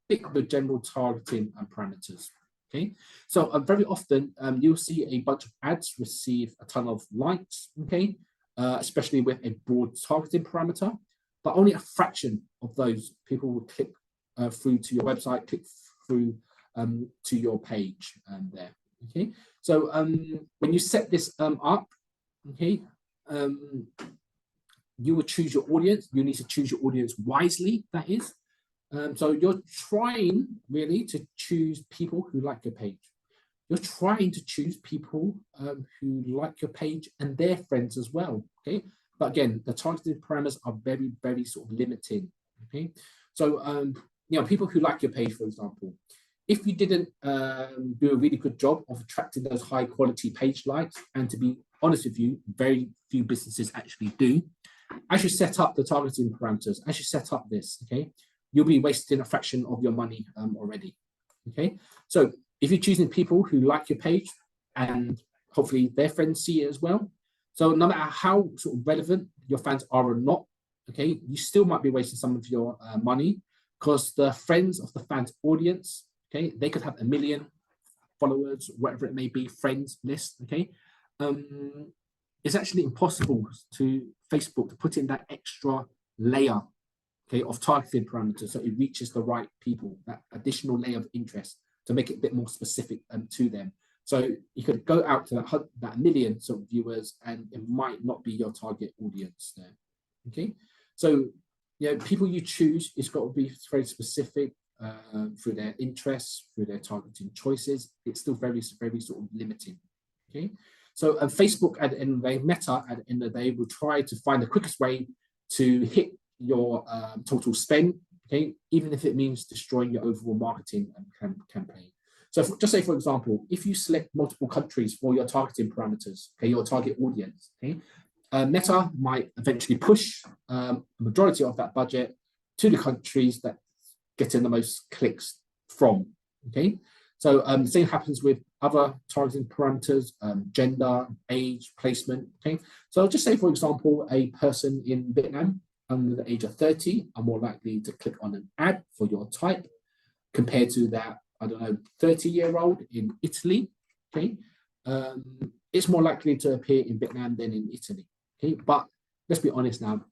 S1: pick the general targeting and parameters. Okay, so very often you'll see a bunch of ads receive a ton of likes. Okay, especially with a broad targeting parameter, but only a fraction of those people will click through to your website, click through to your page there. Okay, so when you set this up, okay, you will choose your audience. You need to choose your audience wisely, that is. So you're trying really to choose people who like your page. You're trying to choose people who like your page and their friends as well. Okay, but again, the targeted parameters are very sort of limiting. Okay, so you know, people who like your page, for example, if you didn't do a really good job of attracting those high quality page likes, and to be honest with you, very few businesses actually do. As you set up the targeting parameters, as you set up this, okay, you'll be wasting a fraction of your money already. Okay, so if you're choosing people who like your page and hopefully their friends see it as well, so no matter how sort of relevant your fans are or not, okay, you still might be wasting some of your money, because the friends of the fans audience, okay, they could have 1 million followers, whatever it may be, friends list. Okay, it's actually impossible to Facebook to put in that extra layer, okay, of targeted parameters so it reaches the right people, that additional layer of interest to make it a bit more specific to them. So you could go out to that 1 million sort of viewers and it might not be your target audience there. Okay, so yeah, people you choose, it's got to be very specific through their interests, through their targeting choices. It's still very sort of limiting. Okay, so Facebook at the end of the day, Meta at the end of the day will try to find the quickest way to hit your total spend, okay, even if it means destroying your overall marketing campaign. So just say, for example, if you select multiple countries for your targeting parameters, okay, your target audience, okay, Meta might eventually push a majority of that budget to the countries that get in the most clicks from, okay? So the same happens with other targeting parameters, gender, age, placement, okay? So just say, for example, a person in Vietnam under the age of 30 are more likely to click on an ad for your type compared to that, I don't know, 30-year-old in Italy, okay? It's more likely to appear in Vietnam than in Italy, okay? But let's be honest now,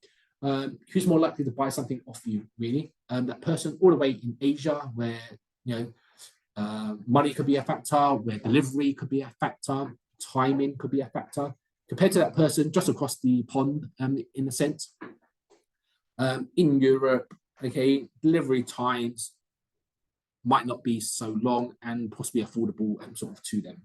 S1: who's more likely to buy something off you, really? That person all the way in Asia where, you know, money could be a factor, where delivery could be a factor, timing could be a factor, compared to that person just across the pond, in a sense. In Europe, okay, delivery times might not be so long and possibly affordable sort of to them.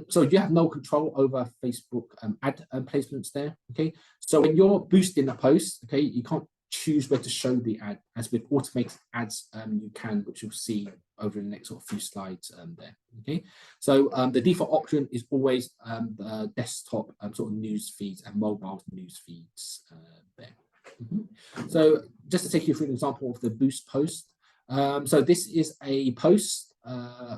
S1: So you have no control over Facebook ad placements there, okay? So when you're boosting a post, okay, you can't choose where to show the ad. As with automated ads, you can, which you'll see over the next sort of few slides there, okay? So the default option is always the desktop sort of news feeds and mobile news feeds there. So just to take you through an example of the boost post. So this is a post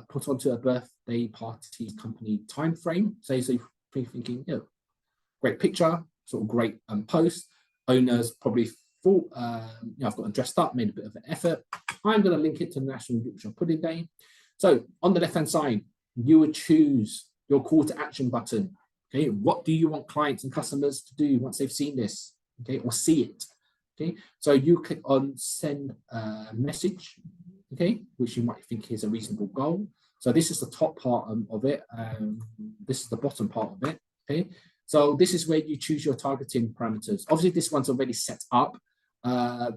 S1: put onto a birthday party company time frame. So you're thinking, you know, great picture, sort of great post. Owners probably thought, you know, I've gotten dressed up, made a bit of an effort. I'm going to link it to National Yorkshire Pudding Day. So on the left-hand side, you would choose your call to action button. Okay, what do you want clients and customers to do once they've seen this? Okay, or see it. Okay, so you click on send a message, okay, which you might think is a reasonable goal. So this is the top part of it. This is the bottom part of it. Okay, so this is where you choose your targeting parameters. Obviously, this one's already set up.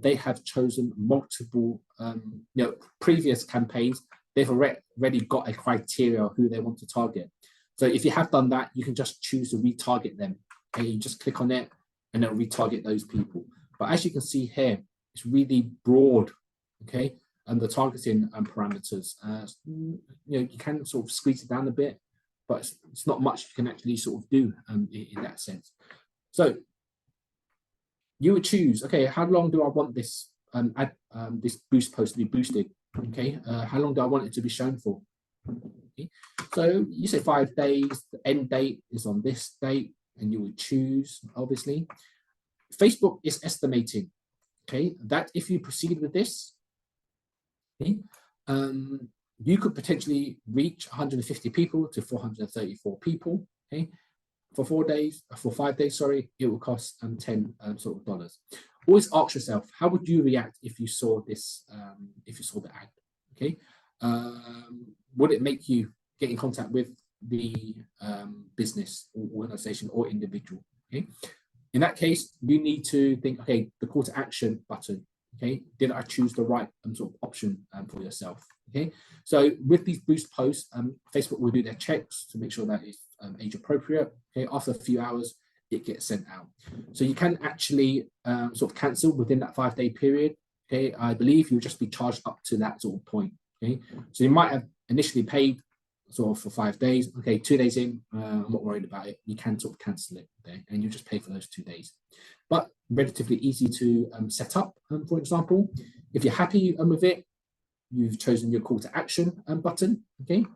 S1: They have chosen multiple, you know, previous campaigns. They've already got a criteria of who they want to target. So if you have done that, you can just choose to retarget them. Okay, you just click on it and it'll retarget those people. But as you can see here, it's really broad, okay? And the targeting parameters, you know, you can sort of squeeze it down a bit, but it's not much you can actually sort of do in that sense. So you would choose, okay, how long do I want this this boost post to be boosted? Okay, how long do I want it to be shown for? Okay. So you say 5 days, the end date is on this date, and you would choose, obviously. Facebook is estimating, okay, that if you proceed with this, okay, you could potentially reach 150 people to 434 people, okay, for 4 days, for 5 days, sorry, it will cost $10 sort of dollars. Always ask yourself, how would you react if you saw this, if you saw the ad, okay? Would it make you get in contact with the business or organization or individual, okay? In that case, you need to think, okay, the call to action button, okay, did I choose the right sort of option for yourself, okay? So with these boost posts, Facebook will do their checks to make sure that it's age appropriate, okay? After a few hours, it gets sent out. So you can actually sort of cancel within that 5-day period, okay? I believe you'll just be charged up to that sort of point, okay? So you might have initially paid sort of for 5 days. Okay, 2 days in, I'm not worried about it. You can sort of cancel it there, and you just pay for those 2 days. But relatively easy to set up. For example, if you're happy with it, you've chosen your call to action button. Okay,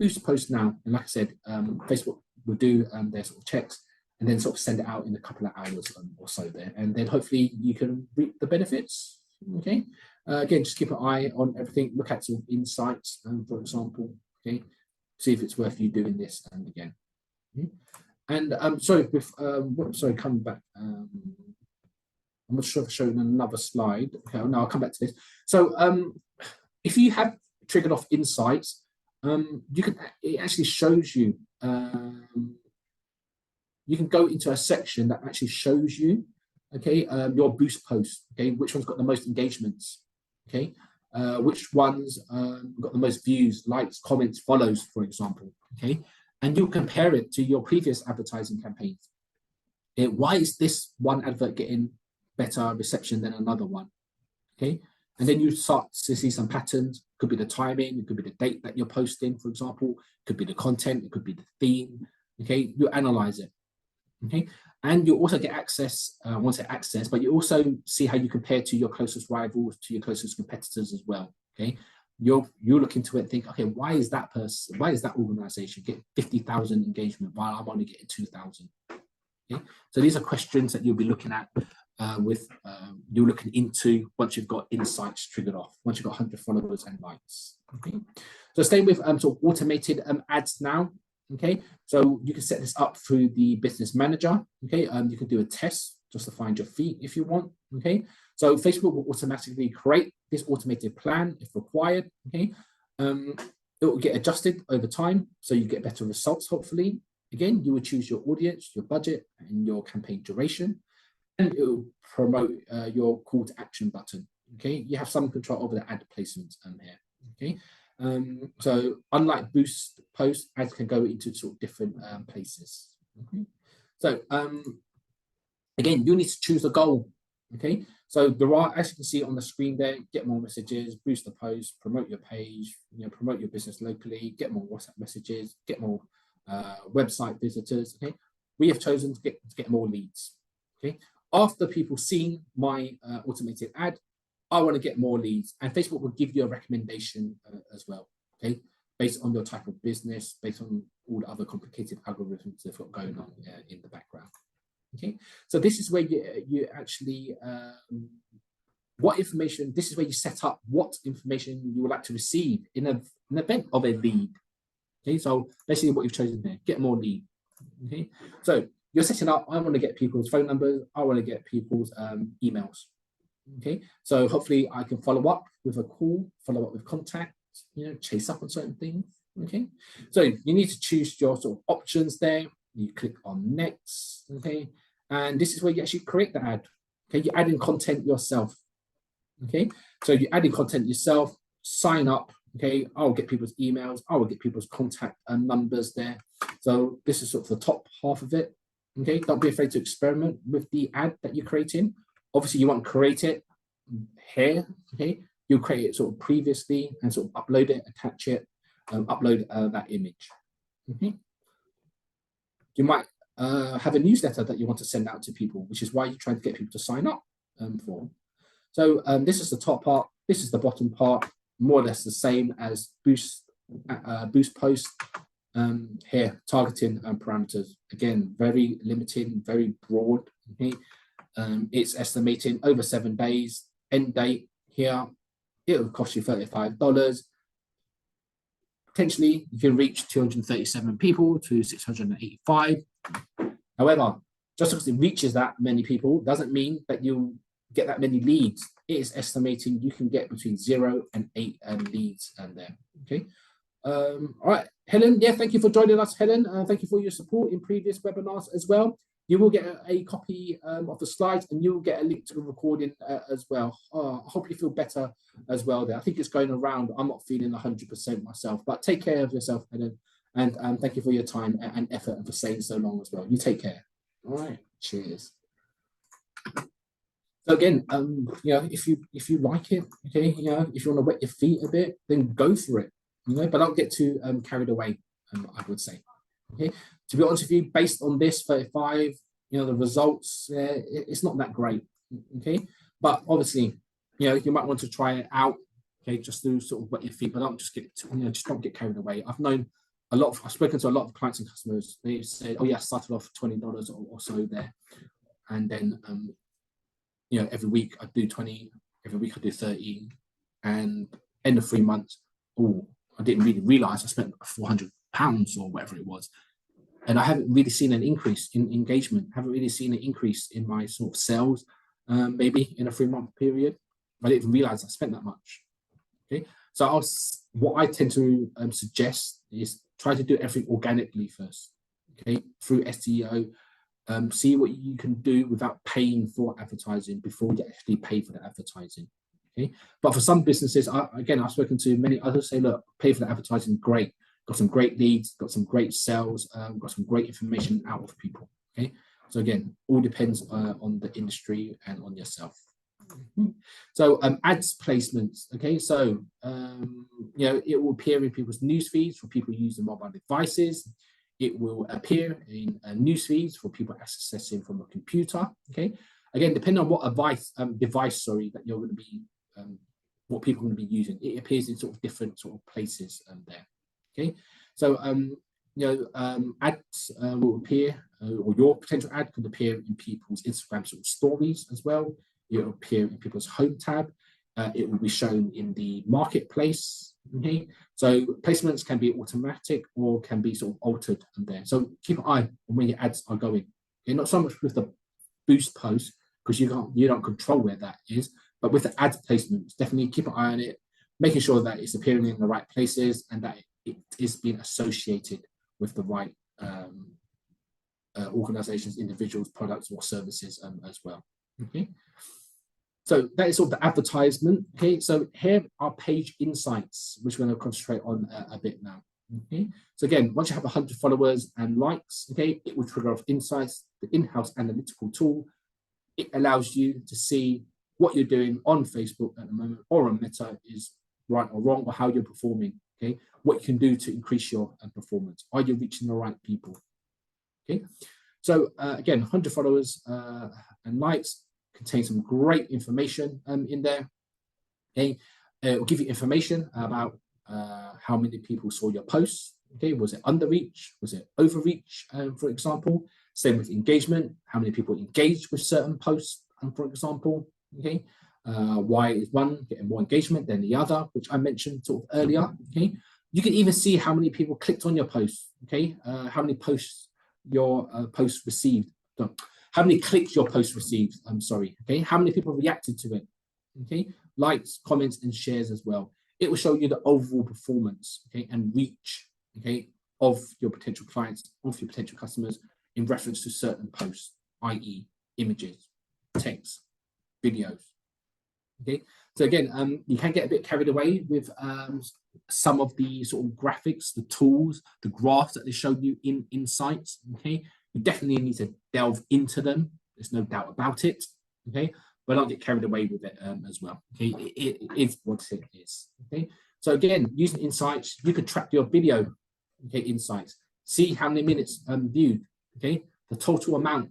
S1: boost post now, and like I said, Facebook will do their sort of checks and then sort of send it out in a couple of hours or so there, and then hopefully you can reap the benefits. Okay, again, just keep an eye on everything. Look at some insights, for example. Okay. See if it's worth you doing this again. And sorry, sorry, coming back. I'm not sure if I've shown another slide. Okay, no, I'll come back to this. So if you have triggered off insights, you can, it actually shows you, you can go into a section that actually shows you, okay, your boost post, okay, which one's got the most engagements, okay, which ones got the most views, likes, comments, follows, for example, okay? And you'll compare it to your previous advertising campaigns. Why is this one advert getting better reception than another one? Okay. And then you start to see some patterns. Could be the timing, it could be the date that you're posting, for example, it could be the content, it could be the theme. Okay, you analyze it. Okay, and you also get access, once access, but you also see how you compare to your closest rivals, to your closest competitors as well. Okay, you look into it and think, okay, why is that person, why is that organization get 50,000 engagement while I'm only getting 2,000? Okay, so these are questions that you'll be looking at you're looking into once you've got insights triggered off, once you've got 100 followers and likes. Okay, so staying with sort of automated ads now. Okay, so you can set this up through the business manager. Okay, you can do a test just to find your feet if you want. Okay, so Facebook will automatically create this automated plan if required. Okay, it will get adjusted over time, so you get better results. Hopefully, again, you would choose your audience, your budget, and your campaign duration. And it will promote your call to action button. Okay, you have some control over the ad placement here. Okay, so unlike boost posts, ads can go into sort of different places. Okay, so again, you need to choose a goal. Okay, so there are, as you can see on the screen there, get more messages, boost the post, promote your page, promote your business locally, get more WhatsApp messages, get more website visitors. Okay, we have chosen to get more leads. Okay. After people seen my automated ad, I want to get more leads, and Facebook will give you a recommendation as well, okay, based on your type of business, based on all the other complicated algorithms they've got going on in the background. Okay, so this is where you actually what information. This is where you set up what information you would like to receive in an event of a lead. Okay, so basically what you've chosen there, get more lead. Okay, so you're setting up, I want to get people's phone numbers, I want to get people's emails. Okay, so hopefully I can follow up with a call, follow up with contact, chase up on certain things. Okay, so you need to choose your sort of options there. You click on next. Okay, and this is where you actually create the ad. Okay, you add in content yourself. Okay, so you add in content yourself, sign up. Okay, I'll get people's emails, I will get people's contact numbers there. So this is sort of the top half of it. Okay, don't be afraid to experiment with the ad that you're creating. Obviously, you won't create it here. Okay, you'll create it sort of previously and sort of upload it, attach it, upload that image. Okay. You might have a newsletter that you want to send out to people, which is why you're trying to get people to sign up for. So this is the top part. This is the bottom part. More or less the same as boost post. Here, targeting parameters, again, very limiting, very broad. Okay, it's estimating over 7 days. End date here, it will cost you $35. Potentially, you can reach 237 people to 685. However, just because it reaches that many people doesn't mean that you'll get that many leads. It is estimating you can get between 0 and 8 leads there. Okay. All right, Helen, yeah, thank you for joining us, Helen. Thank you for your support in previous webinars as well. You will get a copy of the slides, and you'll get a link to the recording as well. I hope you feel better as well there. I think it's going around. I'm not feeling 100% myself, but take care of yourself, Helen. And thank you for your time and effort and for staying so long as well. You take care. All right, cheers. So again, if you like it, okay, if you want to wet your feet a bit, then go for it. But don't get too carried away, I would say. Okay, to be honest with you, based on this 35, the results, it's not that great. Okay, but obviously, you might want to try it out. Okay, just to sort of wet your feet, but don't just just don't get carried away. I've spoken to a lot of clients and customers. They said, oh yeah, I started off $20 or so there, and then every week I do 20, every week I do 30, and end of 3 months, I didn't really realize I spent £400 or whatever it was. And I haven't really seen an increase in engagement, haven't really seen an increase in my sort of sales, maybe in a 3-month period. I didn't even realize I spent that much. Okay, so what I tend to suggest is try to do everything organically first, okay, through SEO. See what you can do without paying for advertising before you actually pay for the advertising. Okay, but for some businesses, I've spoken to many others, say, look, pay for the advertising, great, got some great leads, got some great sales, got some great information out of people. Okay, So again, all depends on the industry and on yourself. So ads placements, okay, so it will appear in people's news feeds for people using mobile devices. It will appear in news feeds for people accessing from a computer, okay. Again, depending on what device that you're going to be, what people are going to be using, it appears in sort of different sort of places there, okay. So ads will appear, or your potential ad could appear in people's Instagram sort of stories as well. It will appear in people's home tab. It will be shown in the marketplace. Okay, so placements can be automatic or can be sort of altered in there. So keep an eye on where your ads are going. Okay, not so much with the boost post because you don't control where that is, but with the ad placements, definitely keep an eye on it, making sure that it's appearing in the right places and that it is being associated with the right organizations, individuals, products, or services as well. Okay. So that is sort of the advertisement. Okay, so here are page insights, which we're going to concentrate on a bit now. Okay, so again, once you have 100 followers and likes, okay, it will trigger off insights, the in-house analytical tool. It allows you to see what you're doing on Facebook at the moment or on Meta is right or wrong, or how you're performing. Okay, what you can do to increase your performance. Are you reaching the right people? Okay, so again, 100 followers and likes. Contain some great information in there. Okay, it will give you information about how many people saw your posts. Okay, was it underreach? Was it overreach? For example, same with engagement. How many people engaged with certain posts? For example, okay, why is one getting more engagement than the other, which I mentioned sort of earlier. Okay, you can even see how many people clicked on your post. Okay, how many posts your post received. How many clicks your post received, I'm sorry, okay? How many people reacted to it, okay? Likes, comments, and shares as well. It will show you the overall performance, okay, and reach, okay, of your potential clients, of your potential customers in reference to certain posts, i.e. images, text, videos, okay? So again, you can get a bit carried away with some of the sort of graphics, the tools, the graphs that they show you in Insights, okay? You definitely need to delve into them. There's no doubt about it. Okay, but don't get carried away with it as well. Okay, it is what it is. Okay, so again, using Insights, you could track your video. Okay, Insights, see how many minutes viewed. Okay, the total amount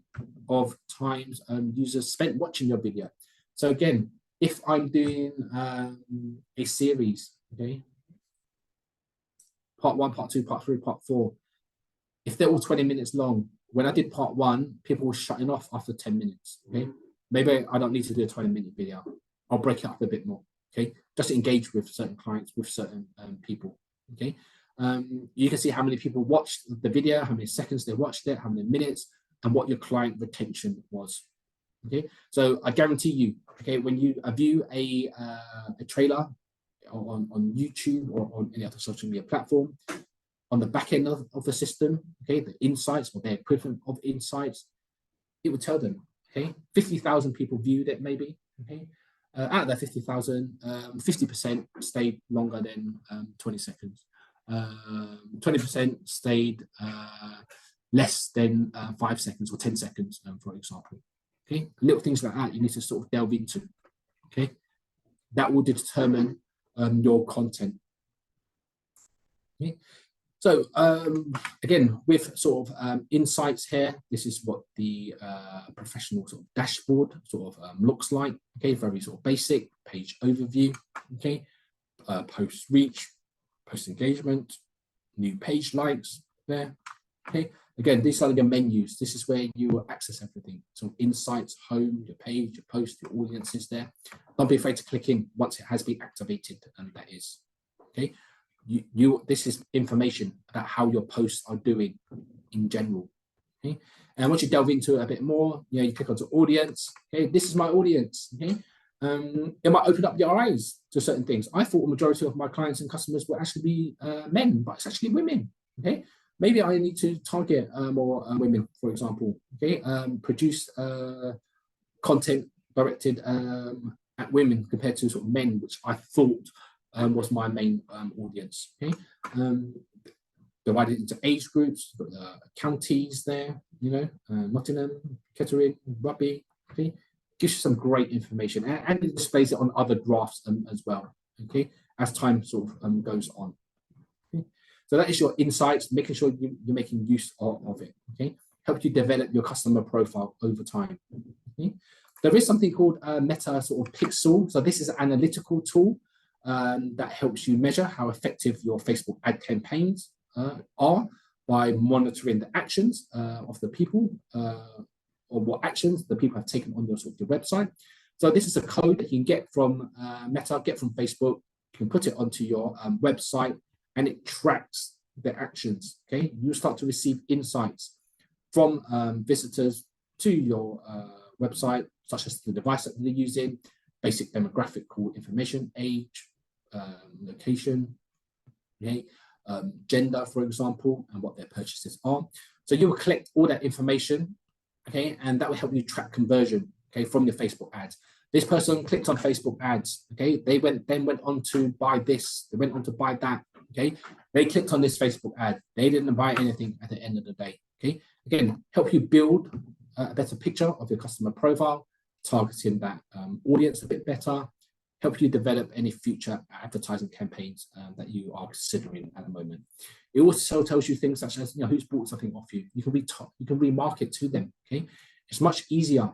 S1: of times users spent watching your video. So again, if I'm doing a series, okay, part 1, part 2, part 3, part 4, if they're all 20 minutes long, when I did part 1, people were shutting off after 10 minutes. Okay, maybe I don't need to do a 20-minute video. I'll break it up a bit more. Okay, just to engage with certain clients, with certain people. Okay, you can see how many people watched the video, how many seconds they watched it, how many minutes, and what your client retention was. Okay, so I guarantee you, okay, when you view a trailer on YouTube or on any other social media platform, on the back end of the system, okay, the insights or their equivalent of insights, it would tell them, okay, 50,000 people viewed it maybe, okay. Out of that 50,000, 50% stayed longer than 20 seconds. 20% stayed less than 5 seconds or 10 seconds, for example. Okay, little things like that you need to sort of delve into. Okay, that will determine your content. Okay. So again, with sort of insights here, this is what the professional sort of dashboard sort of looks like. Okay, very sort of basic page overview. Okay, post reach, post engagement, new page likes there. Okay, again, these are your menus. This is where you will access everything. So insights, home, your page, your post, your audiences there. Don't be afraid to click in once it has been activated, and that is okay. This is information about how your posts are doing in general. Okay, and once you delve into it a bit more, you click onto audience. Okay, this is my audience. Okay, it might open up your eyes to certain things. I thought a majority of my clients and customers would actually be men, but it's actually women. Okay, maybe I need to target more women, for example. Okay, produce content directed at women compared to sort of men, which I thought was my main audience. Okay, divided into age groups. You've got the counties there, Nottingham, Kettering, Rugby. Okay, gives you some great information, and it displays it on other graphs as well. Okay, as time sort of goes on. Okay? So that is your insights, making sure you're making use of it. Okay, help you develop your customer profile over time. Okay? There is something called Meta sort of Pixel. So this is an analytical tool that helps you measure how effective your Facebook ad campaigns are by monitoring the actions of the people or what actions the people have taken on your sort of your website. So this is a code that you can get from Meta, get from Facebook. You can put it onto your website, and it tracks the actions. Okay, you start to receive insights from visitors to your website, such as the device that they're using, basic demographic called information, age, location, okay, gender, for example, and what their purchases are. So you will collect all that information, okay, and that will help you track conversion, okay, from your Facebook ads. This person clicked on Facebook ads, okay, they went on to buy this, they went on to buy that, okay, they clicked on this Facebook ad, they didn't buy anything at the end of the day, okay. Again, help you build a better picture of your customer profile, targeting that audience a bit better, help you develop any future advertising campaigns that you are considering at the moment. It also tells you things such as, who's bought something off you. You can remarket to them. Okay, it's much easier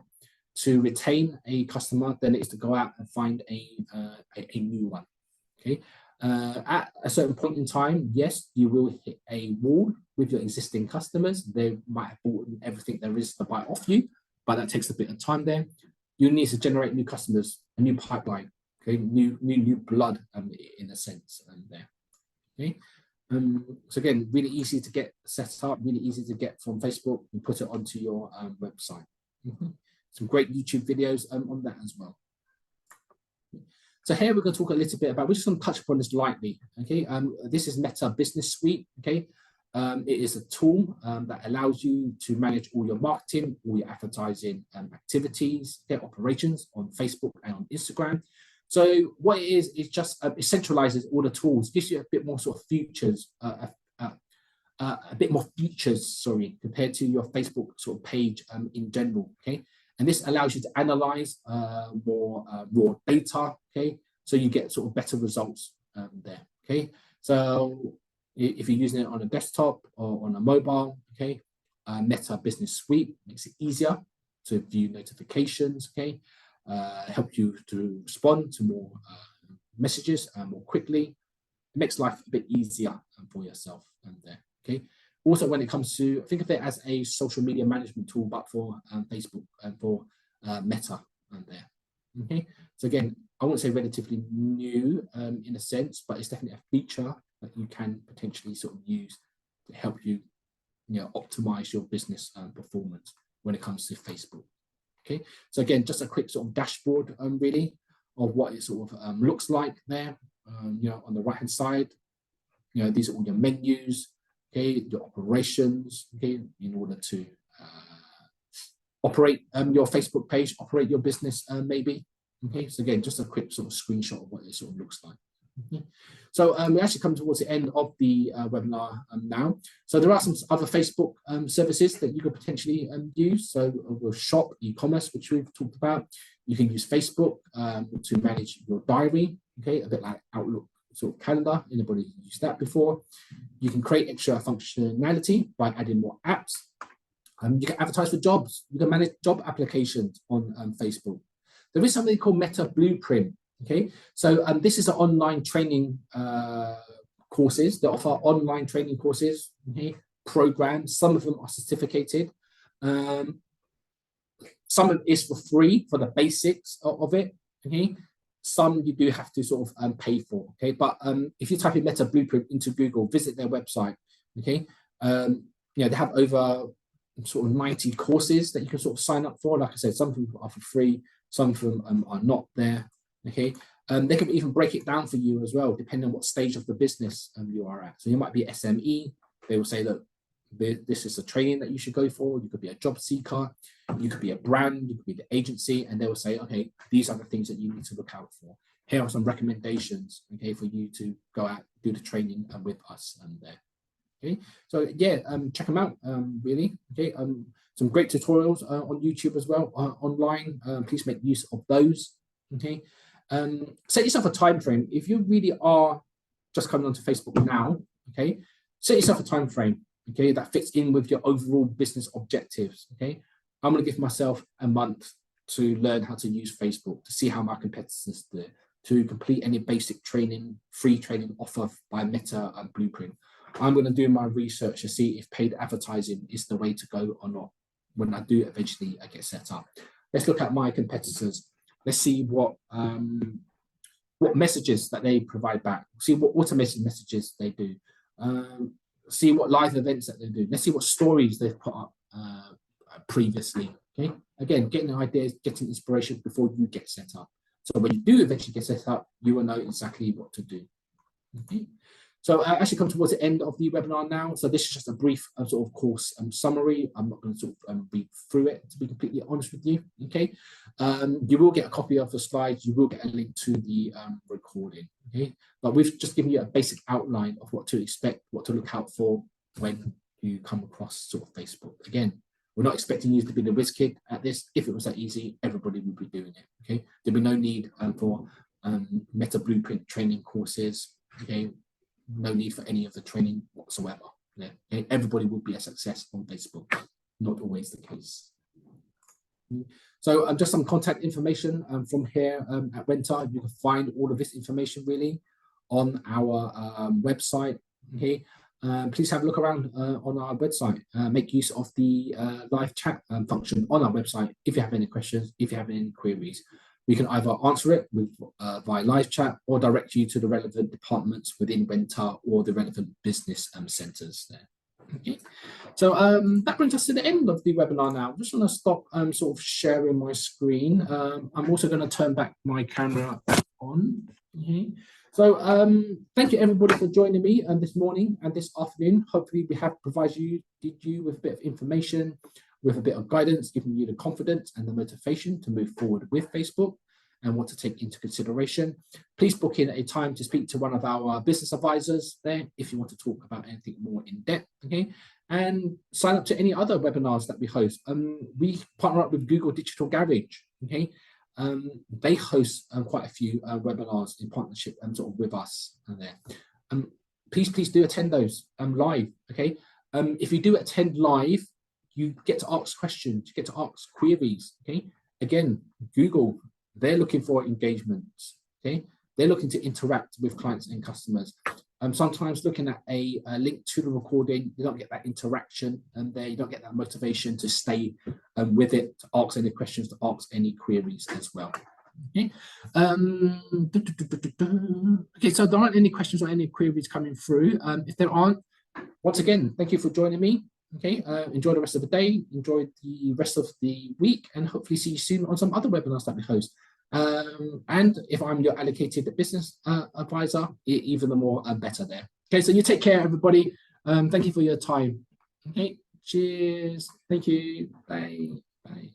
S1: to retain a customer than it is to go out and find a new one. Okay, at a certain point in time, yes, you will hit a wall with your existing customers. They might have bought everything there is to buy off you, but that takes a bit of time there. You need to generate new customers, a new pipeline, okay, new blood in a sense there. Okay, so again, really easy to get set up, really easy to get from Facebook and put it onto your website. Some great YouTube videos on that as well. So here we're going to talk a little bit about, we're just going to touch upon this lightly. Okay, this is Meta Business Suite. Okay, it is a tool that allows you to manage all your marketing, all your advertising activities, their operations on Facebook and on Instagram. So what it is just it centralizes all the tools, gives you a bit more sort of features, sorry, compared to your Facebook sort of page in general. Okay, and this allows you to analyze more raw data. Okay, so you get sort of better results there. Okay, so if you're using it on a desktop or on a mobile, okay, Meta Business Suite makes it easier to view notifications. Okay, help you to respond to more messages more quickly. It makes life a bit easier for yourself there. Okay. Also, when it comes to, think of it as a social media management tool, but for Facebook and for Meta there. Okay. So again, I won't say relatively new in a sense, but it's definitely a feature that you can potentially sort of use to help you, optimize your business performance when it comes to Facebook. Okay, so again, just a quick sort of dashboard, really, of what it sort of looks like there. On the right hand side, these are all your menus, okay, your operations, okay, in order to operate your Facebook page, operate your business, maybe. Okay, so again, just a quick sort of screenshot of what it sort of looks like. Okay. So we actually come towards the end of the webinar now. So there are some other Facebook services that you could potentially use. So we'll shop, e-commerce, which we've talked about. You can use Facebook to manage your diary, okay, a bit like Outlook sort of calendar. Anybody used that before? You can create extra functionality by adding more apps. You can advertise for jobs. You can manage job applications on Facebook. There is something called Meta Blueprint. Okay, so this is an online training courses. They offer online training courses, okay, programs. Some of them are certificated. Some of it is for free for the basics of it. Okay, some you do have to sort of pay for. Okay, but if you type in Meta Blueprint into Google, visit their website. Okay, they have over sort of 90 courses that you can sort of sign up for. Like I said, some of them are for free, some of them are not there. Okay, they can even break it down for you as well, depending on what stage of the business you are at. So you might be SME. They will say that this is a training that you should go for. You could be a job seeker. You could be a brand. You could be the agency, and they will say, okay, these are the things that you need to look out for. Here are some recommendations, okay, for you to go out do the training with us there. Okay, so yeah, check them out. Really, okay. Some great tutorials on YouTube as well, online. Please make use of those. Okay, set yourself a time frame. If you really are just coming onto Facebook now, okay, set yourself a time frame. Okay, that fits in with your overall business objectives. Okay, I'm going to give myself a month to learn how to use Facebook, to see how my competitors do, to complete any basic training, free training offered by Meta and Blueprint. I'm going to do my research to see if paid advertising is the way to go or not when I do eventually get set up. Let's look at my competitors. Let's see what messages that they provide back. See what automated messages they do. See what live events that they do. Let's see what stories they've put up previously. Okay, again, getting ideas, getting inspiration before you get set up. So when you do eventually get set up, you will know exactly what to do. Okay. So I actually come towards the end of the webinar now. So this is just a brief sort of course summary. I'm not going to sort of read through it, to be completely honest with you. Okay, you will get a copy of the slides. You will get a link to the recording. Okay, but we've just given you a basic outline of what to expect, what to look out for when you come across sort of Facebook. Again, we're not expecting you to be the whiz kid at this. If it was that easy, everybody would be doing it. Okay, there'd be no need for Meta Blueprint training courses. Okay. No need for any of the training whatsoever. Yeah. Okay? Everybody would be a success on Facebook. Not always the case. So just some contact information from here at Wenta. You can find all of this information really on our website. Okay. Please have a look around on our website. Make use of the live chat function on our website if you have any questions, if you have any queries. We can either answer it via live chat or direct you to the relevant departments within Wenta or the relevant business centers there. Okay, so that brings us to the end of the webinar now. I'm just going to stop sort of sharing my screen. I'm also going to turn back my camera on. Okay. So thank you everybody for joining me this morning and this afternoon. Hopefully we have provided you with a bit of information, with a bit of guidance, giving you the confidence and the motivation to move forward with Facebook and what to take into consideration. Please book in a time to speak to one of our business advisors there if you want to talk about anything more in depth, okay? And sign up to any other webinars that we host. We partner up with Google Digital Garage, okay? They host quite a few webinars in partnership sort of with us there. Please do attend those live, okay? If you do attend live, you get to ask questions, you get to ask queries, okay? Again, Google, they're looking for engagements, okay? They're looking to interact with clients and customers. Sometimes looking at a link to the recording, you don't get that interaction and there you don't get that motivation to stay with it, to ask any questions, to ask any queries as well. Okay, okay, so there aren't any questions or any queries coming through. If there aren't, once again, thank you for joining me. Okay, enjoy the rest of the day, enjoy the rest of the week, and hopefully see you soon on some other webinars that we host. And if I'm your allocated business advisor, even the more better there. Okay, so you take care, everybody. Thank you for your time. Okay, cheers. Thank you. Bye. Bye.